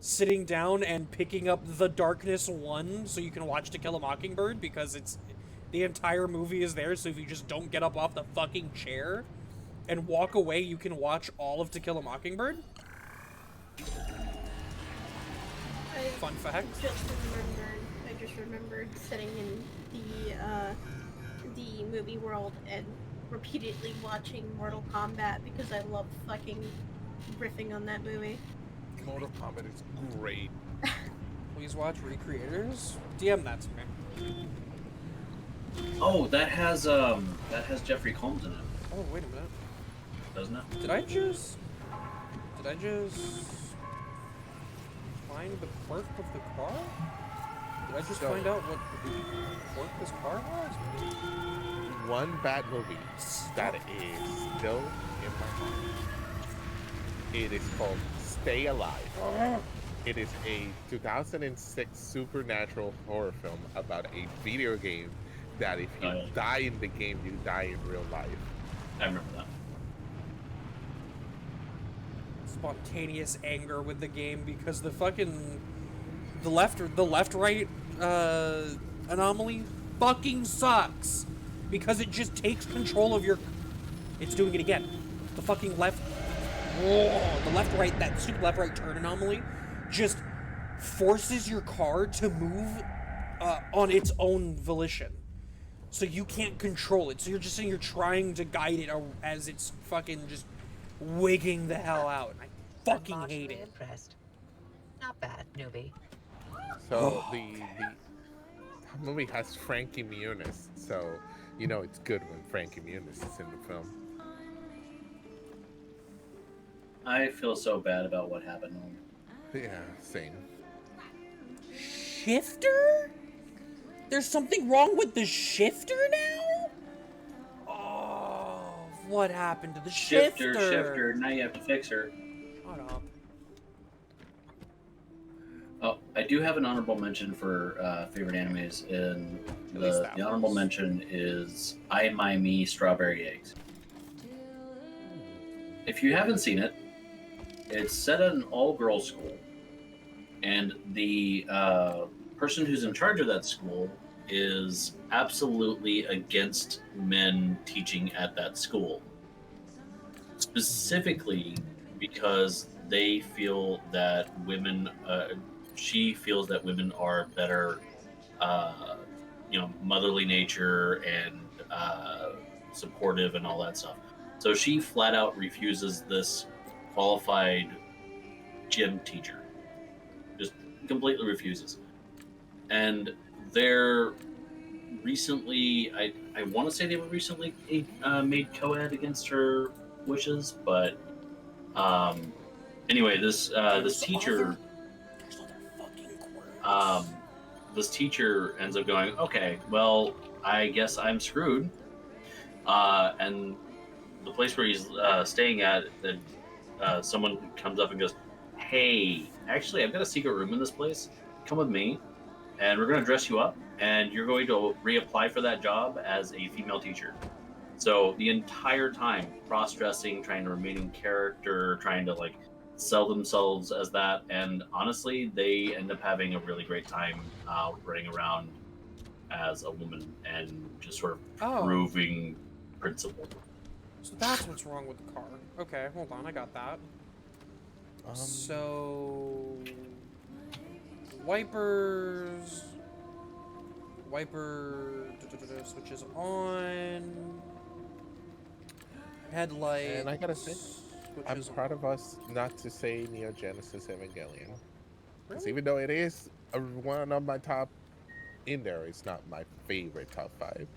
sitting down and picking up The Darkness 1 so you can watch To Kill a Mockingbird, because the entire movie is there, so if you just don't get up off the fucking chair and walk away, you can watch all of To Kill a Mockingbird. Fun fact. I just remembered sitting in the movie world and repeatedly watching Mortal Kombat because I love fucking riffing on that movie. Mortal Kombat is great. Please watch Recreators. DM that to me. Oh, that has Jeffrey Combs in it, Oh, wait a minute. doesn't it? Did I just find the quirk of the car? Did I just find out what the quirk this car was? One bad movie that is still in my heart. It is called Stay Alive. It is a 2006 supernatural horror film about a video game that if you die in the game, you die in real life. I remember that. Spontaneous anger with the game because the left right anomaly fucking sucks because it just takes control of your. It's doing it again. The fucking left. The left right, that stupid left right turn anomaly just forces your car to move on its own volition. So you can't control it. So you're just sitting here trying to guide it as it's fucking just wigging the hell out. I fucking hate it. Impressed. Not bad, newbie. So the movie has Frankie Muniz, so you know it's good when Frankie Muniz is in the film. I feel so bad about what happened. Yeah, same. Shifter? There's something wrong with the shifter now? Oh, what happened to the shifter? Shifter. Now you have to fix her. Shut up. Oh, I do have an honorable mention for favorite animes, and the honorable mention is I, My, Me, Strawberry Eggs. If you haven't seen it, it's set at an all-girls school, and the person who's in charge of that school is absolutely against men teaching at that school. Specifically because they feel that women, she feels that women are better, motherly nature and supportive and all that stuff. So she flat out refuses this qualified gym teacher. Just completely refuses. And they're recently, I want to say they were recently made co-ed against her wishes, but anyway, this teacher, this teacher ends up going, okay, well, I guess I'm screwed. And the place where he's staying at, someone comes up and goes, hey, actually, I've got a secret room in this place. Come with me, and we're going to dress you up, and you're going to reapply for that job as a female teacher. So the entire time, cross-dressing, trying to remain in character, trying to like sell themselves as that, and honestly, they end up having a really great time running around as a woman and just sort of proving principle. So that's what's wrong with the car. Okay, hold on, I got that. So wiper switches on. Headlight. And I gotta say, I'm proud of us not to say Neo Genesis Evangelion. Because even though it is one of my top in there, it's not my favorite top 5.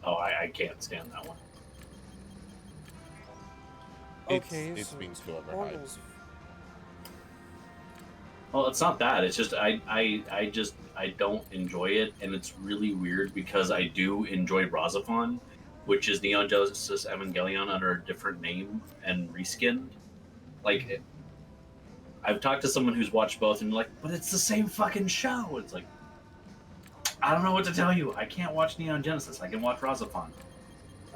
Oh, I can't stand that one. Okay, it's so been too overhyped. Well, it's not that. It's just I don't enjoy it, and it's really weird because I do enjoy Razafon, which is Neon Genesis Evangelion under a different name and reskinned. Like, I've talked to someone who's watched both, and like, but it's the same fucking show. It's like, I don't know what to tell you. I can't watch Neon Genesis. I can watch Razafon.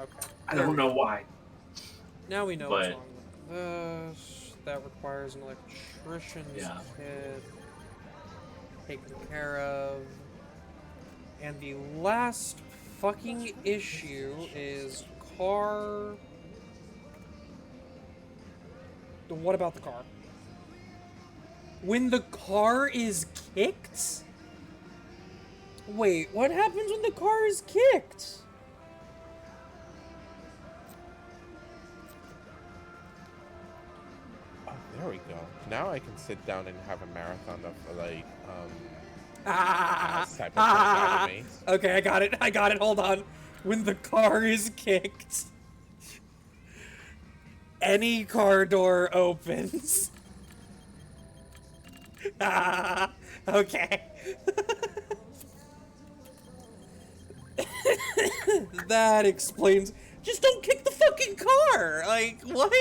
Okay. I don't know why. Now we know what's wrong with this. That requires an electrician's Yeah. kit. Taken care of. And the last fucking issue is car. What about the car? When the car is kicked? Wait, what happens when the car is kicked? Oh, there we go. Now I can sit down and have a marathon of like Cyberpunk anime. Okay, I got it. I got it. Hold on. When the car is kicked, any car door opens. Okay. That explains. Just don't kick the fucking car. Like, what?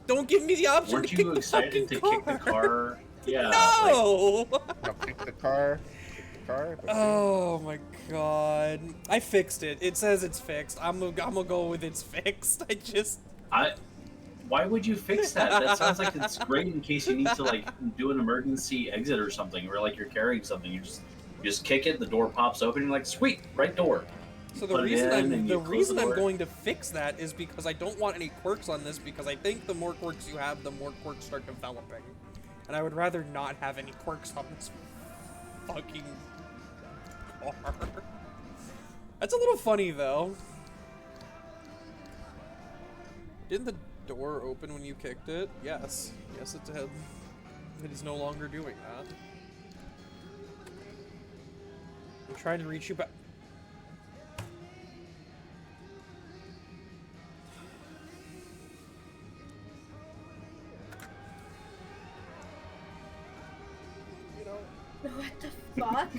Don't give me the option Weren't to you kick the excited fucking to kick the car? Yeah. No! Now pick the car. Pick the car. Let's see. Oh my god. I fixed it. It says it's fixed. I'm gonna go with it's fixed. Why would you fix that? That sounds like it's great in case you need to like do an emergency exit or something, or like you're carrying something. You just kick it, the door pops open, and you're like, sweet, right door. So the reason I'm going to fix that is because I don't want any quirks on this, because I think the more quirks you have, the more quirks start developing. And I would rather not have any quirks on this fucking car. That's a little funny though. Didn't the door open when you kicked it? Yes. Yes, it did. It is no longer doing that. I'm trying to reach you back. What the fuck?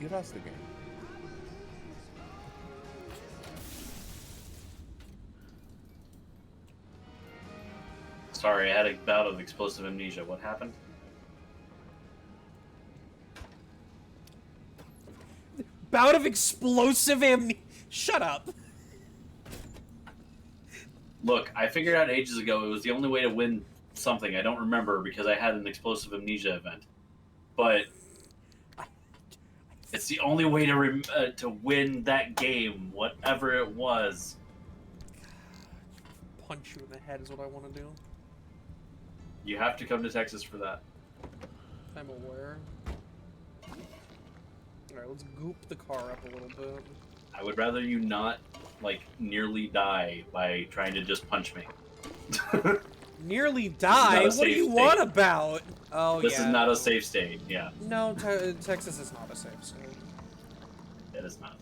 You lost the game. Sorry, I had a bout of explosive amnesia. What happened? Bout of explosive amnesia. Shut up. Look, I figured out ages ago it was the only way to win something. I don't remember because I had an explosive amnesia event. But it's the only way to win that game, whatever it was. Punch you in the head is what I want to do. You have to come to Texas for that. I'm aware. Alright, let's goop the car up a little bit. I would rather you not, like, nearly die by trying to just punch me. Nearly die? What do you want about? Oh, This yeah. is not a safe state, yeah. No, Texas is not a safe state. It is not.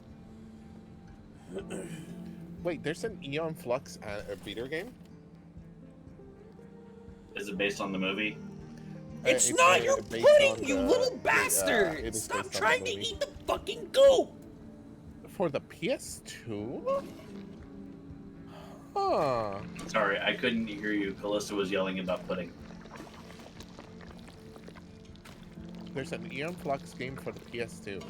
Wait, there's an Eon Flux video game? Is it based on the movie? It's not your based pudding, on you the- little it bastard! is Stop based on trying the to movie. eat the fucking goop! For the PS2? Huh. Sorry, I couldn't hear you. Kalista was yelling about pudding. There's an Eon Flux game for the PS2.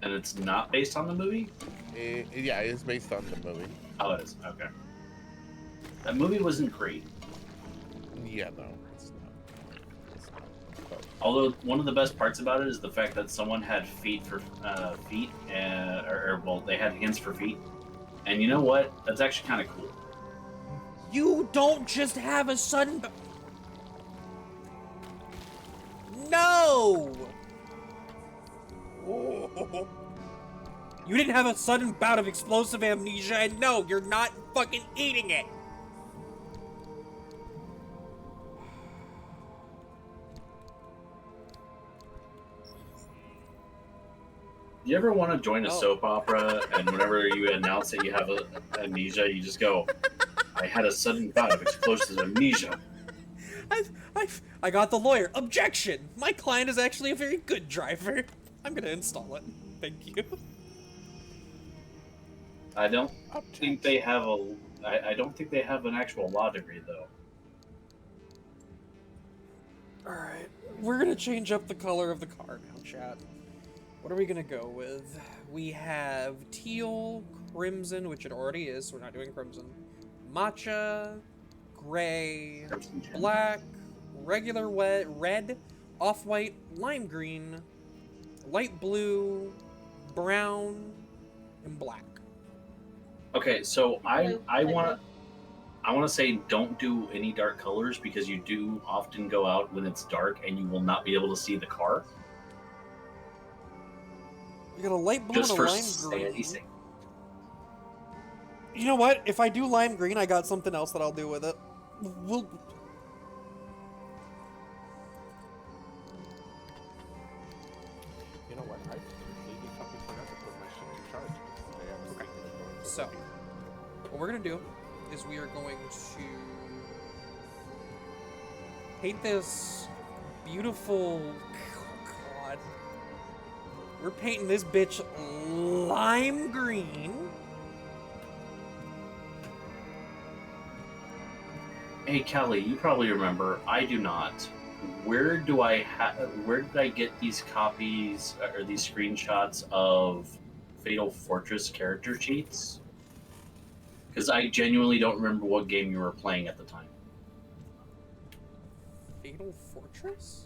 And it's not based on the movie? Yeah, it is based on the movie. Oh, it is. Okay. That movie wasn't great. Yeah, no, it's not. It's not. But Although one of the best parts about it is the fact that someone had feet for feet, and well, they had hands for feet. And you know what? That's actually kind of cool. You don't just have a sudden... No! You didn't have a sudden bout of explosive amnesia, and no, you're not fucking eating it! You ever want to join a soap opera, and whenever you announce that you have amnesia, you just go, I had a sudden bout of explosive amnesia. I got the lawyer. Objection! My client is actually a very good driver. I'm gonna install it. Thank you. I don't think they have I don't think they have an actual law degree, though. Alright, we're gonna change up the color of the car now, chat. What are we gonna go with? We have teal, crimson, which it already is, so we're not doing crimson. Matcha, gray, black, regular red, off-white, lime green, light blue, brown, and black. Okay, so I Blue, want to say don't do any dark colors because you do often go out when it's dark and you will not be able to see the car. You got a light blue Just and for a lime sanity's green. sake. You know what? If I do lime green, I got something else that I'll do with it. We'll... You know what? I completely fucking forgot to put my shit to charge. Today I was Okay. thinking of going to So, the what we're gonna do is we are going to paint this beautiful. Oh God, we're painting this bitch lime green. Hey, Kelly, you probably remember. I do not. Where did I get these copies or these screenshots of Fatal Fortress character sheets? Because I genuinely don't remember what game you were playing at the time. Fatal Fortress?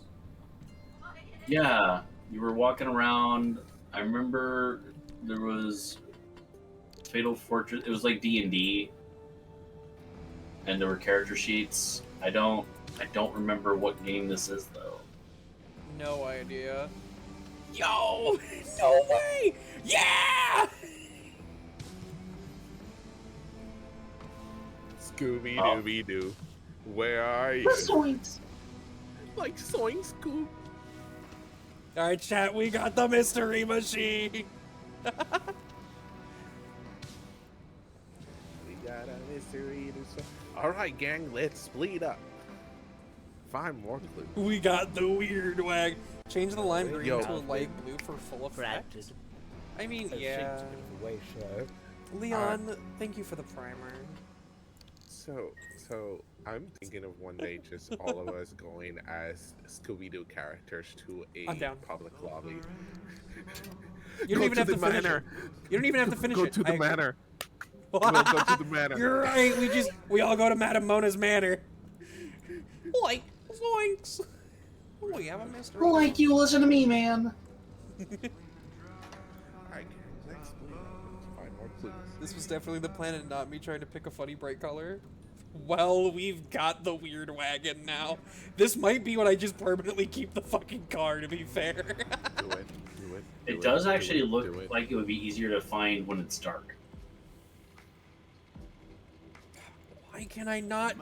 Yeah, you were walking around. I remember there was Fatal Fortress. It was like D&D, and there were character sheets. I don't remember what game this is though. No idea. Yo! No way! Yeah! Scooby Oh. Dooby Doo. Where are you? Like Soing Scoob. Alright, chat, we got the mystery machine! We got a mystery to solve. Alright, gang, let's split up. Find more clues. We got the weird wag. Change the lime green Yo. to a light blue for full effect. Granted. I mean, That yeah. seems a bit of a way, sir. Leon, thank you for the primer. So I'm thinking of one day just all of us going as Scooby-Doo characters to I'm a down. public lobby. You don't even have to finish it. You don't even have to finish Go it. to the I- manor. We'll go to the manor. You're right. We all go to Madame Mona's manor. Like zoinks. Oh, we have a mystery. Like you listen to me, man. Alright, gang, let's split up. Let's find more clues. This was definitely the plan and not me trying to pick a funny bright color. Well, we've got the weird wagon now. This might be when I just permanently keep the fucking car, to be fair. Do it. Do it. It do does do actually do look it. like it would be easier to find when it's dark. Why can I not?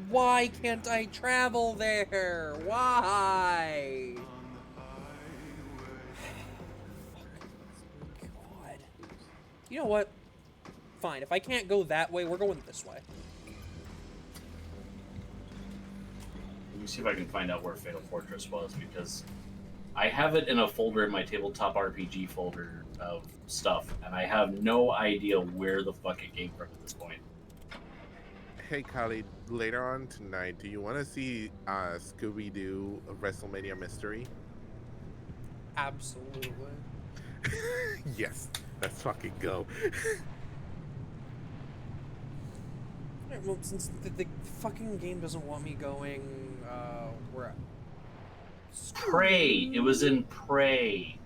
Why can't I travel there? Why? God. You know what? Fine. If I can't go that way, we're going this way. Let me see if I can find out where Fatal Fortress was, because I have it in a folder in my tabletop RPG folder of stuff, and I have no idea where the fuck it came from at this point. Hey, Kali, later on tonight, do you want to see Scooby-Doo WrestleMania Mystery? Absolutely. Yes, let's fucking go. Alright, well, since the fucking game doesn't want me going, we're at. Prey! It was in Prey.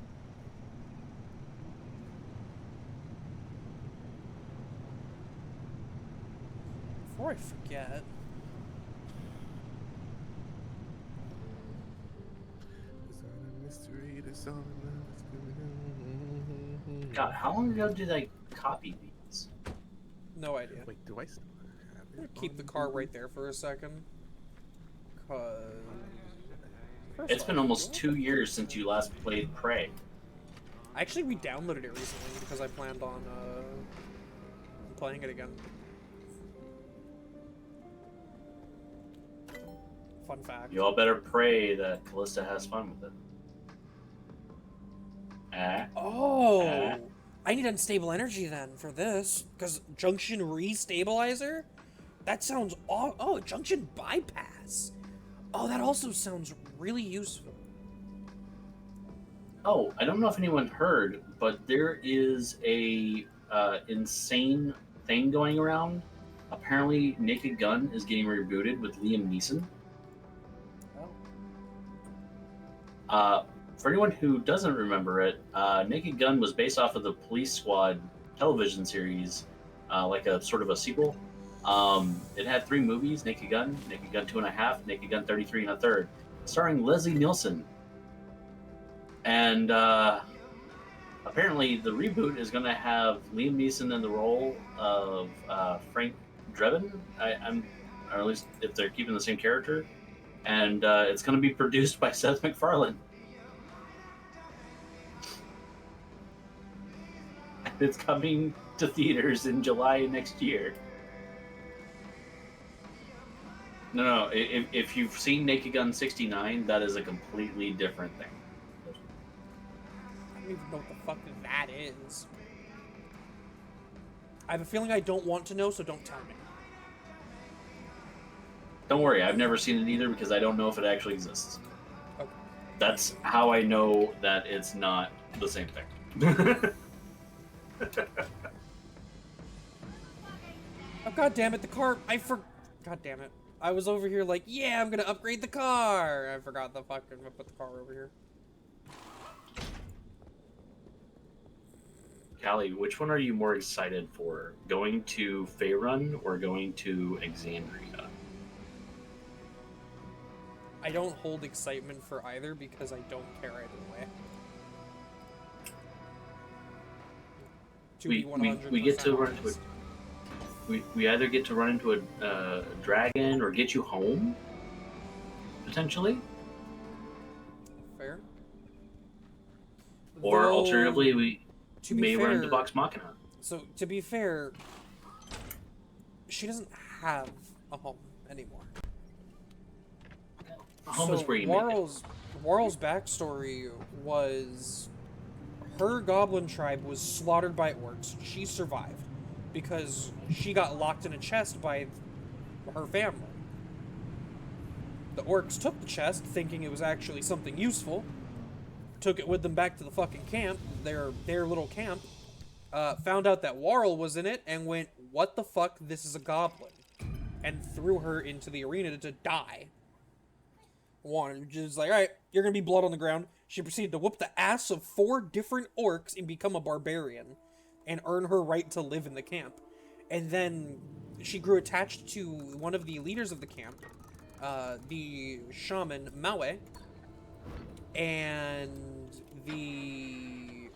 Before I forget, It's not a mystery, it's all Scooby-Doo. God, how long ago did I copy these? no idea. Wait, do I still have I'm it? gonna keep the car right there for a second. Cause. First It's off, been almost 2 years since you last played Prey. Actually, we downloaded it recently because I planned on playing it again. Fun fact. You all better pray that Kalista has fun with it. Oh! I need unstable energy then for this. Because junction restabilizer? That sounds aw- Oh, junction bypass. Oh, that also sounds really useful. Oh, I don't know if anyone heard, but there is a insane thing going around. Apparently, Naked Gun is getting rebooted with Liam Neeson. For anyone who doesn't remember it, Naked Gun was based off of the Police Squad television series, like a sort of a sequel. It had 3 movies: Naked Gun 2.5, Naked Gun 33 and a third, starring Leslie Nielsen. And apparently, the reboot is going to have Liam Neeson in the role of Frank Drebin, or at least if they're keeping the same character. And it's going to be produced by Seth MacFarlane. It's coming to theaters in July next year. No. If you've seen Naked Gun 69, that is a completely different thing. I don't even know what the fuck that is. I have a feeling I don't want to know, so don't tell me. Don't worry, I've never seen it either because I don't know if it actually exists. Okay. That's how I know that it's not the same thing. Oh, god damn it, the car, god damn it. I was over here like, yeah, I'm gonna upgrade the car. I forgot the fucking, I put the car over here. Callie, which one are you more excited for? Going to Faerun or going to Exandria? I don't hold excitement for either because I don't care either way. We get to run into we either get to run into a dragon or get you home, potentially. Fair. Or Though, alternatively, we may fair, run into Vox Machina. So, to be fair, she doesn't have a home anymore. Home is where you Warl's backstory was her goblin tribe was slaughtered by orcs. She survived because she got locked in a chest by her family. The orcs took the chest, thinking it was actually something useful, took it with them back to the fucking camp, their little camp, found out that Warl was in it, and went, what the fuck, this is a goblin, and threw her into the arena to die. Just like, alright, you're gonna be blood on the ground. She proceeded to whoop the ass of 4 different orcs and become a barbarian, and earn her right to live in the camp. And then she grew attached to one of the leaders of the camp, the shaman Maue, and the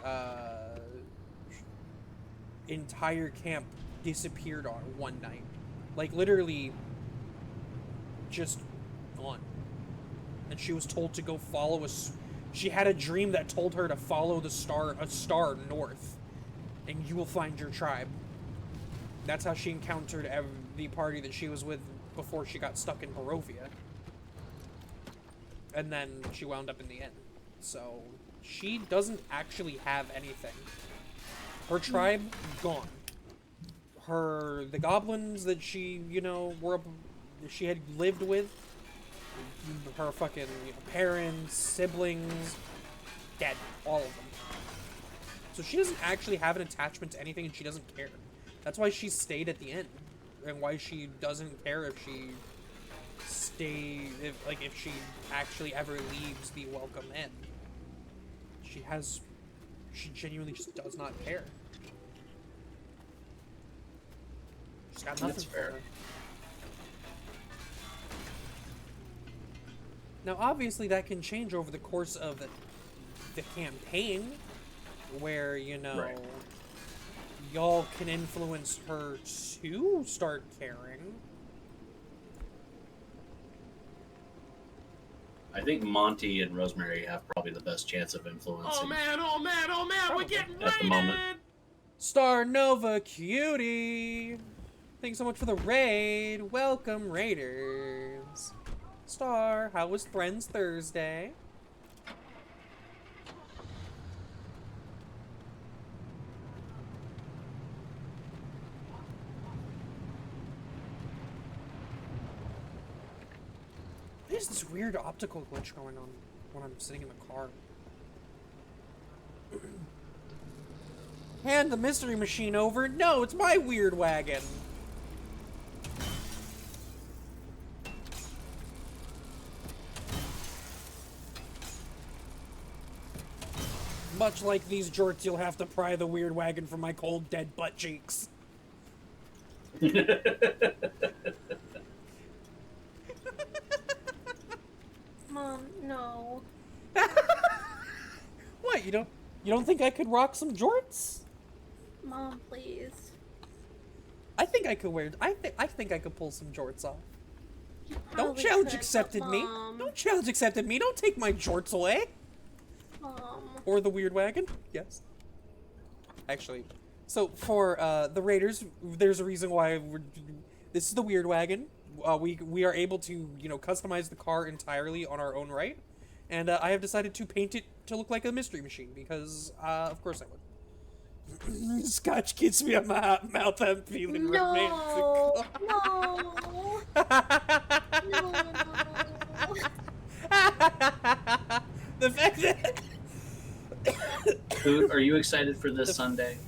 entire camp disappeared on one night. Like, literally just gone. And she was told to go follow she had a dream that told her to follow a star north, and you will find your tribe. That's how she encountered the party that she was with before she got stuck in Barovia. And then she wound up in the inn. So, she doesn't actually have anything. Her tribe, gone. The goblins that she, she had lived with, her fucking parents, siblings, dead. All of them. So she doesn't actually have an attachment to anything, and she doesn't care. That's why she stayed at the end, and why she doesn't care if she if she actually ever leaves the Welcome Inn. She genuinely just does not care. She's got nothing. That's fair. For her. Now, obviously, that can change over the course of the campaign, where, Right. y'all can influence her to start caring. I think Monty and Rosemary have probably the best chance of influencing. Oh man, we're getting At the moment. raided! Star Nova Cutie! Thanks so much for the raid. Welcome, Raiders. Star, how was Friends Thursday? There's this weird optical glitch going on when I'm sitting in the car. Hand the mystery machine over. No, it's my weird wagon. Much like these jorts, you'll have to pry the weird wagon from my cold, dead butt cheeks. Mom, no. What, you don't think I could rock some jorts? Mom, please. I think I could I think I could pull some jorts off. You Don't probably challenge could, but accepted me. Mom. Don't challenge accepted me. Don't take my jorts away. Mom. Or the weird wagon. Yes. Actually, so for the Raiders, there's a reason why this is the weird wagon. We are able to, you know, customize the car entirely on our own right. And I have decided to paint it to look like a mystery machine because, of course I would. Scotch gets me on my hot mouth. I'm feeling romantic. No. No. The fact that. Dude, are you excited for this Sunday?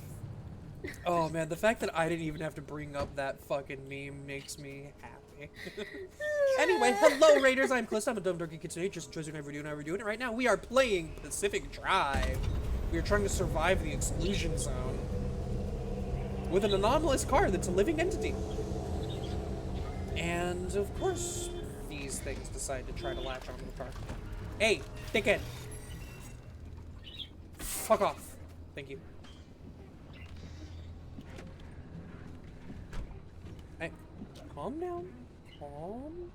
Oh man, the fact that I didn't even have to bring up that fucking meme makes me happy. Anyway, hello Raiders, I'm Kalista, I'm a dumb dorky kid today, just enjoys whenever we're doing it right now. We are playing Pacific Drive. We are trying to survive the exclusion zone with an anomalous car that's a living entity. And of course, these things decide to try to latch onto the car. Hey, dickhead. Fuck off. Thank you. Hey, calm down. Calm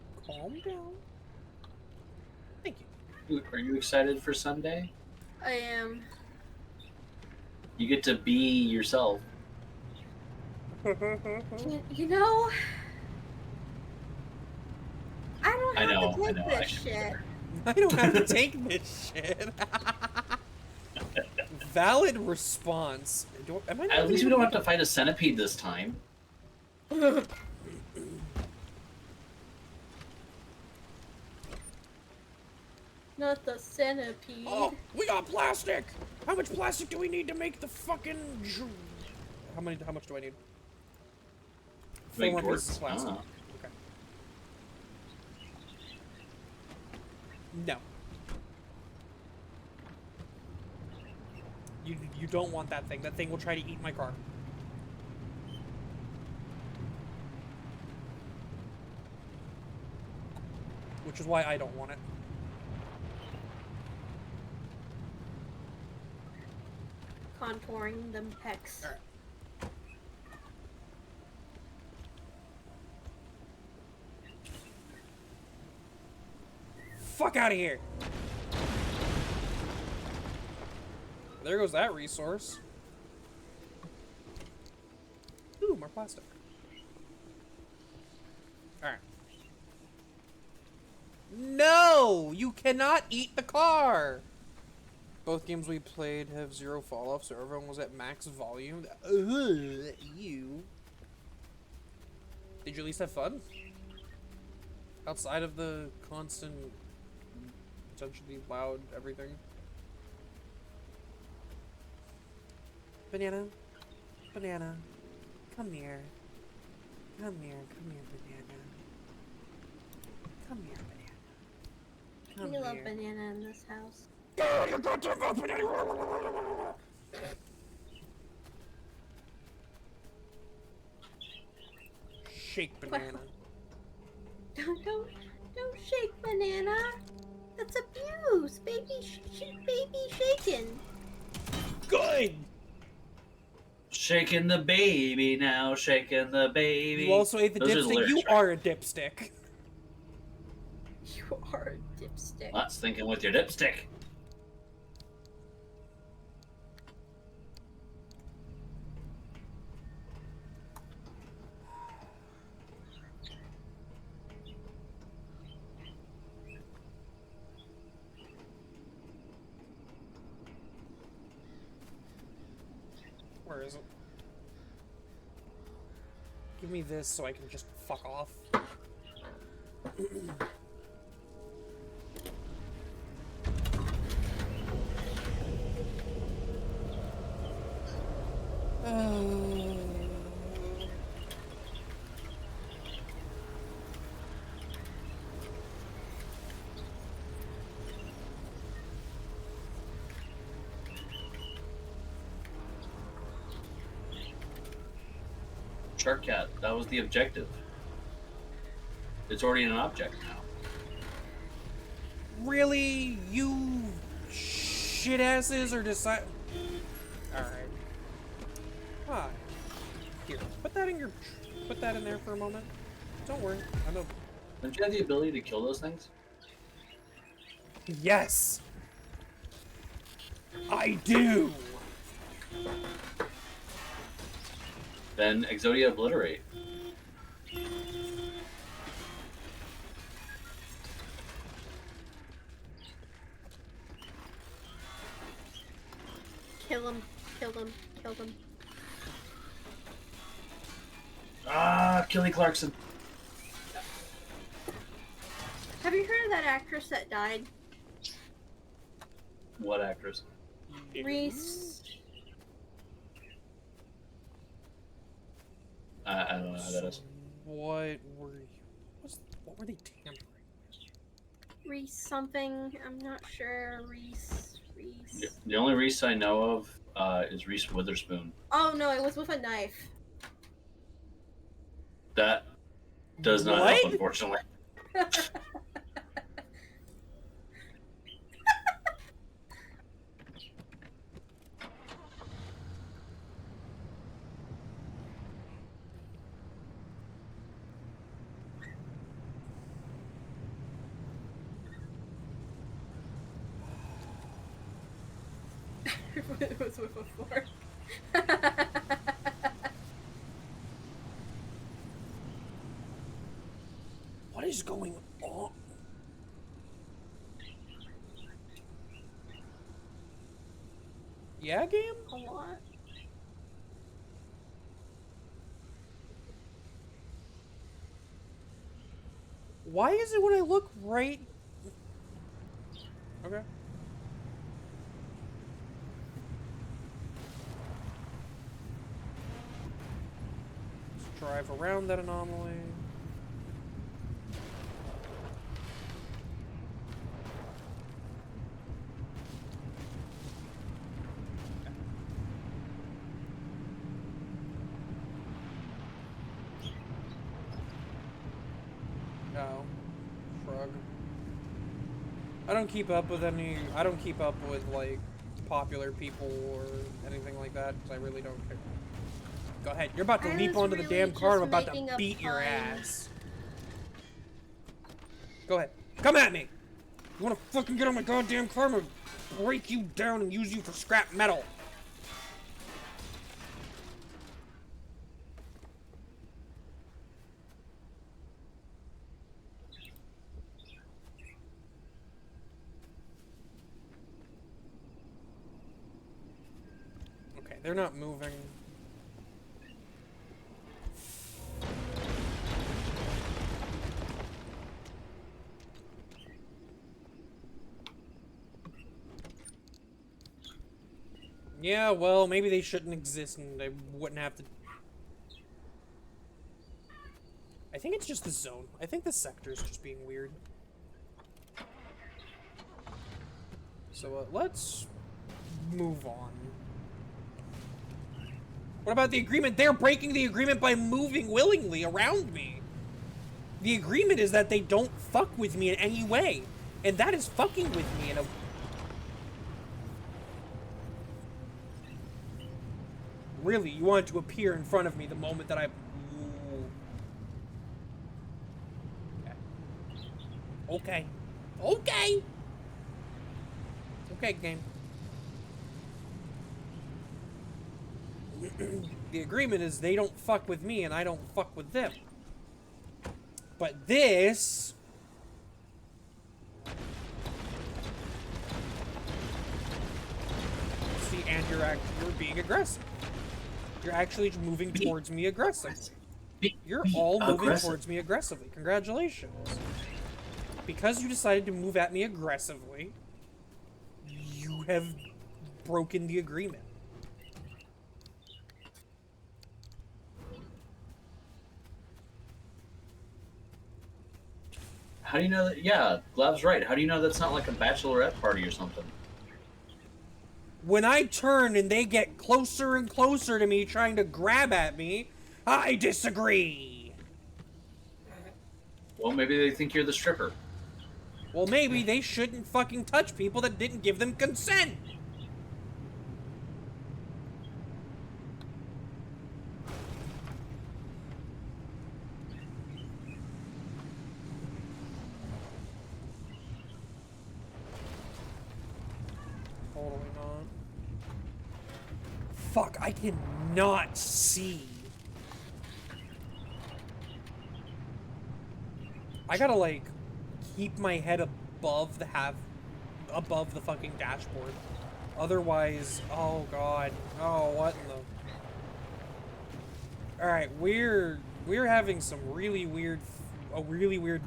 down. Thank you. Dude, are you excited for Sunday? I am. You get to be yourself. You know, I don't have to take this shit. I don't have to take this shit. Valid response. Am I not At least we don't have to fight a centipede this time. Not the centipede. Oh, we got plastic. How much plastic do we need to make the fucking? How much do I need? Make 4 more jorts? pieces of plastic. Ah. Okay. No. You don't want that thing. That thing will try to eat my car. Which is why I don't want it. Contouring them pecs. Alright. Fuck out of here! There goes that resource. Ooh, more plastic. Alright. No! You cannot eat the car! Both games we played have 0 fall-off, so everyone was at max volume. You. Did you at least have fun? Outside of the constant, potentially loud everything? Banana. Banana. Come here. Come here. Come here, banana. Come here, banana. Come We here. love banana in this house. Shake banana. Don't shake banana. That's abuse. Baby shaken. Good! Shaking the baby now, shaking the baby. You also ate the Those are the dipstick. lyrics, You right? are a dipstick. You are a dipstick. Lots thinking with your dipstick. Where is it? Give me this so I can just fuck off. Shark Cat, that was the objective. It's already an object now. Really? You shit asses are decide. Alright. Hi. Here, put that in your. Put that in there for a moment. Don't worry. I know. Don't you have the ability to kill those things? Yes! I do! Then Exodia Obliterate. Kill him. Kill him. Kill him. Ah, Kelly Clarkson. Have you heard of that actress that died? What actress? Reese. I don't know who that is. What were they tampering? Reese something. I'm not sure. Reese. The only Reese I know of is Reese Witherspoon. Oh no, it was with a knife. That does not What? help, unfortunately. It was with a fork. What is going on? Yeah, game? A lot. Why is it when I look right? Okay. Let's drive around that anomaly. No. Shrug. I don't keep up with like popular people or anything like that because I really don't care. Go ahead. You're about to I leap was onto the really damn car. I'm just about to making a beat your pun. ass. Go ahead. Come at me. You wanna fucking get on my goddamn car? I'm gonna break you down and use you for scrap metal. Okay, they're not moving. Yeah, well, maybe they shouldn't exist and they wouldn't have to... I think it's just the zone. I think the sector is just being weird. So, let's move on. What about the agreement? They're breaking the agreement by moving willingly around me. The agreement is that they don't fuck with me in any way. And that is fucking with me in a... Really, you wanted to appear in front of me the moment that I... Ooh. Okay. Okay! Okay, game. The agreement is they don't fuck with me and I don't fuck with them. But this... See, and you're being aggressive. You're actually moving towards me aggressively. You're all moving towards me aggressively. Congratulations. Because you decided to move at me aggressively, you have broken the agreement. How do you know that? Yeah, Glav's right. How do you know that's not like a bachelorette party or something? When I turn and they get closer and closer to me trying to grab at me, I disagree. Well, maybe they think you're the stripper. Well, maybe they shouldn't fucking touch people that didn't give them consent. Totally not. Fuck, I cannot see. I gotta, like, keep my head above the fucking dashboard. Otherwise, oh god. Oh, what in the... Alright, we're having some a really weird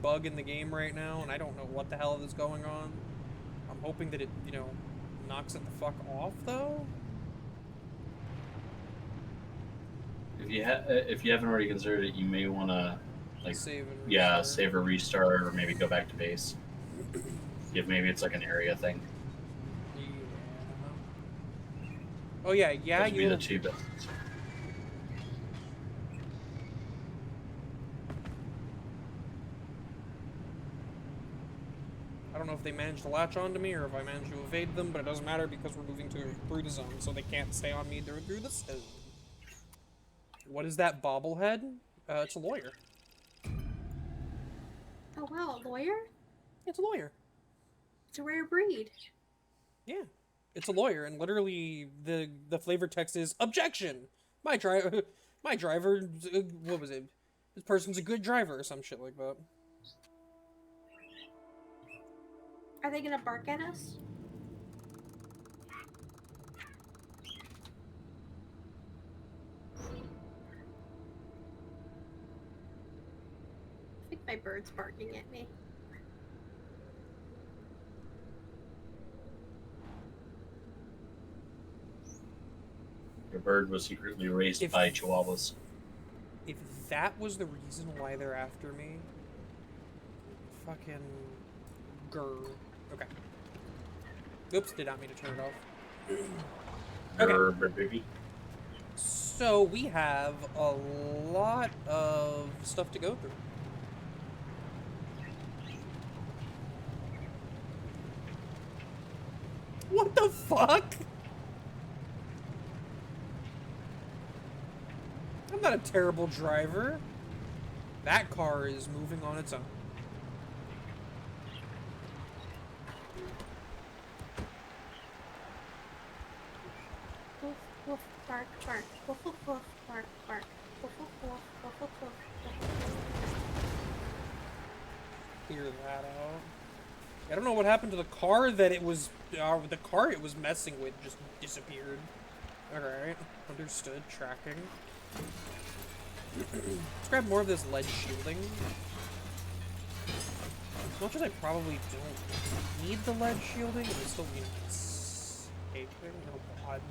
bug in the game right now, and I don't know what the hell is going on. I'm hoping that it, you know, knocks it the fuck off, though. If you haven't already considered it, you may want to, like, Save and yeah, restart. save or restart, or maybe go back to base. If maybe it's like an area thing. Yeah. Oh yeah, That would be you. the cheapest. I don't know if they managed to latch onto me or if I managed to evade them, but it doesn't matter because we're moving through the zone, so they can't stay on me through the zone. What is that bobblehead? It's a lawyer. Oh wow, a lawyer? It's a lawyer. It's a rare breed. Yeah, it's a lawyer, and literally the flavor text is objection. My driver, what was it? This person's a good driver or some shit like that. Are they gonna bark at us? I think my bird's barking at me. Your bird was secretly raised by chihuahuas. If that was the reason why they're after me, fucking grr. Okay. Oops, did not mean to turn it off. Okay. Baby. So we have a lot of stuff to go through. What the fuck? I'm not a terrible driver. That car is moving on its own. Woof, woof, bark, bark. Woof, woof, woof, bark, bark. Woof, woof, woof, woof, woof, woof. Clear that out. I don't know what happened to the car that it was. The car it was messing with just disappeared. Alright. Understood. Tracking. Let's grab more of this lead shielding. As much as I probably don't need the lead shielding, I still need escaping. Oh god.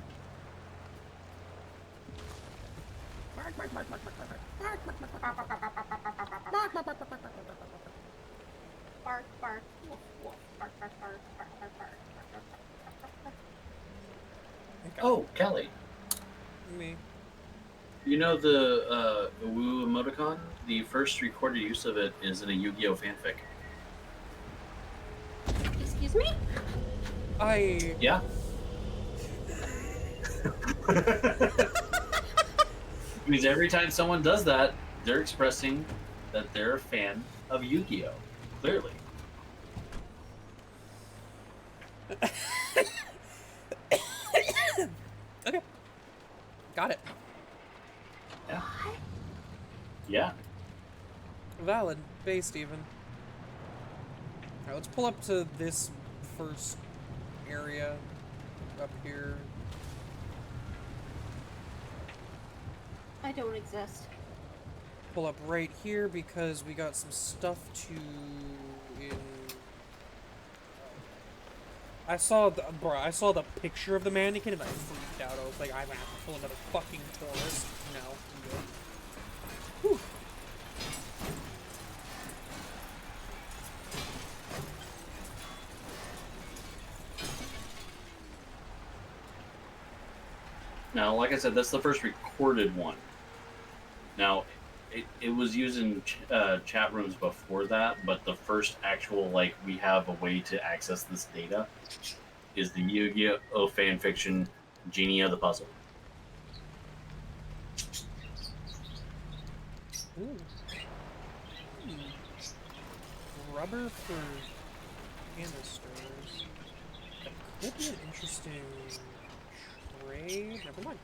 Bark, bark, woof, woof, bark, bark, bark, bark, bark, bark, bark, bark, bark, bark. Oh, Kelly. Me. You know the Woo emoticon? The first recorded use of it is in a Yu-Gi-Oh fanfic. Excuse me? Yeah. Because every time someone does that, they're expressing that they're a fan of Yu-Gi-Oh. Clearly. Okay. Got it. Yeah. Yeah. Valid. Based even. Alright, let's pull up to this first area up here. I don't exist. Pull up right here because we got some stuff to in. I saw the picture of the mannequin and I freaked out. I was like, I'm gonna have to pull another fucking Taurus. No, I'm good. Whew. Now, like I said, that's the first recorded one. Now, it was used in chat rooms before that, but the first actual, like, we have a way to access this data is the Yu-Gi-Oh! Fanfiction Genie of the Puzzle. Ooh. Rubber for canisters. That could be an interesting trade. Never mind.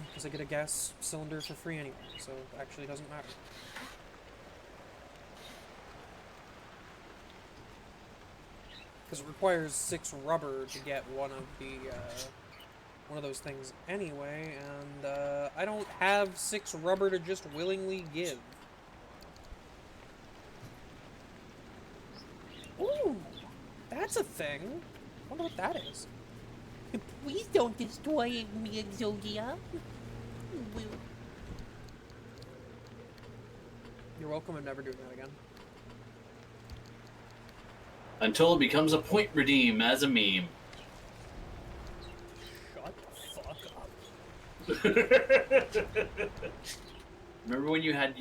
Because I get a gas cylinder for free anyway, so it actually doesn't matter. Because it requires 6 rubber to get one of those things anyway, and I don't have 6 rubber to just willingly give. Ooh, that's a thing. I wonder what that is. Please don't destroy me, Exodia. You're welcome. I'm never doing that again. Until it becomes a point redeem as a meme. Shut the fuck up. Remember when you had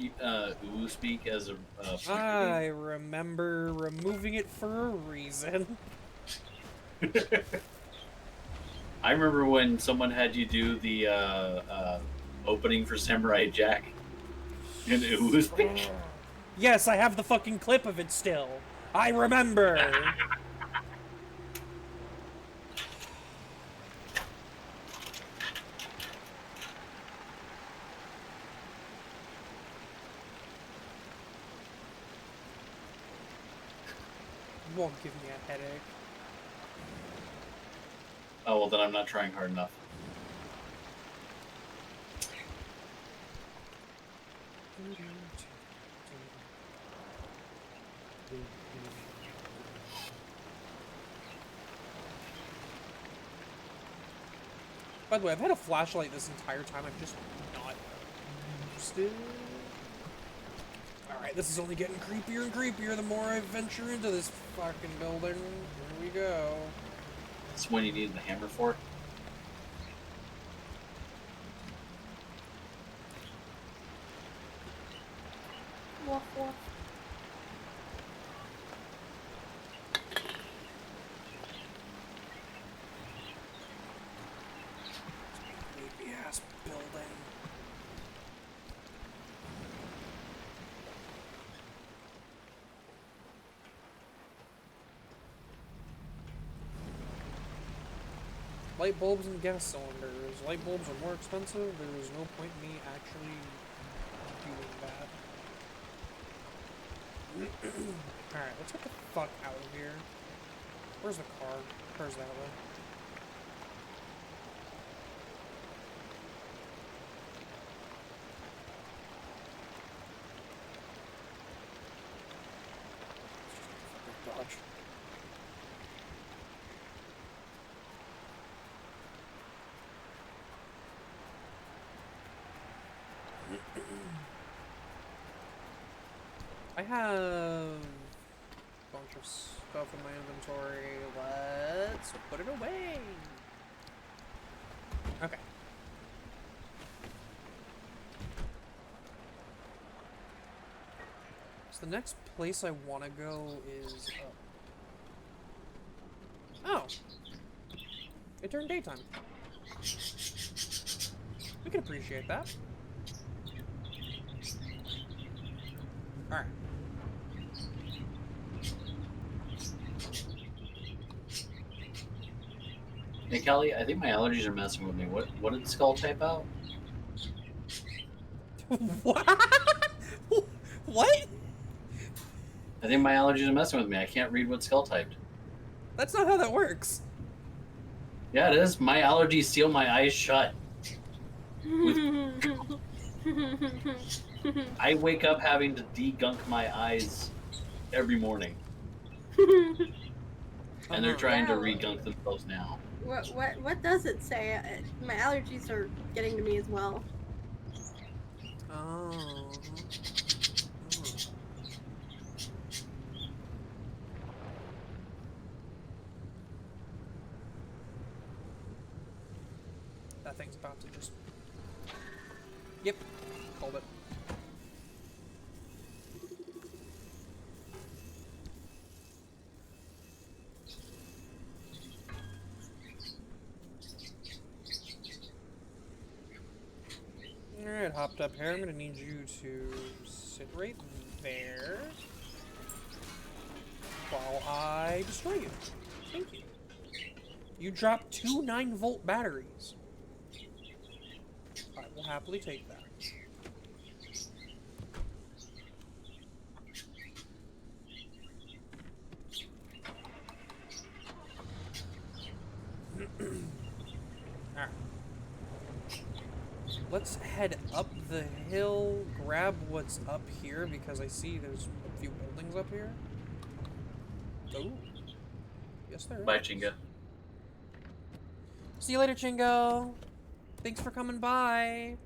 Ulu speak as a point I remember removing it for a reason. I remember when someone had you do the opening for Samurai Jack in Ulu speak. Yes, I have the fucking clip of it still. I remember. Won't give me a headache. Oh, well, then I'm not trying hard enough. By the way, I've had a flashlight this entire time. I'm just not interested. Alright, this is only getting creepier and creepier the more I venture into this fucking building. Here we go. That's when you need the hammer for. Woof, woof. Creepy ass building. Light bulbs and gas cylinders. Light bulbs are more expensive. There is no point in me actually doing that. Alright, let's get the fuck out of here. Where's the car? Car's that way. Dodge. I have a bunch of stuff in my inventory. Let's put it away. Okay. So the next place I want to go is oh. It turned daytime. We can appreciate that. Alright. Hey, Kelly, I think my allergies are messing with me. What did Skull type out? What? What? I think my allergies are messing with me. I can't read what Skull typed. That's not how that works. Yeah, it is. My allergies seal my eyes shut. I wake up having to degunk my eyes every morning. And they're trying to re-gunk themselves now. What does it say? My allergies are getting to me as well. Oh. That thing's about to just... Yep. Called it. Alright, hopped up here. I'm gonna need you to sit right there while I destroy you. Thank you. You dropped 2 9-volt batteries. I will happily take that. Alright. Let's head up the hill, grab what's up here, because I see there's a few buildings up here. Oh. Yes, there is. Bye, Chinga. See you later, Chingo. Thanks for coming by.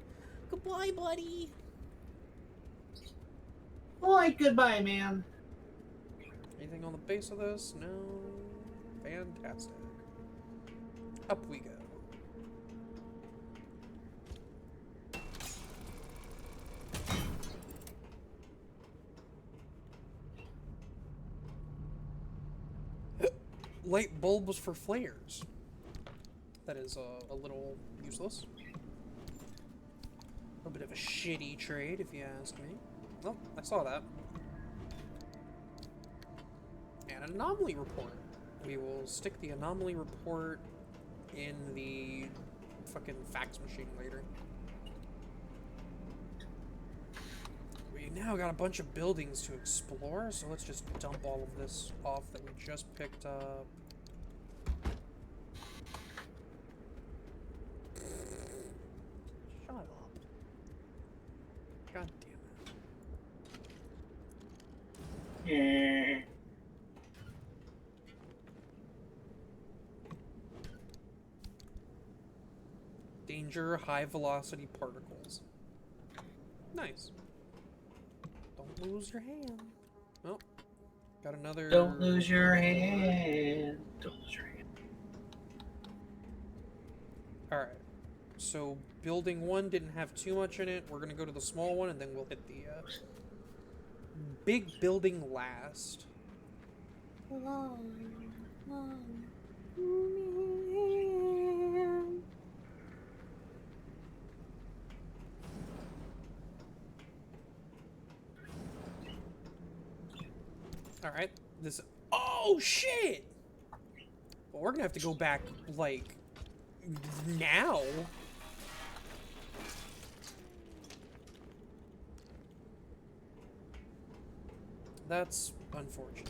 Goodbye, buddy. Like, goodbye, man. Anything on the base of this? No. Fantastic. Up we go. Light bulbs for flares. That is a little useless. A bit of a shitty trade, if you ask me. Oh, I saw that. And an anomaly report. We will stick the anomaly report in the fucking fax machine later. We now got a bunch of buildings to explore, so let's just dump all of this off that we just picked up. Shut up. God damn it. Yeah. Danger, high velocity particles. Nice. Don't lose your hand. Oh, got another. Don't lose your hand. Don't lose your hand. Alright. So, building 1 didn't have too much in it. We're gonna go to the small one and then we'll hit the big building last. Alright, this... Oh, shit! Well, we're gonna have to go back, like, now. That's unfortunate.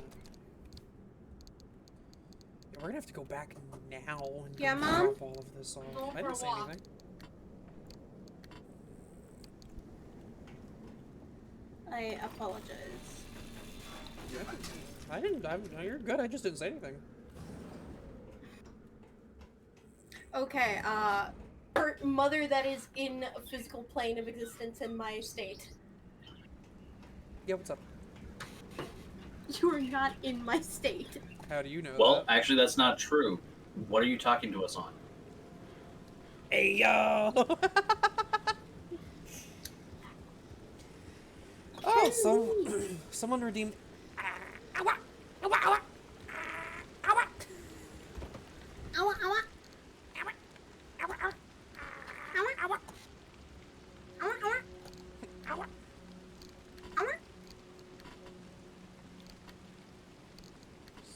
Yeah, we're gonna have to go back now and Yeah, go Mom? drop all of this off. Go I for didn't a say walk. anything. I apologize. I didn't. No, you're good. I just didn't say anything. Okay, her mother that is in a physical plane of existence in my state. Yeah, what's up? You are not in my state. How do you know Well, that? actually, that's not true. What are you talking to us on? Hey, yo! Oh, someone redeemed...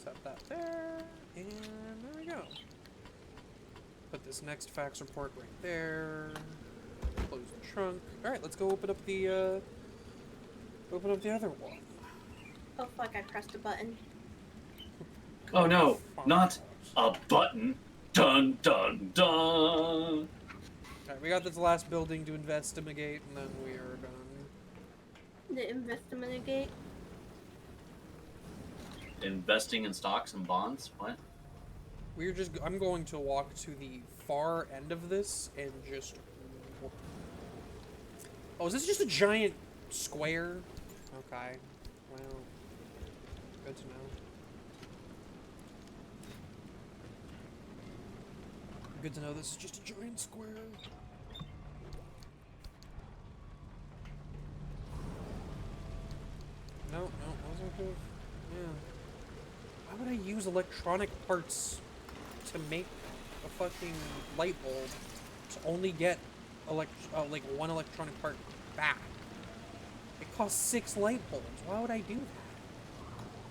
Set that there, and there we go. Put this next fax report right there. Close the trunk. Alright, let's go open up the other one. Oh fuck, I pressed a button. Oh no, not a button. Dun dun dun. Alright, we got this last building to investigate, and then we are done. The investigate. Investing in stocks and bonds? What? We're just. I'm going to walk to the far end of this and just. Oh, is this just a giant square? Okay. Well, good to know. Good to know this is just a giant square. No, wasn't good. Yeah. Why would I use electronic parts to make a fucking light bulb to only get like one electronic part back? It costs 6 light bulbs. Why would I do that?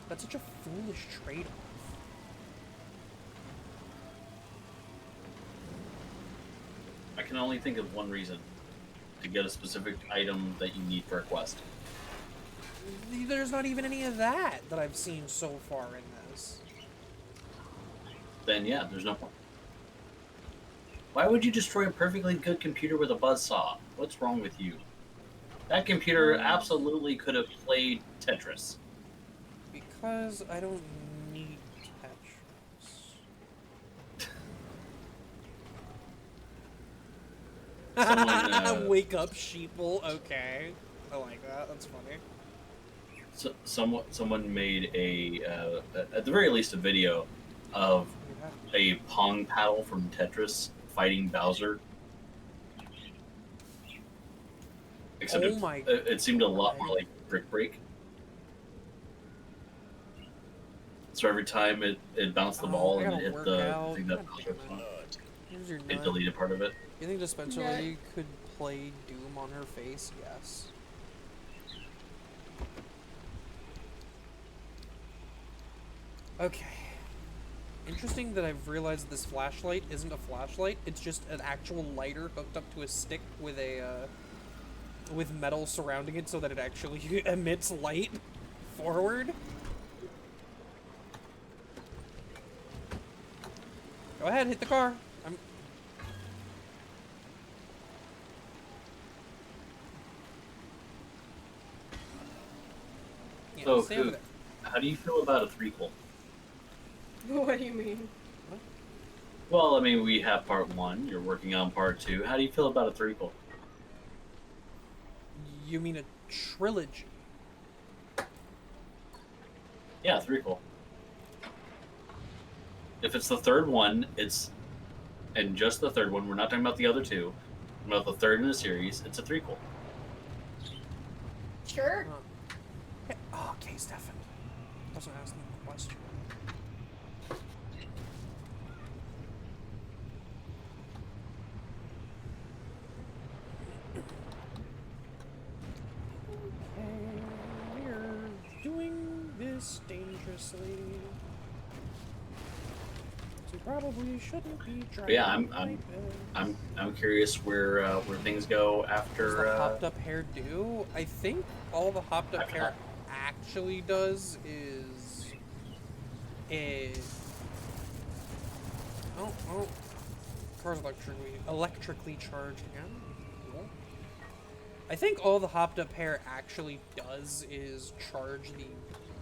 That's such a foolish trade-off. I can only think of one reason: to get a specific item that you need for a quest. There's not even any of that I've seen so far in this. Then yeah, there's no point. Why would you destroy a perfectly good computer with a buzzsaw? What's wrong with you? That computer absolutely could have played Tetris. Because I don't need Tetris. Someone, Wake up, sheeple. Okay. I like that. That's funny. So, someone made at the very least, a video of a Pong paddle from Tetris fighting Bowser. Except it seemed a lot more like Brick Break. So every time it bounced the ball and it hit the thing that Bowser was on, it deleted part of it. You think Dispenser Lady could play Doom on her face? Yes. Okay. Interesting that I've realized this flashlight isn't a flashlight. It's just an actual lighter hooked up to a stick with a with metal surrounding it so that it actually emits light forward. Go ahead, hit the car. Yeah, So, how do you feel about a threequel? What do you mean? Well, I mean, we have part 1. You're working on part 2. How do you feel about a threequel? You mean a trilogy? Yeah, threequel. If it's the third one, and just the third one. We're not talking about the other 2. We're about the third in the series. It's a threequel. Sure. Hey, okay, Stefan. Doesn't ask me a question. Doing this dangerously. So probably shouldn't be driving. Yeah, I'm curious where things go after. Does the hopped up hair do? I think all the hopped up hair actually does is oh, car's electrically charged again. Cool. I think all the hopped up hair actually does is charge the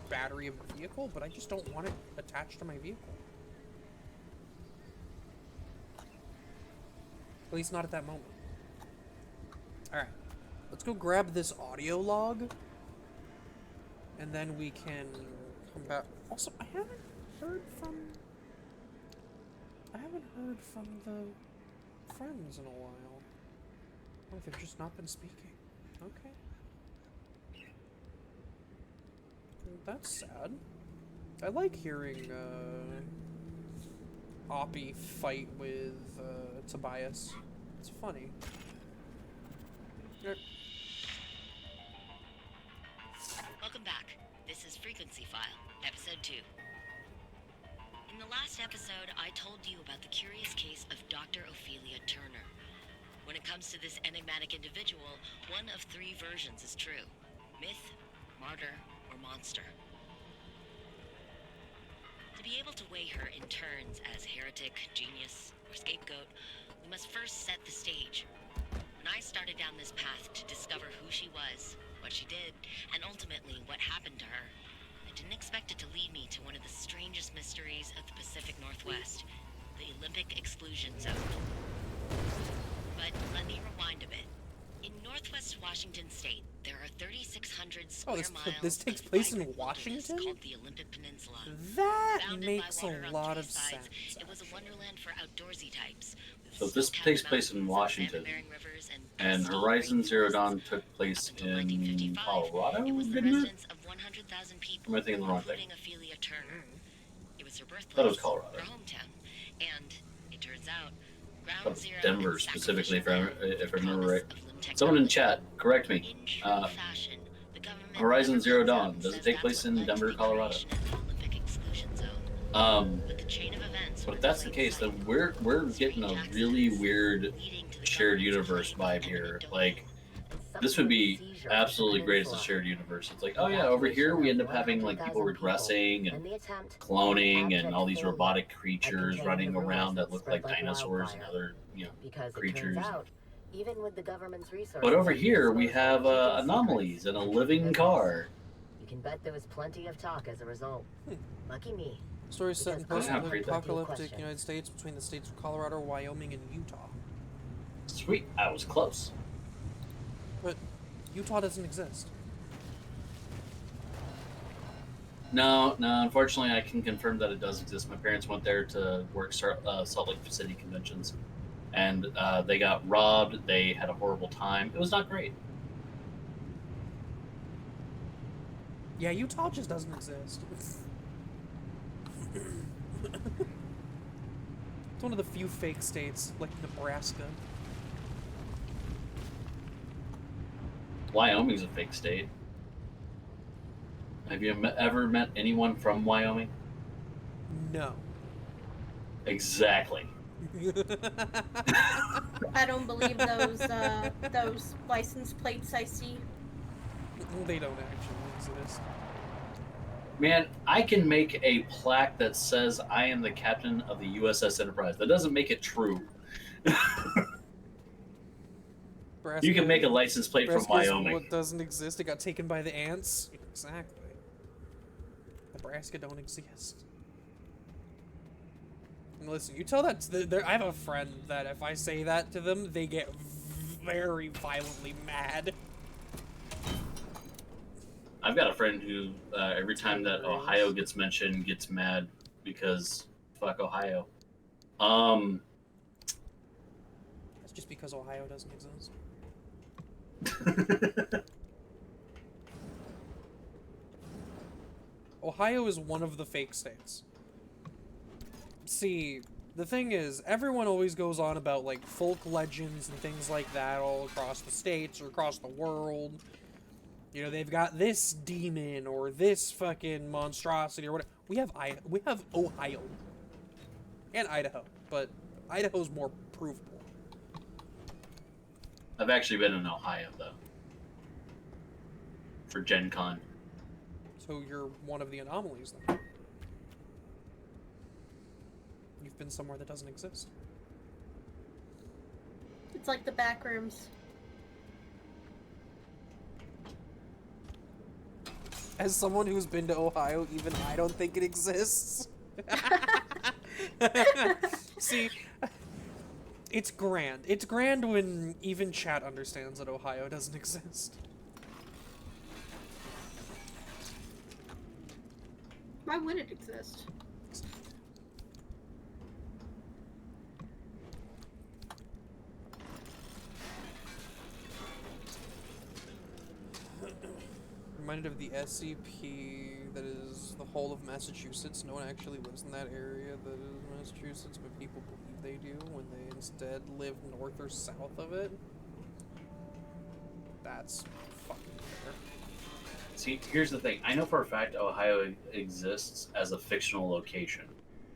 battery of the vehicle, but I just don't want it attached to my vehicle. At least not at that moment. Alright. Let's go grab this audio log. And then we can come back. Also, I haven't heard from the friends in a while. Oh, they've just not been speaking. Okay. That's sad. I like hearing Oppie fight with Tobias. It's funny. Welcome back. This is Frequency File, Episode 2. In the last episode, I told you about the curious case of Dr. Ophelia Turner. When it comes to this enigmatic individual, one of 3 versions is true. Myth, martyr, or monster. To be able to weigh her in turns as heretic, genius, or scapegoat, we must first set the stage. When I started down this path to discover who she was, what she did, and ultimately what happened to her, I didn't expect it to lead me to one of the strangest mysteries of the Pacific Northwest, the Olympic Exclusion Zone. But let me rewind a bit. In Northwest Washington State, There are 3,600 Oh, square miles this takes of place in vibrant wilderness Washington? called the Olympic Peninsula. That Bounded makes by a water on lot three of sides, sense. it was a wonderland for outdoorsy types. With So this snow-capped takes place in mountains, Washington, salmon-bearing rivers, and and pristine Horizon Zero rainforests. Dawn took place Up until in 1955, Colorado, it was the didn't it? residence of 100,000 people, Am I thinking the wrong thing? including Ophelia Turner. It was her birthplace, Thought it was Colorado. her hometown, and it turns out, But Ground Zero Denver and specifically, Sacrificial if I Man, the remember right. promise of limb Someone in technology. chat, correct me. In true fashion, the government Horizon never Zero comes out Dawn, and does it says take that's place what in led to Denver, the Colorado? creation of the Olympic exclusion zone. But the chain of events But were if that's the in plain case, then sight. we're getting a Strange really accidents weird leading to the shared government's universe claim vibe of here. eminent domain. Like, And this would be subsequent seizure of the absolutely great as a peninsula. shared universe. It's like, oh yeah, over here we end up having like people 100,000 regressing and the attempt cloning and abject all these failure robotic at creatures containing running the rumors around that that look spread like dinosaurs and wildfire. other, Because it creatures. turns out, even with the government's resources, But over at here we disposal, have keeping anomalies secrets and a and living business. car. You can bet there was plenty of talk as a result. Lucky me. Story set in Because I create that. post-apocalyptic Question. United States between the states of Colorado, Wyoming, and Utah. Sweet, I was close. But Utah doesn't exist. No, unfortunately I can confirm that it does exist. My parents went there to work Salt Lake City conventions, and they got robbed. They had a horrible time. It was not great. Yeah, Utah just doesn't exist. It's one of the few fake states, like Nebraska. Wyoming's a fake state. Have you ever met anyone from Wyoming? No. Exactly. I don't believe those license plates I see. They don't actually exist. Man, I can make a plaque that says I am the captain of the USS Enterprise. That doesn't make it true. You can make a license plate from Nebraska's Wyoming. what doesn't exist. It got taken by the ants. Exactly. Nebraska don't exist. And listen, you tell that to I have a friend that if I say that to them, they get very violently mad. I've got a friend who, every time that Ohio gets mentioned, gets mad because fuck Ohio. That's just because Ohio doesn't exist. Ohio is one of the fake states. See, the thing is, everyone always goes on about, like, folk legends and things like that all across the states or across the world. You know, they've got this demon or this fucking monstrosity or whatever. We have Ohio. And Idaho, but Idaho's more provable. I've actually been in Ohio, though. For Gen Con. So you're one of the anomalies, then. You've been somewhere that doesn't exist. It's like the back rooms. As someone who's been to Ohio, even I don't think it exists. See, it's grand. It's grand when even chat understands that Ohio doesn't exist. Why would it exist? Reminded of the SCP that is the whole of Massachusetts. No one actually lives in that area that is Massachusetts, but people believe they do when they instead live north or south of it. That's fucking fair. See, here's the thing. I know for a fact Ohio exists as a fictional location.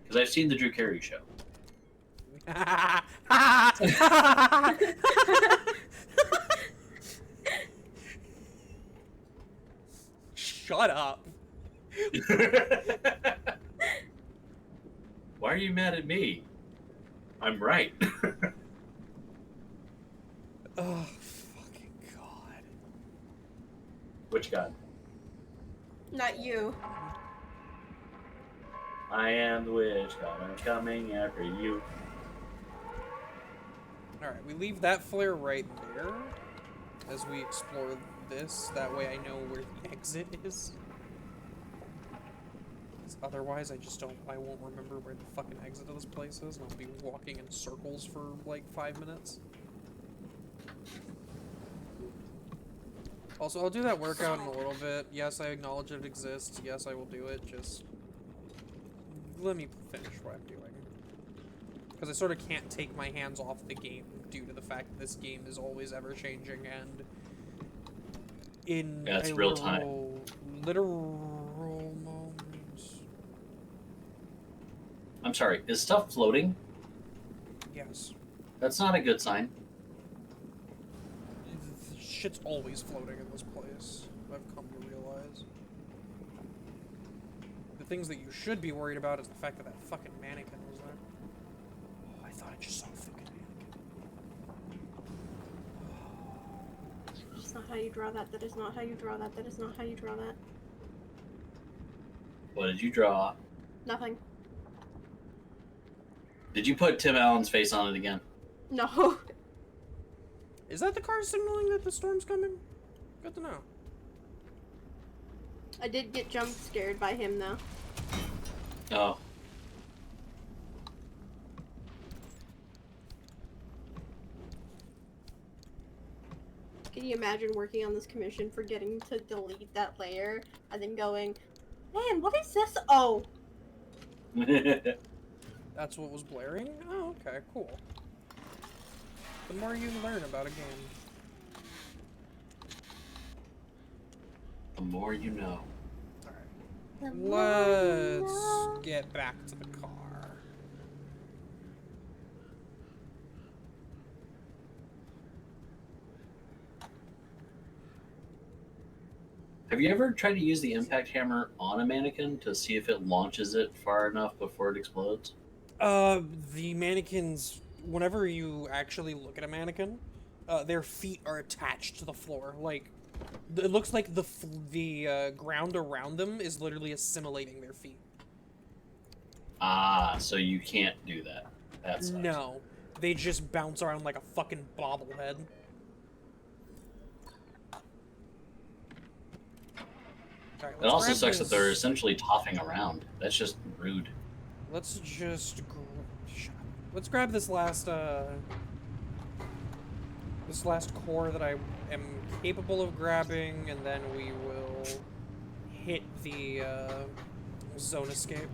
Because I've seen the Drew Carey show. Shut up. Why are you mad at me? I'm right. Oh, fucking God. Which god? Not you. I am the witch god. I'm coming after you. Alright, we leave that flare right there as we explore this. That way I know where the exit is. 'Cause otherwise, I won't remember where the fucking exit of this place is, and I'll be walking in circles for like 5 minutes. Also, I'll do that workout in a little bit. Yes, I acknowledge it exists. Yes, I will do it. Just let me finish what I'm doing. Because I sort of can't take my hands off the game due to the fact that this game is always ever changing and in Yeah, it's a real time. literal moment. I'm sorry, is stuff floating? Yes. That's not a good sign. Shit's always floating in this place, I've come to realize. The things that you should be worried about is the fact that that fucking mannequin was there. Oh, I thought I just saw a fucking mannequin. That's not how you draw that. That is not how you draw that. That is not how you draw that. What did you draw? Nothing. Did you put Tim Allen's face on it again? No. Is that the car signaling that the storm's coming? Good to know. I did get jump scared by him though. Oh. Can you imagine working on this commission, forgetting to delete that layer, and then going, man, what is this? Oh. That's what was blaring? Oh, okay, cool. The more you learn about a game. The more you know. Let's get back to the car. Have you ever tried to use the impact hammer on a mannequin to see if it launches it far enough before it explodes? The mannequins, whenever you actually look at a mannequin, their feet are attached to the floor. Like, it looks like the ground around them is literally assimilating their feet. Ah, so you can't do that. That sucks. No, they just bounce around like a fucking bobblehead. Right, It also sucks that they're essentially toffing around. That's just rude. Let's just let's grab this last core that I am capable of grabbing, and then we will hit the zone escape.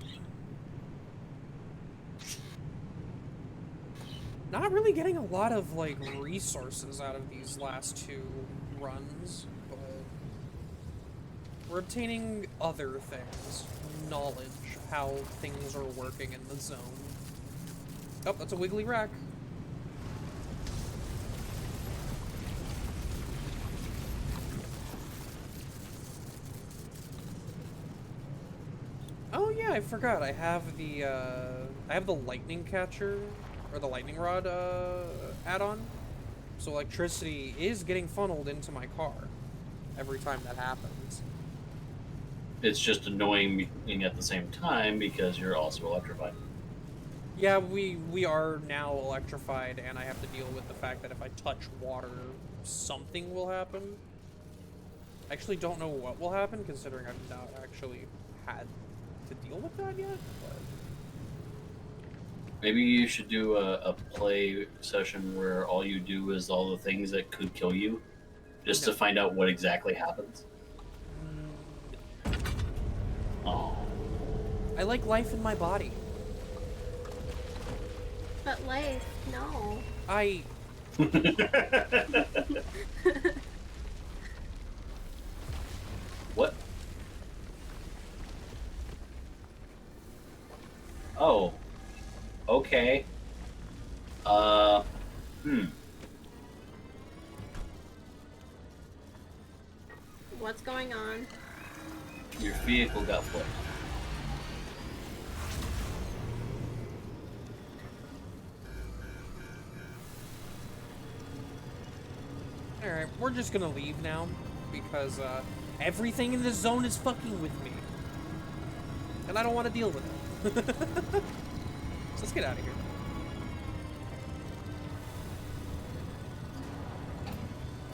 Not really getting a lot of like resources out of these last two runs, but we're obtaining other things, knowledge, how things are working in the zone. Oh, that's a wiggly rack. Oh yeah, I forgot. I have the lightning catcher, or the lightning rod add-on. So electricity is getting funneled into my car every time that happens. It's just annoying at the same time because you're also electrified. Yeah, we are now electrified, and I have to deal with the fact that if I touch water, something will happen. I actually don't know what will happen, considering I've not actually had to deal with that yet. But maybe you should do a play session where all you do is all the things that could kill you, just to find out what exactly happens. Oh. I like life in my body. But life, no. I... What? Oh. Okay. What's going on? Your vehicle got flipped. Alright, we're just gonna leave now, because everything in this zone is fucking with me. And I don't want to deal with it. So let's get out of here.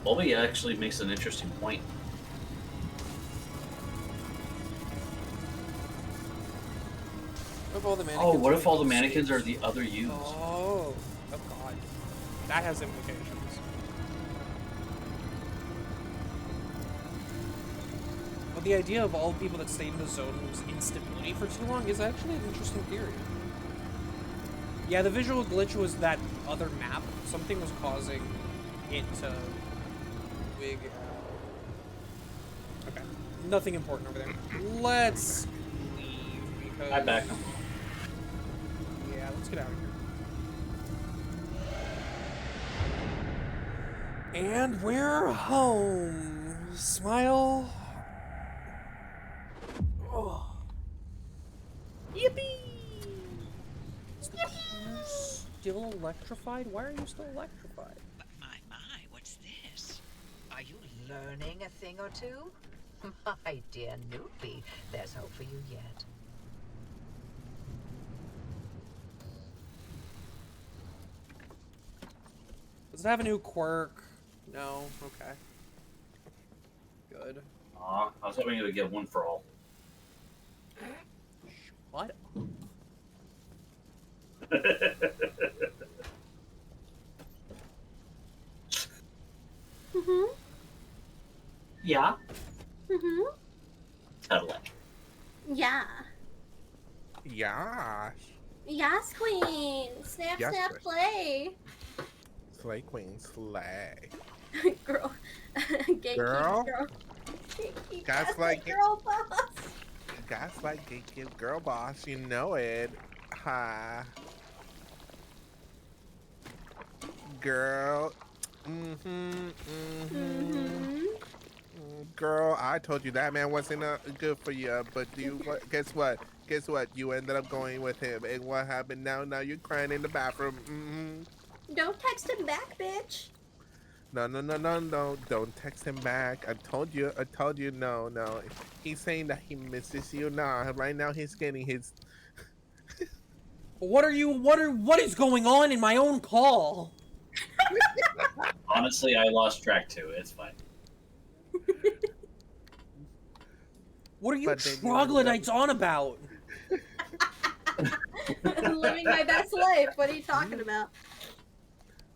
Bulby actually makes an interesting point. What if all the Oh, mannequins what are if all the these mannequins are escapes? the other yous? Oh god. That has implications. But the idea of all people that stayed in the zone lose instability for too long is actually an interesting theory. Yeah, the visual glitch was that other map. Something was causing it to wig out. Okay. Nothing important over there. Let's leave because... I back them. Yeah, let's get out of here. And we're home. Smile. Oh. Yippee! Is the car still electrified? Why are you still electrified? My, what's this? Are you learning a thing or two? My dear newbie, there's hope for you yet. Does it have a new quirk? No? Okay. Good. Aw, I was hoping it would get one for all. Shut up. Mhm. Yeah. Mhm. Totally. Yeah. Yeah. Yes, queen. Snap, Yes, snap, queen. play. Slay queen, slay. Girl. Gatekeep Girl? girl. Gatekeep Gaslight girl boss. Gaslight gatekeep girl boss, you know it. Ha. Girl. Mhm. Girl, I told you that man wasn't good for you, but guess what? Guess what? You ended up going with him, and what happened now? Now you're crying in the bathroom. Don't text him back, bitch. No. Don't text him back. I told you, no. He's saying that he misses you now. Right now he's getting his... What is going on in my own call? Honestly, I lost track too. It's fine. What are you But then you ended troglodytes on about? Living my best life. What are you talking about?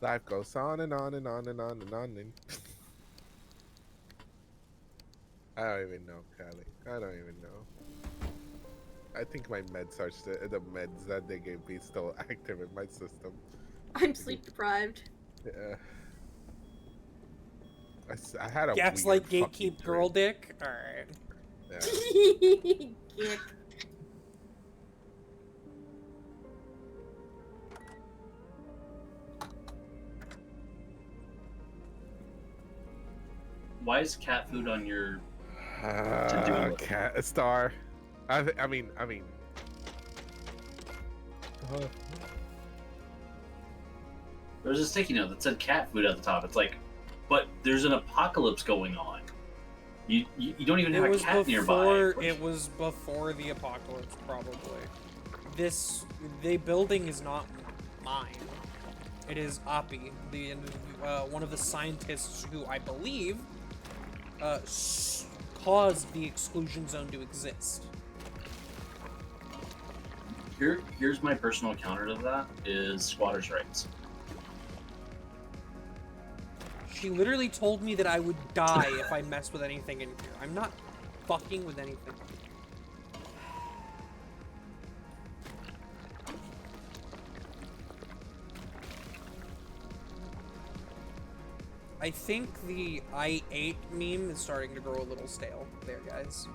Life goes on and on and on and on and on. And... I don't even know, Callie. I don't even know. I think my meds are still, the meds that they gave me still active in my system. I'm sleep deprived. Yeah. I had a Gaslight weird fucking gatekeep girl dream. dick? Alright. Yeah. Gick. Why is cat food on your to-do list? Cat star. I mean. There's a sticky note that said cat food at the top. It's like, but there's an apocalypse going on. You don't even have a cat nearby. It was before the apocalypse, probably. The building is not mine. It is Api, one of the scientists who I believe caused the exclusion zone to exist. Here's my personal counter to that: is squatters' rights. She literally told me that I would die if I messed with anything in here. I'm not fucking with anything. I think the I ate meme is starting to grow a little stale there, guys.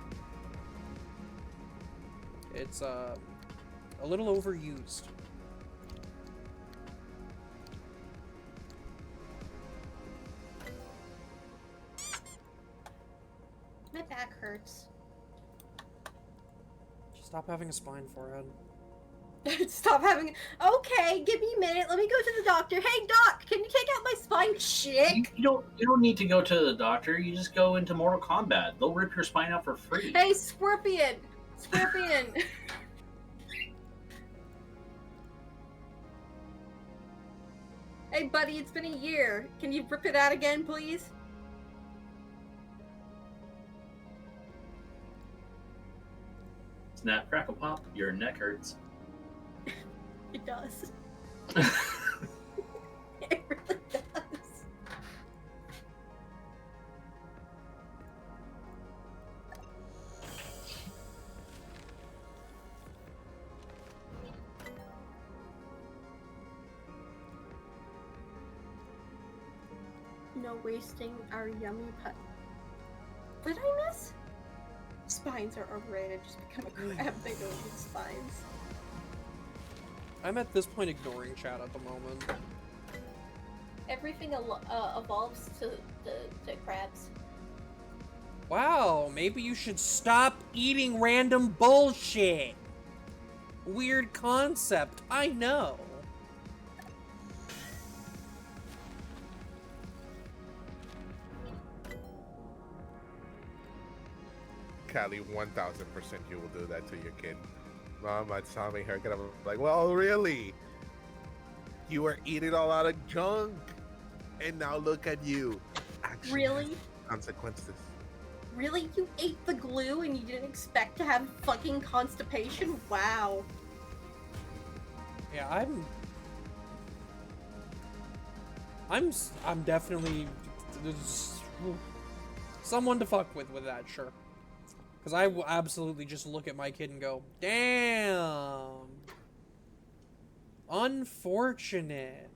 It's a little overused. My back hurts. Stop having a spine forehead. Stop having. Okay, give me a minute. Let me go to the doctor. Hey, doc, can you take out my spine, chick? You don't need to go to the doctor. You just go into Mortal Kombat. They'll rip your spine out for free. Hey, Scorpion. Hey, buddy, it's been a year. Can you rip it out again, please? Snap, crackle, pop. Your neck hurts. It does. It really does. No wasting our yummy put. What did I miss? Spines are overrated. Just become a crab. They don't need spines. I'm at this point ignoring chat at the moment. Everything evolves to crabs. Wow, maybe you should stop eating random bullshit. Weird concept, I know. Callie, 1000% you will do that to your kid. Mama saw me haircut. I'm like, well, really? You were eating a lot of junk, and now look at you. Actually, Really? consequences. Really? You ate the glue and you didn't expect to have fucking constipation? Wow. Yeah, I'm definitely there's someone to fuck with that, sure. Because I will absolutely just look at my kid and go, damn. Unfortunate.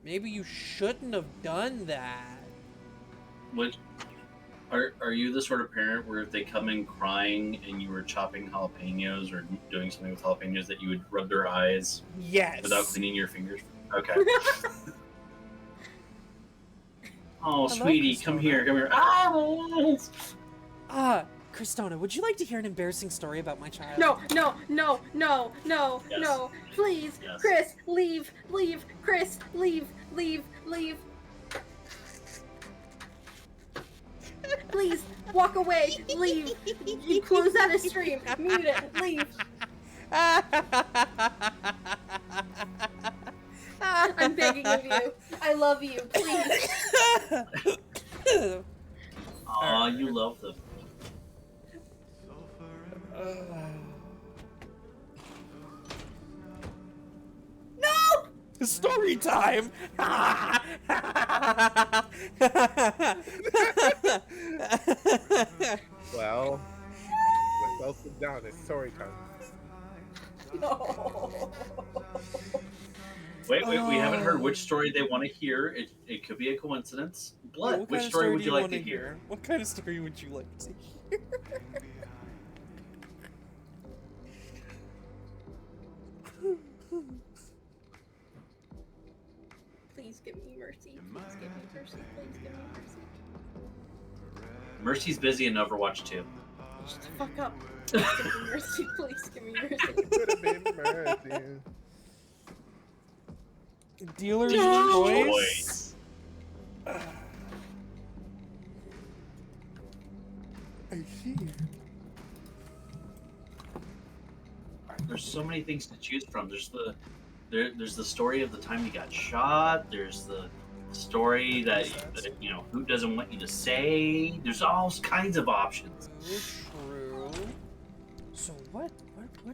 Maybe you shouldn't have done that. What? Are you the sort of parent where if they come in crying and you were chopping jalapenos or doing something with jalapenos that you would rub their eyes Yes. without cleaning your fingers? Okay. Oh, Hello, sweetie, come Kristona. here, come here. Ah! Kristona, would you like to hear an embarrassing story about my child? No. Yes. No. Please. Yes. Chris, leave. Chris, leave. Please, walk away. Leave. You close out a stream. Mute it. Leave. I'm begging of you. I love you. Please. Aw, you love them. No! Story time! Well, let's all sit down. It's story time. No. Wait, we haven't heard which story they want to hear. It could be a coincidence. Blood, What which kind of story would do you like wanna to hear? What kind of story would you like to hear? Please give me mercy. Please give me mercy. Please give me mercy. Mercy's busy in Overwatch 2. Shut the fuck up. Please give me mercy. Please give me mercy. Could have been mercy. Dealer's No. choice? I see. There's so many things to choose from. There's the story of the time you got shot. There's the story that you know who doesn't want you to say. There's all kinds of options. True. So what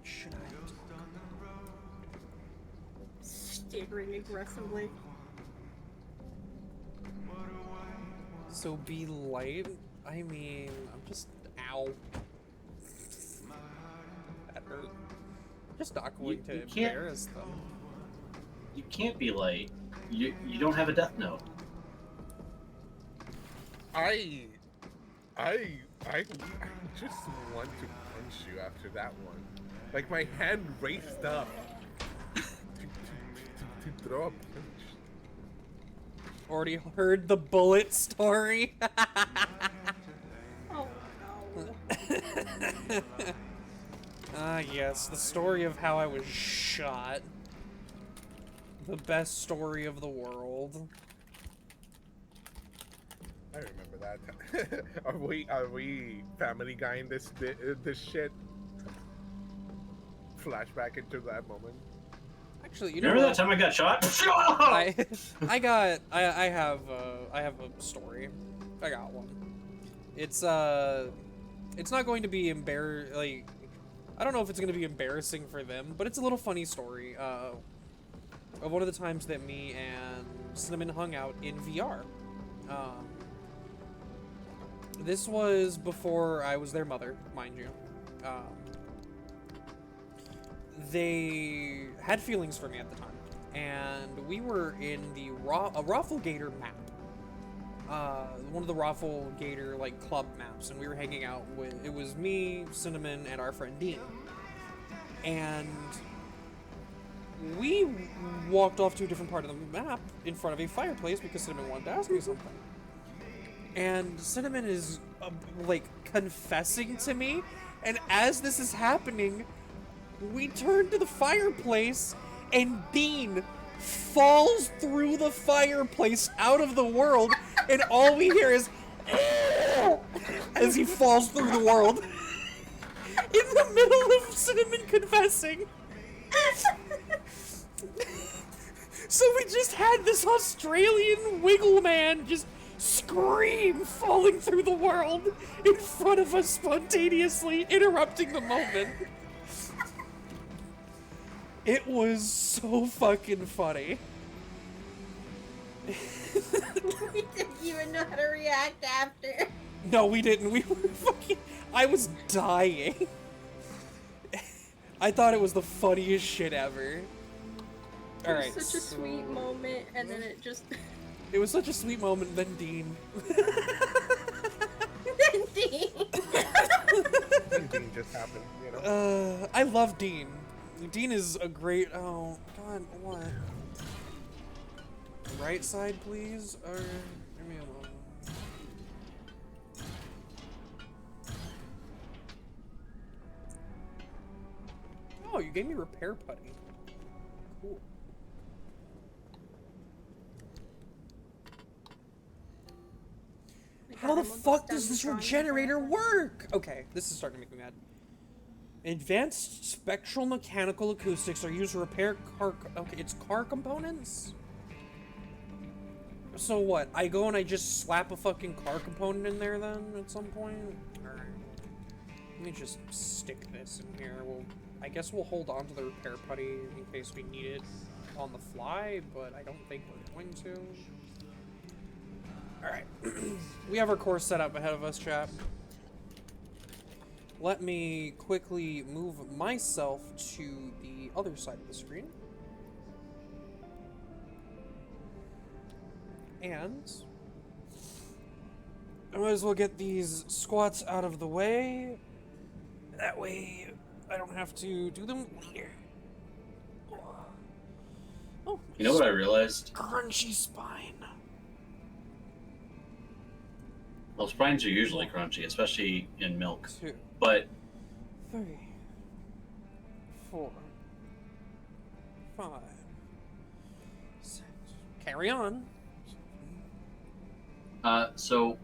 should I talk about? Staggering aggressively. So be light? I mean, I'm just ow. That hurt. I'm just not going to You can't- embarrass them. You can't be late. You don't have a death note. I just want to punch you after that one. Like my hand raced up to throw a punch. Already heard the bullet story. Oh no. Ah, yes, the story of how I was shot. The best story of the world. I remember that. Are we Family Guy in this shit? Flashback into that moment. Actually, you know Remember that what? time I got shot? I have a story. I got one. It's not going to be I don't know if it's going to be embarrassing for them, but it's a little funny story of one of the times that me and Cinnamon hung out in VR. This was before I was their mother, mind you. They had feelings for me at the time, and we were in the Rafflegator map. One of the Rafflegator like club maps, and we were hanging out with, it was me, Cinnamon, and our friend Dean. And we walked off to a different part of the map in front of a fireplace because Cinnamon wanted to ask me something. And Cinnamon is like confessing to me, and as this is happening, we turn to the fireplace, and Dean falls through the fireplace out of the world, and all we hear is as he falls through the world in the middle of Cinnamon confessing. So we just had this Australian wiggle man just scream falling through the world in front of us, spontaneously interrupting the moment. It was so fucking funny. We didn't even know how to react after. No, we didn't. We were fucking... I was dying. I thought it was the funniest shit ever. Alright. It was such a sweet moment, and then it just... It was such a sweet moment, then Dean. Then Dean. And Dean just happened, you know? I love Dean. Dean is a great... Oh, God, what? Right side, please? Or... Leave me alone. Oh, you gave me repair putty. Cool. How the fuck does this regenerator work? Okay, this is starting to make me mad. Advanced spectral mechanical acoustics are used to repair car... Okay, it's car components? So what? I go and I just slap a fucking car component in there then at some point? Alright. Let me just stick this in here. I guess we'll hold on to the repair putty in case we need it on the fly, but I don't think we're going to. Alright. We have our course set up ahead of us, chat. Let me quickly move myself to the other side of the screen. And I might as well get these squats out of the way. That way I don't have to do them later. Oh, You know what I realized? crunchy spine. Well, spines are usually crunchy, especially in milk. 2, But 3, 4, 5, 6. Carry on. So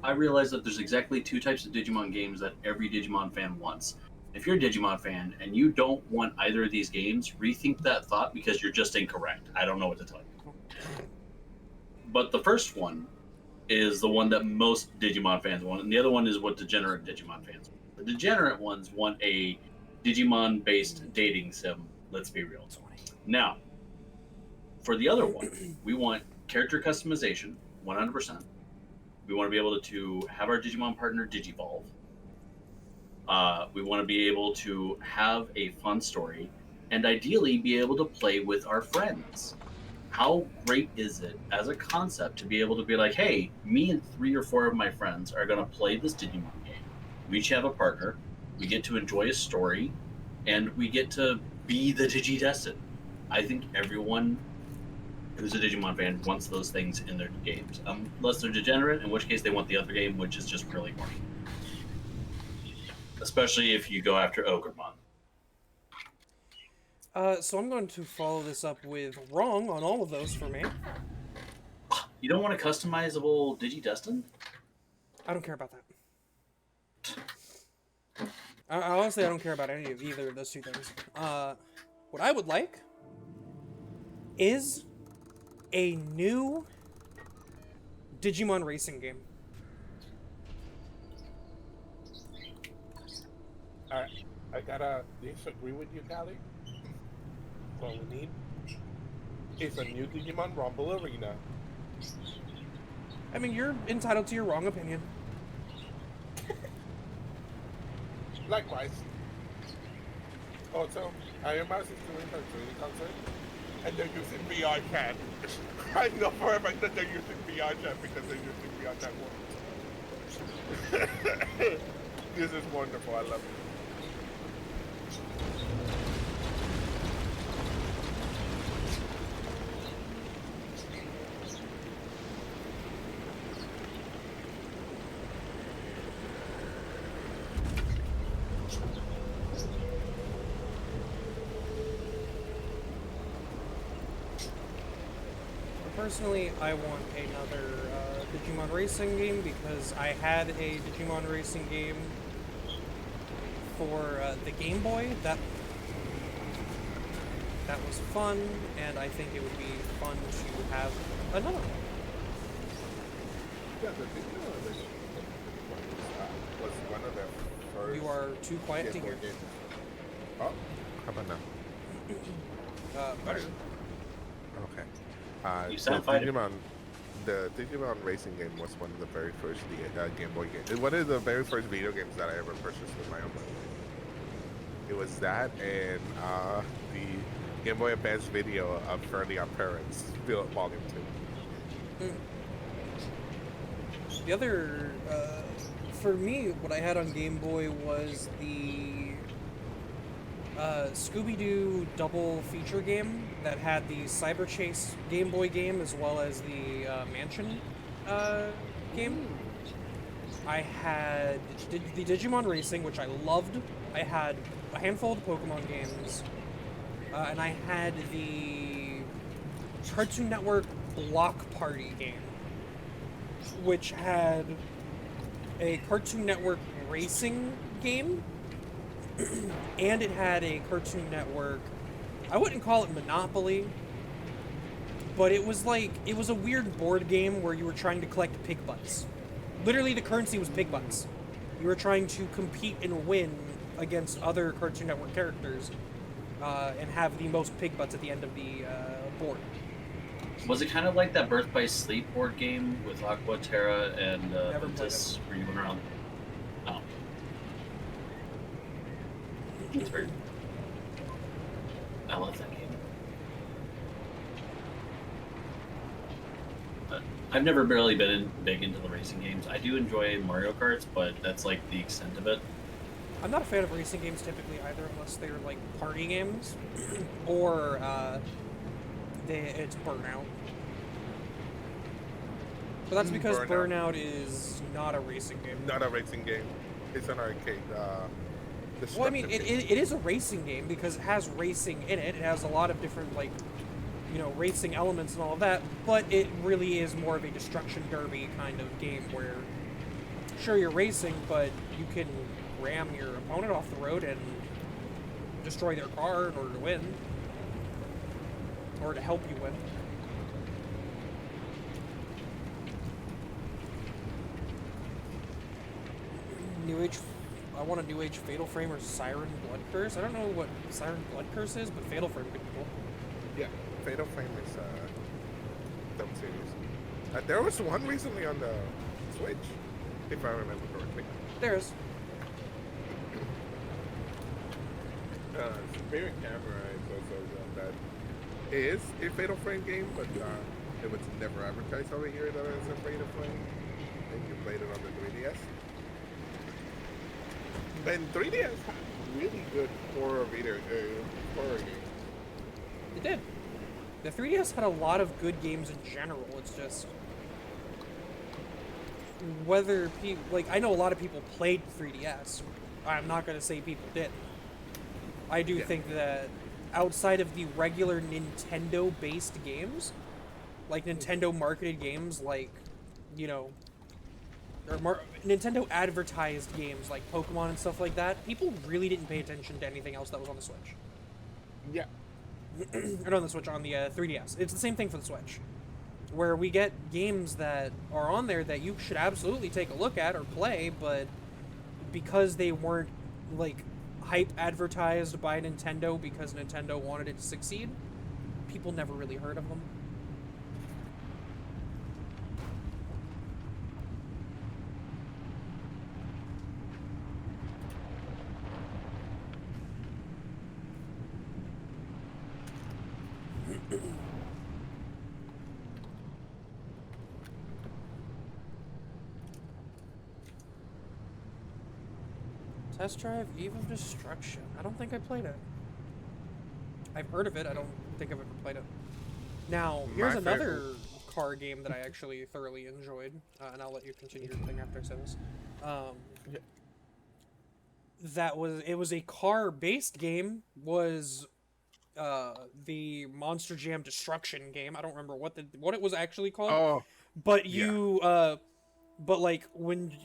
I realized that there's exactly 2 types of Digimon games that every Digimon fan wants. If you're a Digimon fan and you don't want either of these games, rethink that thought because you're just incorrect. I don't know what to tell you. But the first one is the one that most Digimon fans want, and the other one is what degenerate Digimon fans want. The degenerate ones want a Digimon-based dating sim, let's be real. Now, for the other one, we want character customization, 100%. We want to be able to have our Digimon partner Digivolve. We want to be able to have a fun story, and ideally be able to play with our friends. How great is it as a concept to be able to be like, hey, me and 3 or 4 of my friends are going to play this Digimon game. We each have a partner. We get to enjoy a story, and we get to be the Digidestined. I think everyone who's a Digimon fan wants those things in their games. Unless they're degenerate, in which case they want the other game, which is just really horny. Especially if you go after Ogremon. So I'm going to follow this up with wrong on all of those for me. You don't want a customizable Digidestined? I don't care about that. Honestly, I don't care about any of either of those 2 things. What I would like is a new Digimon racing game. I gotta disagree with you, Callie. What we need is a new Digimon Rumble Arena. I mean, you're entitled to your wrong opinion. Likewise. Also, Iron Mouse is doing her 3D concert, and they're using VR chat. I know for a fact that they're using VR chat because they're using VR chat more. This is wonderful. I love it. Personally, I want another Digimon racing game because I had a Digimon racing game for the Game Boy. That was fun, and I think it would be fun to have another one. Yeah, the Digimon was one of the first. You are too quiet to hear. Games. Oh, how about now? Better. Okay. You sound fine. The Digimon racing game was one of the very first Game Boy games. One of the very first video games that I ever purchased with my own money. It was that and the Game Boy Advance video of Fairly Odd Parents, Volume 2. The other, for me, what I had on Game Boy was the Scooby-Doo double feature game that had the Cyber Chase Game Boy game as well as the Mansion game. I had the Digimon Racing, which I loved. I had a handful of Pokemon games, and I had the Cartoon Network Block Party game, which had a Cartoon Network racing game, and it had a Cartoon Network, I wouldn't call it Monopoly, but it was a weird board game where you were trying to collect pig butts. Literally, the currency was pig butts. You were trying to compete and win against other Cartoon Network characters, and have the most pig butts at the end of the board. Was it kind of like that Birth by Sleep board game with Aqua, Terra, and Ventus, where you went around? Oh. It's weird. I love that game. But I've never really been big into the racing games. I do enjoy Mario Karts, but that's like the extent of it. I'm not a fan of racing games typically either, unless they're like party games, or it's Burnout. But that's because Burnout is not a racing game. Not a racing game. It's an arcade. Well, I mean, it is a racing game because it has racing in it. It has a lot of different, like, you know, racing elements and all of that, but it really is more of a destruction derby kind of game where, sure, you're racing, but you can ram your opponent off the road and destroy their car in order to win. Or to help you win. New Age... I want a New Age Fatal Frame or Siren Blood Curse. I don't know what Siren Blood Curse is, but Fatal Frame could be cool. Yeah, Fatal Frame is dumb series. There was one recently on the Switch, if I remember correctly. There is. Spirit Camera is also one that is a Fatal Frame game, but it was never advertised over here that it's a Fatal Frame, and you played it on the 3DS. And 3DS had really good horror games. It did. The 3DS had a lot of good games in general. It's just whether people, like, I know a lot of people played 3DS. I'm not going to say people didn't. I do think that outside of the regular Nintendo-based games, like Nintendo-marketed games, like, you know, or Nintendo advertised games like Pokemon and stuff like that, people really didn't pay attention to anything else that was on the Switch. Yeah. Or not on the Switch, on the 3DS. It's the same thing for the Switch, where we get games that are on there that you should absolutely take a look at or play, but because they weren't, like, hype advertised by Nintendo because Nintendo wanted it to succeed. People never really heard of them. Test drive Eve of Destruction. I don't think I played it. I've heard of it. I don't think I've ever played it. Now, here's My another favorite- car game that I actually thoroughly enjoyed, and I'll let you continue your thing after I say this. Yeah. It was a car-based game. Was the Monster Jam Destruction game? I don't remember what it was actually called. Oh, But yeah. you but like when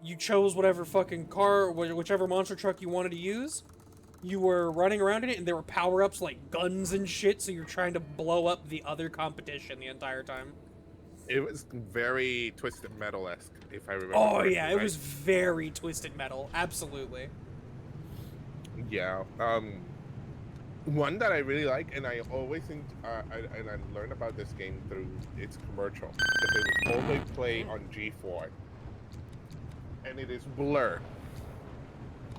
you chose whatever fucking car, whichever monster truck you wanted to use, you were running around in it, and there were power-ups like guns and shit, so you're trying to blow up the other competition the entire time. it was very Twisted Metal-esque, if I remember. Oh correctly, yeah, it right? was very Twisted Metal, absolutely. Yeah. One that I really like, and I always think, and I learned about this game through its commercial, because it was always played on G4, and it is Blur.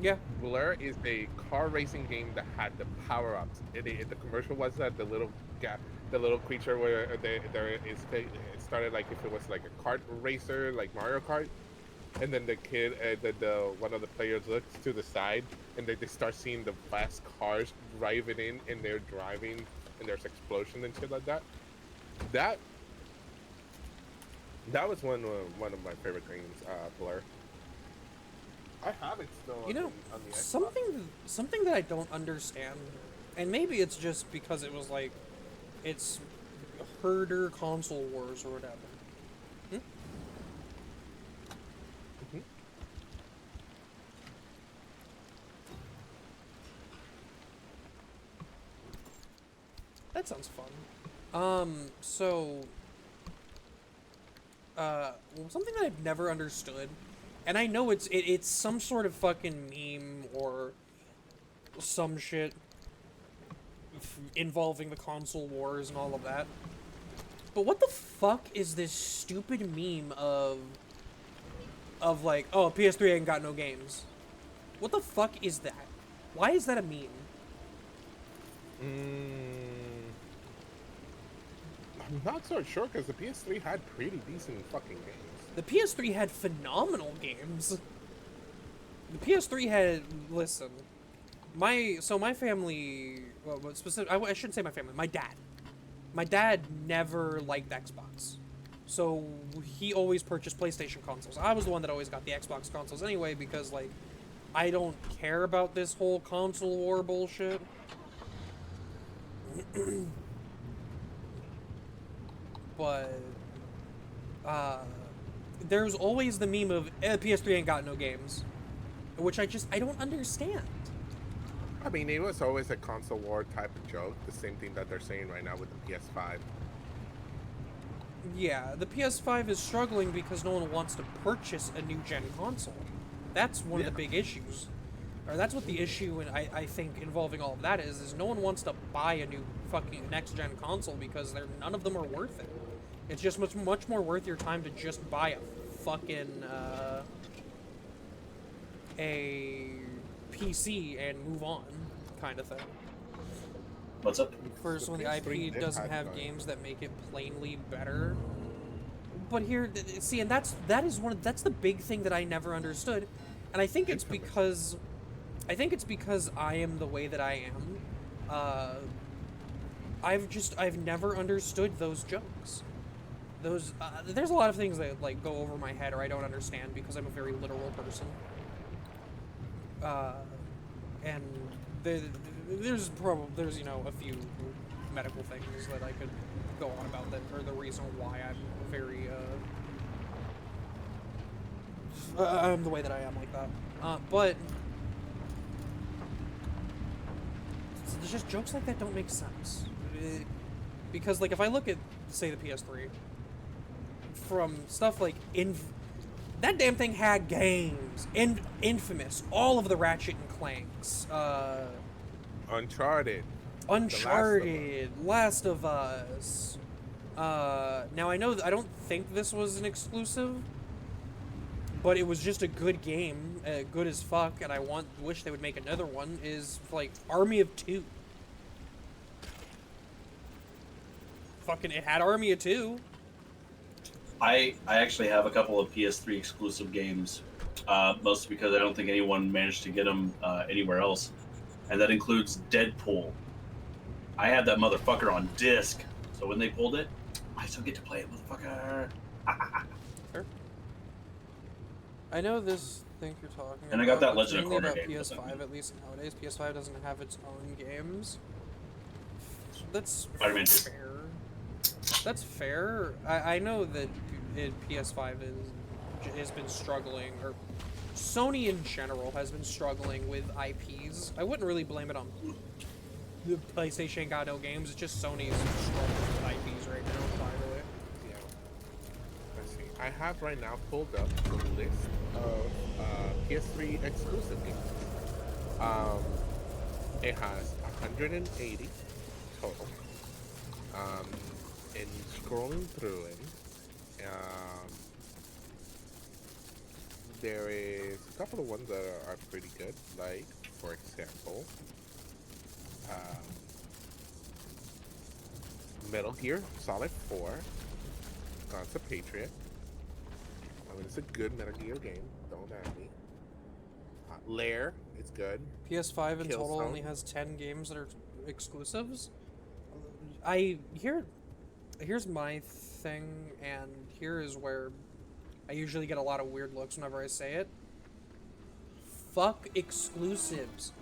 Yeah. Blur is a car racing game that had the power-ups. The commercial was that the little creature where it started like if it was like a kart racer, like Mario Kart, and then the kid, one of the players looks to the side, and they start seeing the fast cars driving in, and they're driving, and there's explosion and shit like that. That was one of my favorite games, Blur. I have it still. You know, on the Xbox. something that I don't understand, and maybe it's just because it was like, it's herder console wars or whatever. Mhm. That sounds fun. Something that I've never understood, and I know it's some sort of fucking meme or some shit involving the console wars and all of that. But what the fuck is this stupid meme of like, oh, PS3 ain't got no games? What the fuck is that? Why is that a meme? I'm not so sure because the PS3 had pretty decent fucking games. The PS3 had phenomenal games. The PS3 had, listen, my family, well, I shouldn't say my family, my dad. My dad never liked Xbox. So he always purchased PlayStation consoles. I was the one that always got the Xbox consoles anyway because, like, I don't care about this whole console war bullshit. But, there's always the meme of, PS3 ain't got no games. Which I don't understand. I mean, it was always a console war type of joke. The same thing that they're saying right now with the PS5. Yeah, the PS5 is struggling because no one wants to purchase a new gen console. That's one of the big issues. Or that's what the issue, and I think, involving all of that is no one wants to buy a new fucking next gen console because none of them are worth it. It's just much more worth your time to just buy a fucking, a PC and move on, kind of thing. What's up? First, when the IP doesn't have games that make it plainly better. But here, see, and that's the big thing that I never understood, and I think it's because I am the way that I am. I've never understood those jokes. There's a lot of things that like go over my head or I don't understand because I'm a very literal person. And there's you know a few medical things that I could go on about that are the reason why I'm very I'm the way that I am like that. But there's just jokes like that don't make sense. Because like if I look at say the PS3 from stuff like That damn thing had games. Infamous. All of the Ratchet and Clanks. Uncharted. Uncharted. Last of Us. Now I know I don't think this was an exclusive, but it was just a good game, good as fuck, and I wish they would make another one. Is like Army of Two. Fucking, it had Army of Two. I actually have a couple of PS3 exclusive games, mostly because I don't think anyone managed to get them anywhere else, and that includes Deadpool. I had that motherfucker on disc, so when they pulled it, I still get to play it, motherfucker. Sure. I know this thing you're talking about. And I got that Legend of mainly Korra about game. PS5, at least nowadays. PS5 doesn't have its own games. That's Spider-Man 2. fair. That's fair. I know that PS5 has been struggling, or Sony in general has been struggling with IPs. I wouldn't really blame it on the PlayStation ain't got no games. It's just Sony's struggling with IPs right now entirely. Yeah. Let's see. I have right now pulled up the list of PS3 exclusive games. It has 180 total. And scrolling through it, there is a couple of ones that are pretty good. Like, for example, Metal Gear Solid 4, Guns of Patriot. I mean, it's a good Metal Gear game. Don't at me. Lair, it's good. PS5 in total Killzone. only has 10 games that are exclusives. Here's my thing, and here is where I usually get a lot of weird looks whenever I say it. Fuck exclusives.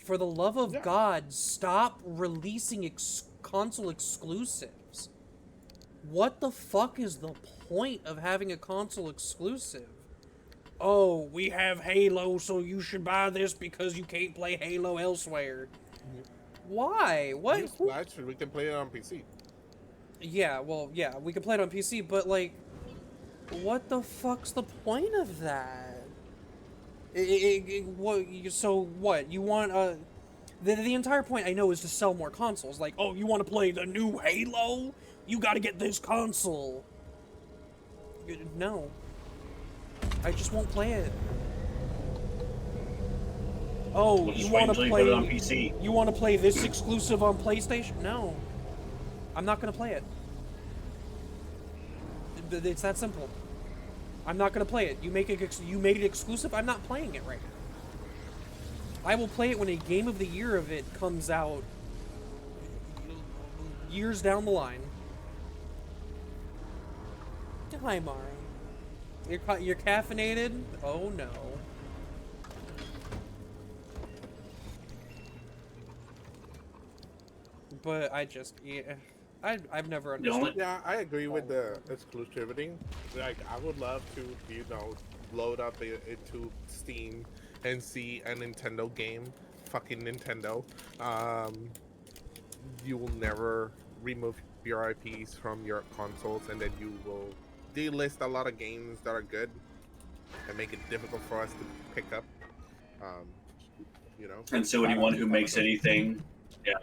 For the love of God, stop releasing console exclusives. What the fuck is the point of having a console exclusive? Oh, we have Halo, so you should buy this because you can't play Halo elsewhere. Why? What? Actually, we can play it on PC. Yeah, well, yeah, we can play it on PC, but, like, what the fuck's the point of that? So what? You want, the entire point, I know, is to sell more consoles. Like, oh, you want to play the new Halo? You gotta get this console. No. I just won't play it. Oh, We'll you just want to wait until you play? put it on PC. You want to play this exclusive on PlayStation? No, I'm not gonna play it. It's that simple. I'm not gonna play it. You made it exclusive. I'm not playing it right now. I will play it when a Game of the Year of it comes out years down the line. Hi, Mara. You're caffeinated? Oh no. But I've never understood. Yeah, I agree with the exclusivity. Like, I would love to, load up into Steam and see a Nintendo game. Fucking Nintendo. You will never remove your IPs from your consoles, and then you will delist a lot of games that are good and make it difficult for us to pick up. And so anyone who makes anything, yeah.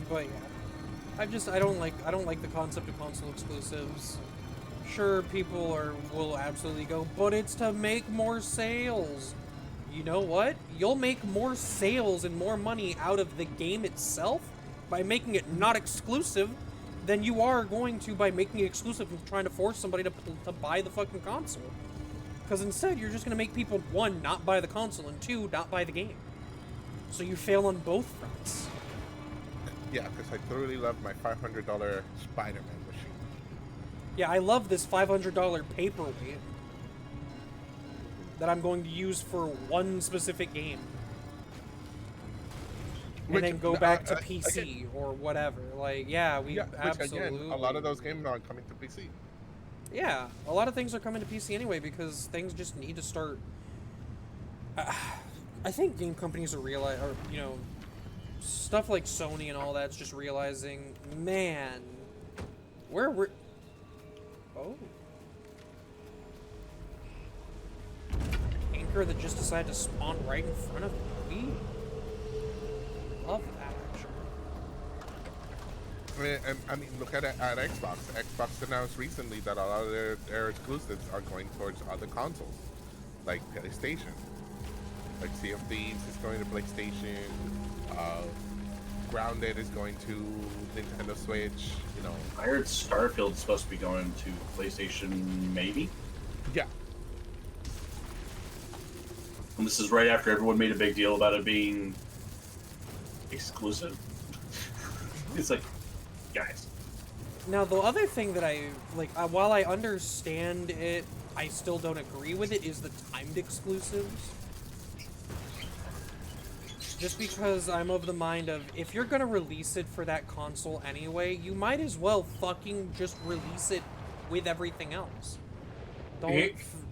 But yeah, I don't like the concept of console exclusives. Sure, people will absolutely go, but it's to make more sales. You know what? You'll make more sales and more money out of the game itself by making it not exclusive than you are going to by making it exclusive and trying to force somebody to buy the fucking console. Because instead, you're just going to make people, one, not buy the console, and two, not buy the game. So you fail on both fronts. Yeah, because I thoroughly love my $500 Spider-Man machine. Yeah, I love this $500 paperweight that I'm going to use for one specific game. And then go back to PC again, or whatever. Like, yeah, absolutely. Again, a lot of those games are coming to PC. Yeah, a lot of things are coming to PC anyway because things just need to start. I think game companies are stuff like Sony and all that's just realizing, man, we're oh. Anchor that just decided to spawn right in front of me. Love that, actually. I mean, look at Xbox. Xbox announced recently that a lot of their exclusives are going towards other consoles, like PlayStation. Like Sea of Thieves is going to PlayStation. Grounded is going to Nintendo Switch. You know, I heard Starfield's supposed to be going to PlayStation, maybe. Yeah. And this is right after everyone made a big deal about it being exclusive. It's like, guys. Now, the other thing that I, like, while I understand it, I still don't agree with it, is the timed exclusives. Just because I'm of the mind of, if you're gonna release it for that console anyway, you might as well fucking just release it with everything else.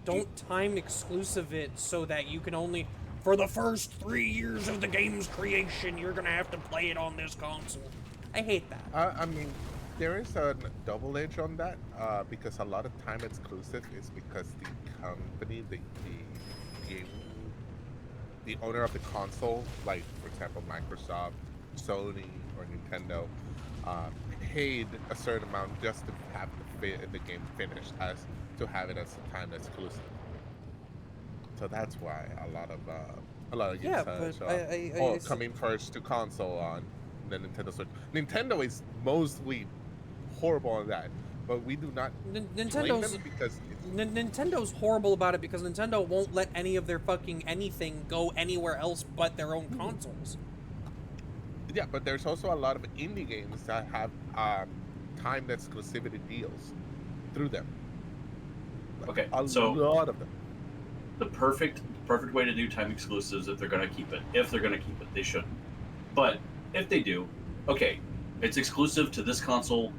Don't time exclusive it so that you can only, for the first 3 years of the game's creation, you're gonna have to play it on this console. I hate that. I mean, there is a double edge on that because a lot of time exclusive is because the company, the owner of the console, like for example Microsoft, Sony, or Nintendo, paid a certain amount just to have the game finished, as to have it as a time exclusive. So that's why a lot of games coming first to console on the Nintendo Switch. Nintendo is mostly horrible on that, but we do not blame them because Nintendo's horrible about it because Nintendo won't let any of their fucking anything go anywhere else but their own consoles. Yeah, but there's also a lot of indie games that have timed exclusivity deals through them. Like, Okay, a so lot of them. the perfect way to do time exclusives, if they're gonna keep it. If they're gonna keep it, they shouldn't. But if they do, okay, it's exclusive to this console.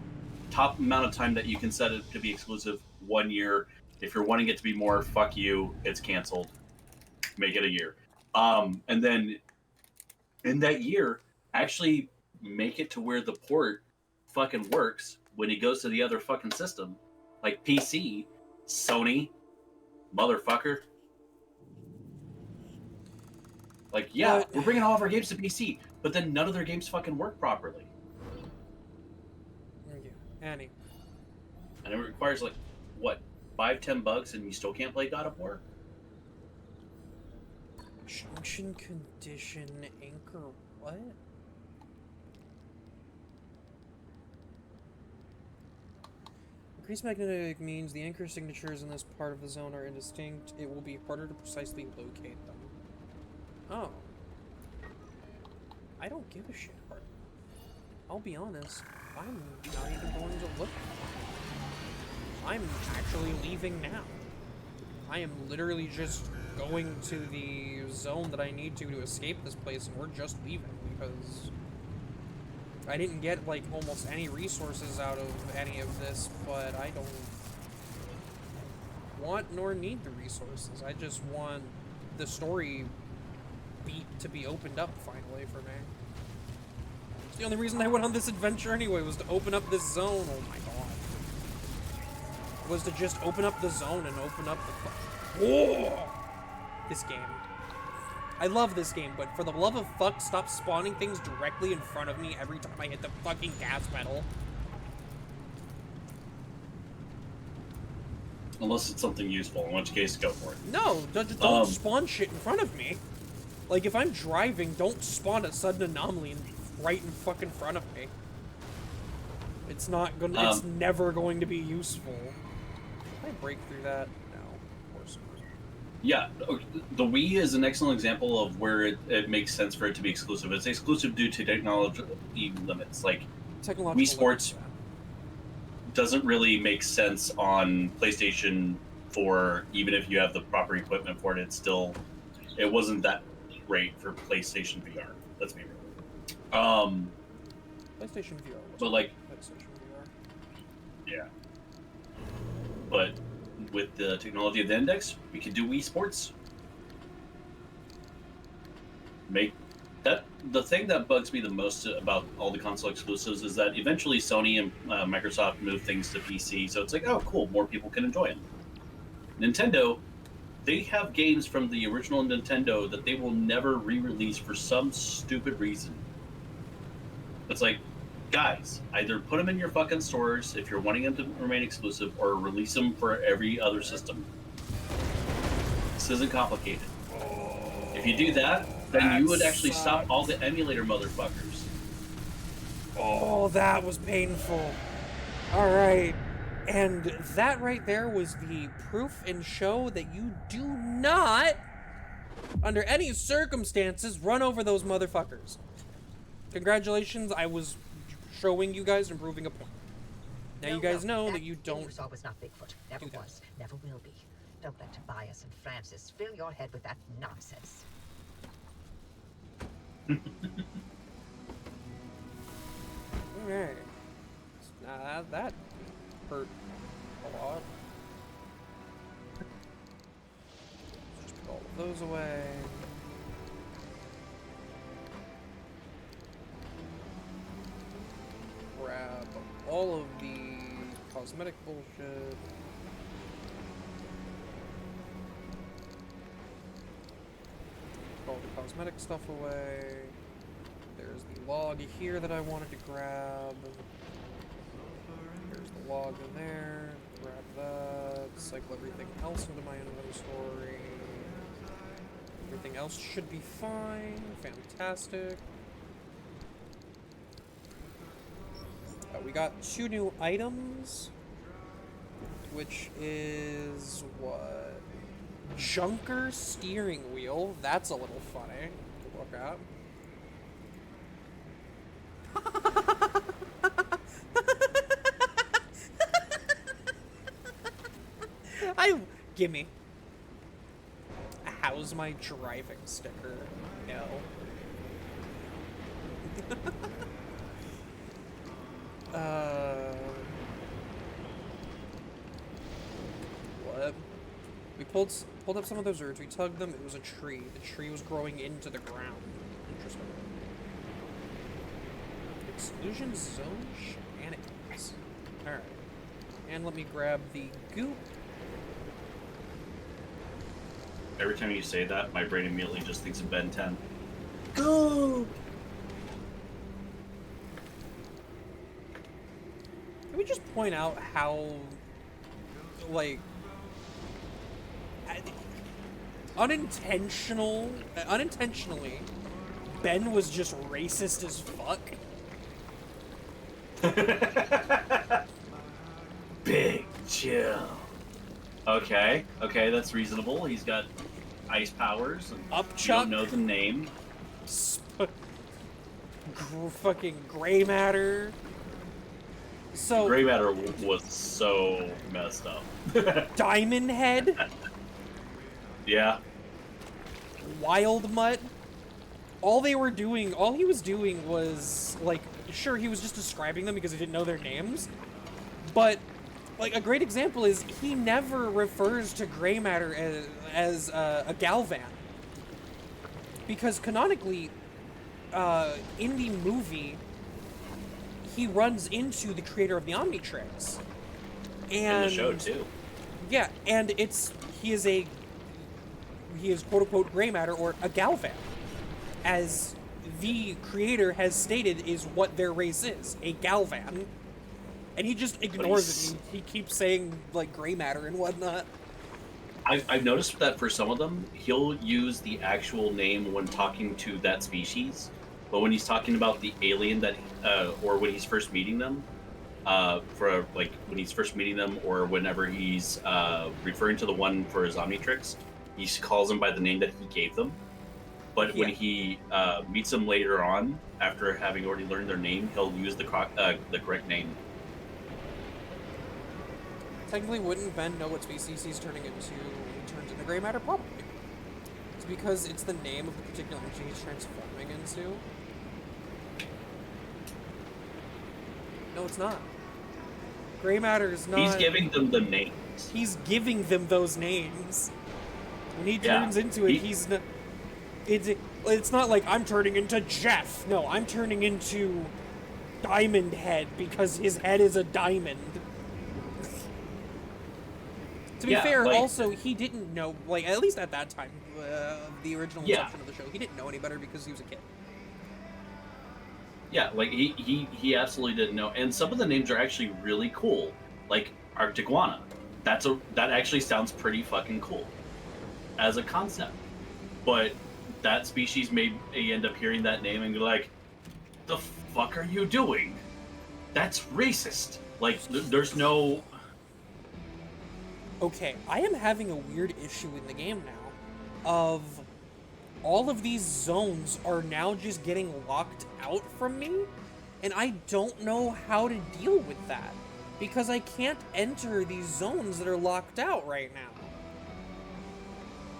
Top amount of time that you can set it to be exclusive, 1 year. If you're wanting it to be more, fuck you, it's canceled. Make it a year. And then in that year, actually make it to where the port fucking works when it goes to the other fucking system. Like PC, Sony, motherfucker. Like, yeah, we're bringing all of our games to PC, but then none of their games fucking work properly. Thank you. Annie. And it requires, like, what, 5-10 bucks and you still can't play God of War? Junction condition anchor what? Increased magnetic means the anchor signatures in this part of the zone are indistinct. It will be harder to precisely locate them. Oh. I don't give a shit, Bart. I'll be honest, I'm not even going to look. I'm actually leaving now. I am literally just going to the zone that I need to escape this place, and we're just leaving because I didn't get, like, almost any resources out of any of this, but I don't want nor need the resources. I just want the story beat to be opened up finally for me. It's the only reason I went on this adventure anyway, was to open up this zone. Oh my god. Was to just open up the zone and open up the... Whoa! This game. I love this game, but for the love of fuck, stop spawning things directly in front of me every time I hit the fucking gas pedal. Unless it's something useful, in which case, go for it. No, don't spawn shit in front of me. Like, if I'm driving, don't spawn a sudden anomaly right in fucking front of me. It's not gonna, it's never going to be useful. Can I break through that? No, of course not. Yeah, the Wii is an excellent example of where it makes sense for it to be exclusive. It's exclusive due to technology limits. Like, Wii Sports doesn't really make sense on PlayStation 4, even if you have the proper equipment for it. It wasn't that great for PlayStation VR. Let's be real. PlayStation VR. But like, PlayStation VR. Yeah. But with the technology of the Index, we could do Wii Sports. Make That the thing that bugs me the most about all the console exclusives is that eventually Sony and Microsoft move things to PC, so it's like, oh, cool, more people can enjoy them. Nintendo, they have games from the original Nintendo that they will never re-release for some stupid reason. It's like, guys, either put them in your fucking stores if you're wanting them to remain exclusive, or release them for every other system. This isn't complicated. If you do that, then you would actually stop all the emulator motherfuckers. Oh, that was painful. All right. And that right there was the proof and show that you do not, under any circumstances, run over those motherfuckers. Congratulations, I was showing you guys and proving a point. Now you guys know that you don't... You saw was not Bigfoot. Never was. Never will be. Don't let Tobias and Francis fill your head with that nonsense. Alright. That hurt a lot. Just put all of those away. Grab all of the cosmetic bullshit. Put all the cosmetic stuff away. There's the log here that I wanted to grab. There's the log in there. Grab that. Cycle everything else into my inventory. Everything else should be fine. Fantastic. We got 2 new items, which is what? Junker steering wheel. That's a little funny to look at. Gimme. How's my driving sticker? No. What? We pulled up some of those roots. We tugged them. It was a tree. The tree was growing into the ground. Interesting. Exclusion zone shenanigans. Alright. And let me grab the goop. Every time you say that, my brain immediately just thinks of Ben 10. Goop! Can we just point out how, like, unintentionally, Ben was just racist as fuck? Big Chill. Okay, that's reasonable. He's got ice powers. And Upchuck. You don't know the name. Fucking gray matter. So Gray matter was so messed up. Diamond Head. Yeah. Wild Mutt. All he was doing was, like, sure, he was just describing them because he didn't know their names, but, like, a great example is he never refers to gray matter as a Galvan. Because canonically, in the movie, he runs into the creator of the Omnitrix. And in the show, too. Yeah, and he is quote-unquote gray matter, or a Galvan, as the creator has stated is what their race is, a Galvan. And he just ignores it. He keeps saying, like, gray matter and whatnot. I've noticed that for some of them, he'll use the actual name when talking to that species, but when he's talking about the alien that, or when he's first meeting them, when he's first meeting them, or whenever he's referring to the one for his Omnitrix, he calls them by the name that he gave them. But when he meets them later on, after having already learned their name, he'll use the correct name. Technically, wouldn't Ben know what species he's turning into when he turns into gray matter? Probably. It's because it's the name of the particular entity he's transforming into. No, it's not. Gray matter is not... He's giving them the names. He's giving them those names. When he turns into it, he's not... It's not like I'm turning into Jeff. No, I'm turning into Diamond Head because his head is a diamond. To be fair, like, also, he didn't know, like, at least at that time, the original inception of the show, he didn't know any better because he was a kid. Yeah, like, he absolutely didn't know. And some of the names are actually really cool. Like, Arctiguana. That actually sounds pretty fucking cool as a concept. But that species may end up hearing that name and be like, the fuck are you doing? That's racist. Like, there's no... Okay, I am having a weird issue in the game now of all of these zones are now just getting locked out from me, and I don't know how to deal with that because I can't enter these zones that are locked out right now.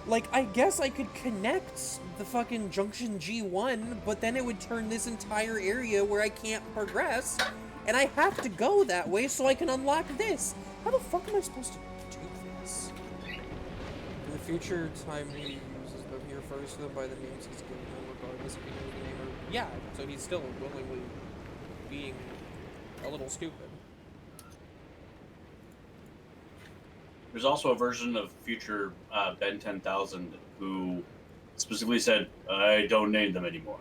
Like, I guess I could connect the fucking Junction G1, but then it would turn this entire area where I can't progress, and I have to go that way so I can unlock this. How the fuck am I supposed to do this? In the future time, he uses them here first, though, by the names he's given them, regardless if he knows the name or... Yeah, so he's still willingly being a little stupid. There's also a version of future Ben 10,000 who specifically said, I don't name them anymore.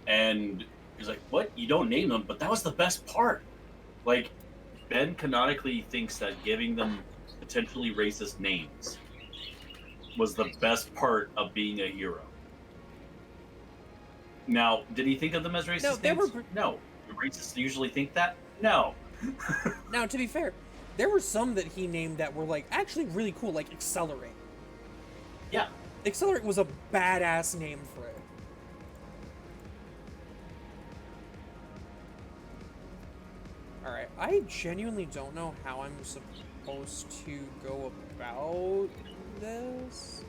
And he's like, what? You don't name them? But that was the best part. Like, Ben canonically thinks that giving them potentially racist names was the best part of being a hero. Now, did he think of them as racist names? No. Do racists usually think that? No. Now, to be fair, there were some that he named that were, like, actually really cool, like Accelerate. Yeah. Accelerate was a badass name for it. Alright, I genuinely don't know how I'm supposed to go about this.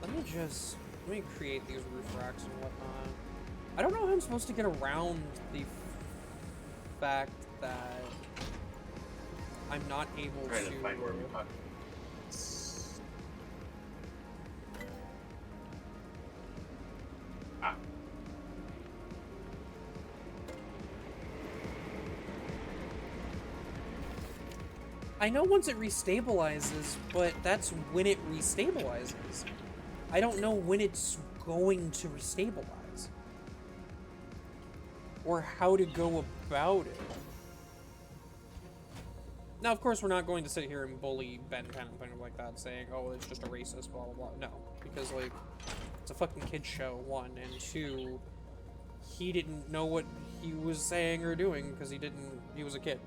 Let me create these roof racks and whatnot. I don't know how I'm supposed to get around the fact that I'm not able Trying to find where we talk. I know once it restabilizes, but that's when it restabilizes. I don't know when it's going to restabilize. Or how to go about it. Now, of course, we're not going to sit here and bully Ben 10 and things like that, saying, oh, it's just a racist, blah, blah, blah. No, because, like, it's a fucking kid's show, one, and two, he didn't know what he was saying or doing because he was a kid.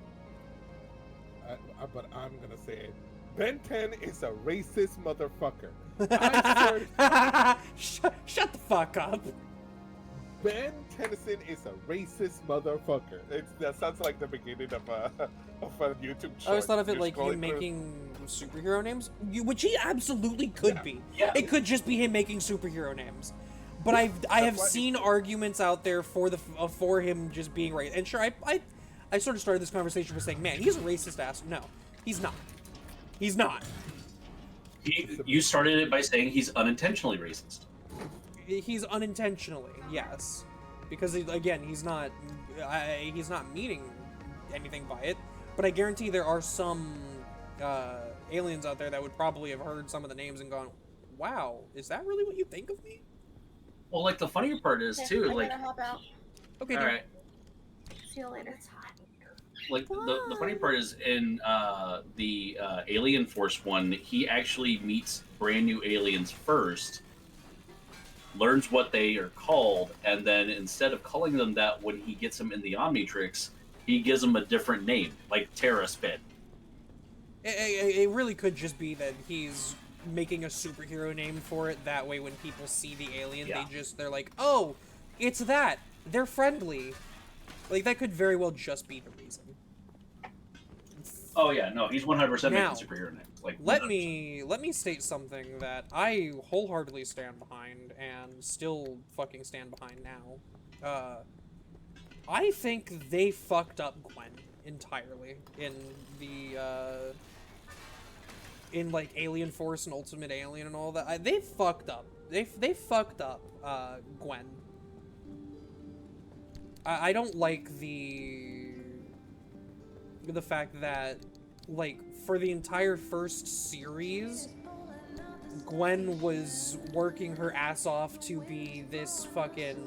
But I'm gonna say it. Ben 10 is a racist motherfucker. Shut the fuck up. Ben Tennyson is a racist motherfucker. That sounds like the beginning of a YouTube show. I always thought of it like him making superhero names, which he absolutely could be. Yeah. It could just be him making superhero names. But I have seen arguments out there for him just being racist. And sure, I sort of started this conversation with saying, man, he's a racist ass. No, he's not. He's not. You started it by saying he's unintentionally racist. He's unintentionally, yes. Because, again, he's not meaning anything by it. But I guarantee there are some aliens out there that would probably have heard some of the names and gone, wow, is that really what you think of me? Well, like, the funnier part is, too, I like... gotta hop out. Okay, all right. See you later. It's hot. Like, the funny part is, in the Alien Force one, he actually meets brand new aliens first, learns what they are called, and then instead of calling them that when he gets them in the Omnitrix, he gives them a different name, like Terra Spin. It really could just be that he's making a superhero name for it, that way when people see the alien, they're like, oh, it's that! They're friendly! Like, that could very well just be the reason. Oh yeah, no, he's 100% making superhero names. Like, let me state something that I wholeheartedly stand behind and still fucking stand behind now. I think they fucked up Gwen entirely in the in like Alien Force and Ultimate Alien and all that. They fucked up. They fucked up Gwen. I don't like the fact that, like, for the entire first series, Gwen was working her ass off to be this fucking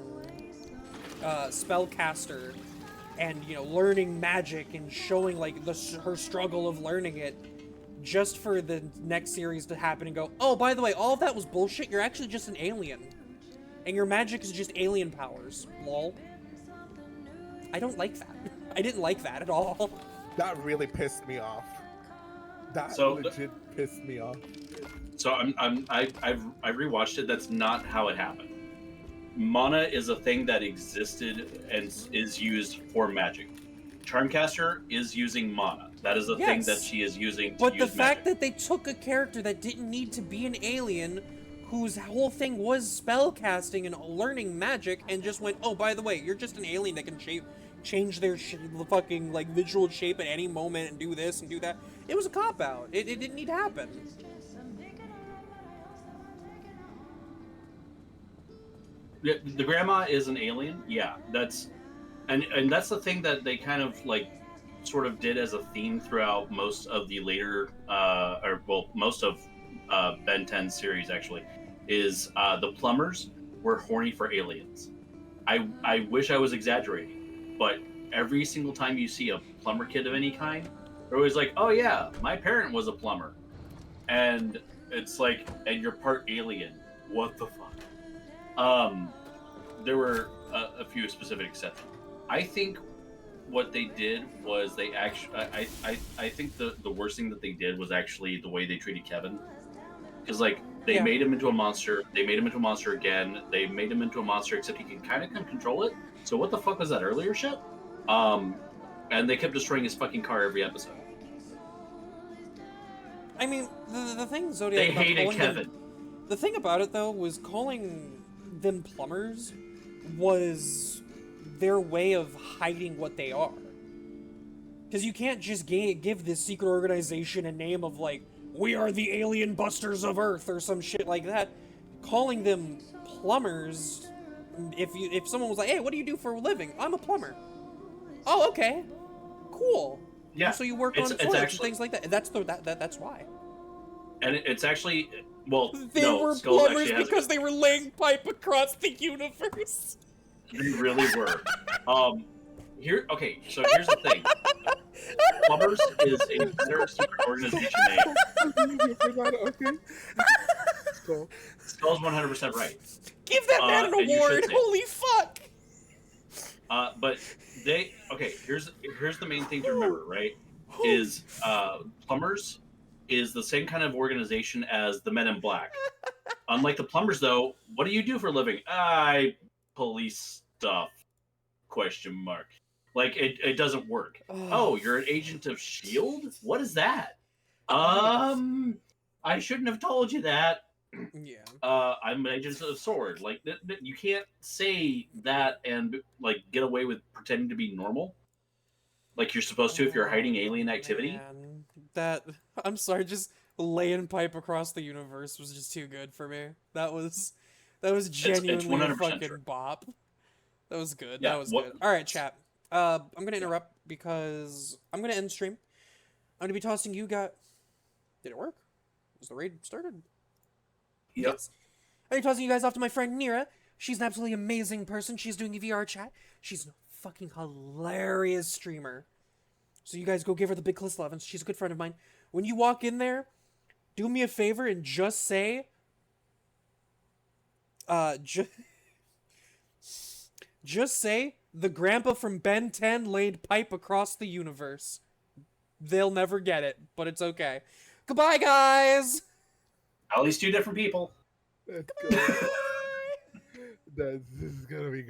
spellcaster, and, you know, learning magic and showing, like, her struggle of learning it, just for the next series to happen and go, oh, by the way, all of that was bullshit, you're actually just an alien. And your magic is just alien powers. Lol. I don't like that. I didn't like that at all. That really pissed me off. That legit pissed me off. So I rewatched it. That's not how it happened. Mana is a thing that existed and is used for magic. Charmcaster is using mana. That is the thing that she is using to But use the fact magic. that they took a character that didn't need to be an alien, whose whole thing was spellcasting and learning magic, and just went, oh, by the way, you're just an alien that can change their fucking, like, visual shape at any moment and do this and do that. It was a cop-out. It didn't need to happen. The grandma is an alien. Yeah, that's and that's the thing that they kind of like sort of did as a theme throughout most of the later most of Ben 10's series actually is the plumbers were horny for aliens. I wish I was exaggerating, but every single time you see a plumber kid of any kind, they're always like, oh yeah, my parent was a plumber. And it's like, and you're part alien. What the fuck? There were a few specific exceptions. I think what they did was they actually, I think the worst thing that they did was actually the way they treated Kevin. Because, like, they made him into a monster, they made him into a monster again, they made him into a monster, except he can kind of control it. So what the fuck was that earlier shit? And they kept destroying his fucking car every episode. I mean, the thing, Zodiac, they hated Kevin. The thing about it, though, was calling them plumbers was their way of hiding what they are. Because you can't just give this secret organization a name of, like, we are the alien busters of Earth or some shit like that. Calling them plumbers, if someone was like, hey, what do you do for a living? I'm a plumber. Oh, okay. Cool. Yeah. So you work on toilets and things like that. That's why. And it's actually, well, they were plumbers because they were laying pipe across the universe. They really were. Okay, so here's the thing. Plumbers is a better secret organization name. Okay. Skull's 100% right. Give that man an award! Holy fuck! But here's the main thing to remember, right? Is plumbers is the same kind of organization as the Men in Black. Unlike the plumbers, though, what do you do for a living? I police stuff. ? Like, it doesn't work. Oh, you're an agent of S.H.I.E.L.D.? What is that? I shouldn't have told you that. Yeah. I'm an agent of S.W.O.R.D. Like, you can't say that and, like, get away with pretending to be normal. Like you're supposed to if you're hiding alien activity. Man. I'm sorry, just laying pipe across the universe was just too good for me. That was genuinely a fucking bop. That was good. Yeah, that was good. All right, chat. I'm gonna interrupt because I'm gonna end the stream. I'm gonna be tossing you guys. Did it work? Was the raid started? Yep. Yes. I'm tossing you guys off to my friend Nira. She's an absolutely amazing person. She's doing a VR chat. She's a fucking hilarious streamer. So you guys go give her the big Kalista-chans. She's a good friend of mine. When you walk in there, do me a favor and just say, just say, the grandpa from Ben 10 laid pipe across the universe. They'll never get it, but it's okay. Goodbye, guys! At least two different people. Let's go. This is gonna be good.